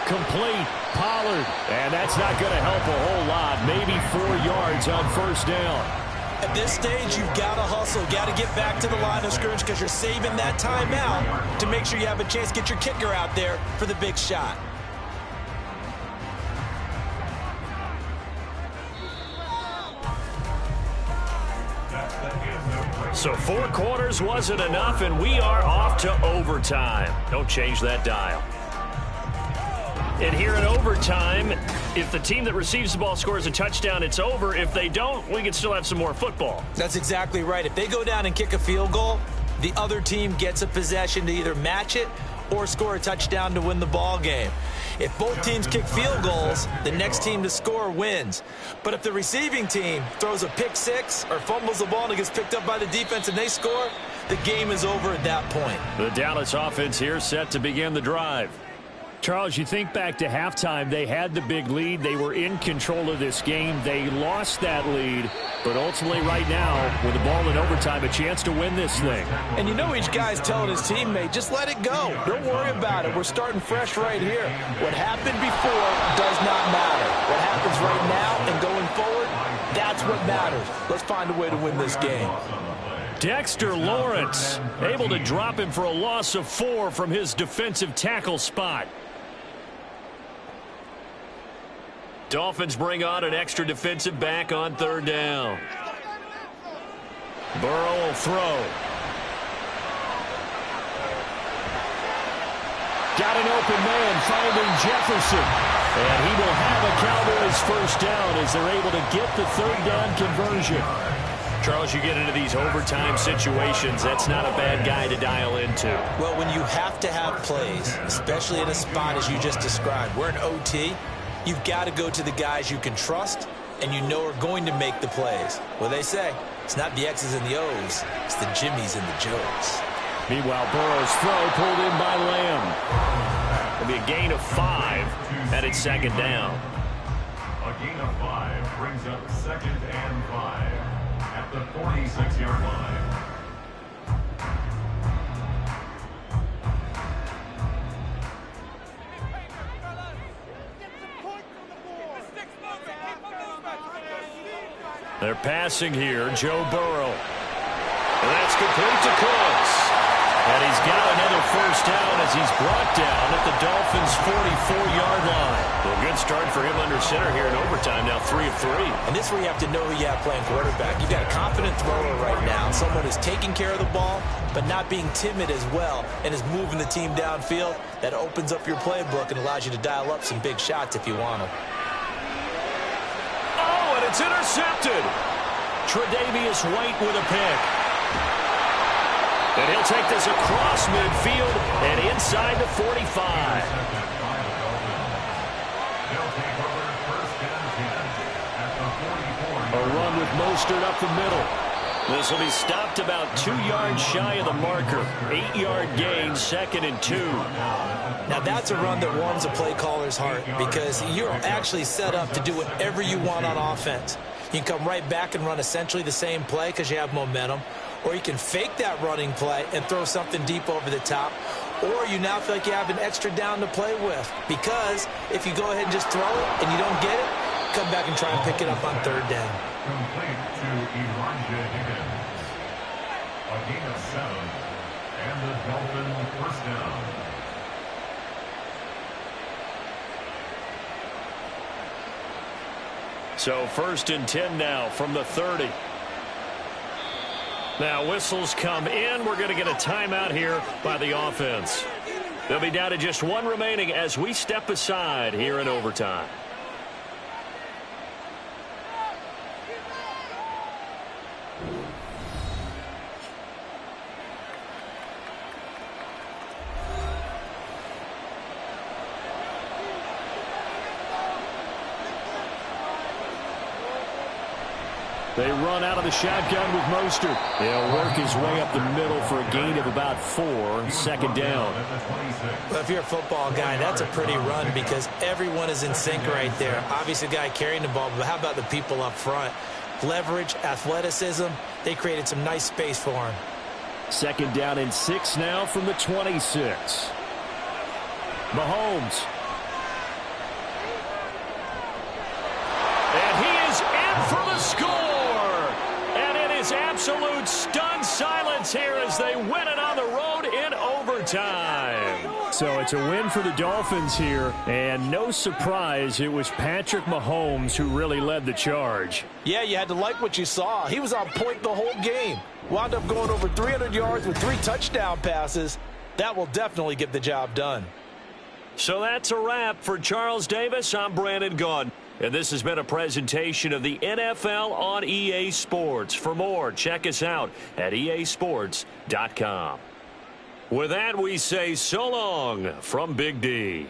Complete, Pollard. And that's not going to help a whole lot. Maybe 4 yards on 1st down. At this stage, you've got to hustle. Got to get back to the line of scrimmage because you're saving that timeout to make sure you have a chance to get your kicker out there for the big shot. So 4 quarters wasn't enough, and we are off to overtime. Don't change that dial. And here in overtime, if the team that receives the ball scores a touchdown, it's over. If they don't, we can still have some more football. That's exactly right. If they go down and kick a field goal, the other team gets a possession to either match it or score a touchdown to win the ball game. If both teams kick field goals, the next team to score wins. But if the receiving team throws a pick six or fumbles the ball and it gets picked up by the defense and they score, the game is over at that point. The Dallas offense here set to begin the drive. Charles, you think back to halftime, they had the big lead. They were in control of this game. They lost that lead, but ultimately right now, with the ball in overtime, a chance to win this thing. And you know each guy's telling his teammate, just let it go. Don't worry about it. We're starting fresh right here. What happened before does not matter. What happens right now and going forward, that's what matters. Let's find a way to win this game. Dexter Lawrence able to drop him for a loss of 4 from his defensive tackle spot. Dolphins bring on an extra defensive back on 3rd down. Burrow will throw. Got an open man finding Jefferson. And he will have a Cowboys first down as they're able to get the 3rd down conversion. Charles, you get into these overtime situations, that's not a bad guy to dial into. Well, when you have to have plays, especially in a spot as you just described, we're in OT, you've got to go to the guys you can trust and you know are going to make the plays. Well, they say it's not the X's and the O's, it's the Jimmies and the Joes. Meanwhile, Burrow's throw pulled in by Lamb. It'll be a gain of 5 at its 2nd down. A gain of 5 brings up 2nd and 5 at the 46-yard line. They're passing here, Joe Burrow. And that's complete to Cooks. And he's got another first down as he's brought down at the Dolphins' 44-yard line. Well, good start for him under center here in overtime, now 3 of 3. And this is where you have to know who you have playing quarterback. You've got a confident thrower right now, someone who's taking care of the ball, but not being timid as well, and is moving the team downfield. That opens up your playbook and allows you to dial up some big shots if you want them. Oh, and it's intercepted. Tre'Davious White with a pick. And he'll take this across midfield and inside the 45. A run with Mostert up the middle. This will be stopped about 2 yards shy of the marker. 8-yard gain, 2nd and 2. Now that's a run that warms a play caller's heart because you're actually set up to do whatever you want on offense. You can come right back and run essentially the same play because you have momentum. Or you can fake that running play and throw something deep over the top. Or you now feel like you have an extra down to play with. Because if you go ahead and just throw it and you don't get it, come back and try and pick it up on 3rd down. Complete to Elijah Higgins. A gain of 7. And the Dolphins first down. So 1st and 10 now from the 30. Now whistles come in. We're going to get a timeout here by the offense. They'll be down to just 1 remaining as we step aside here in overtime. They run out of the shotgun with Mostert. He'll work his way up the middle for a gain of about 4, 2nd down. Well, if you're a football guy, that's a pretty run because everyone is in sync right there. Obviously, the guy carrying the ball, but how about the people up front? Leverage, athleticism, they created some nice space for him. 2nd down and 6 now from the 26. Mahomes. And he is in for the score. Absolute stunned silence here as they win it on the road in overtime. So it's a win for the Dolphins here, and no surprise, it was Patrick Mahomes who really led the charge. Yeah, you had to like what you saw. He was on point the whole game. Wound up going over 300 yards with 3 touchdown passes. That will definitely get the job done. So that's a wrap for Charles Davis. I'm Brandon Gaudin, and this has been a presentation of the NFL on EA Sports. For more, check us out at easports.com. With that, we say so long from Big D.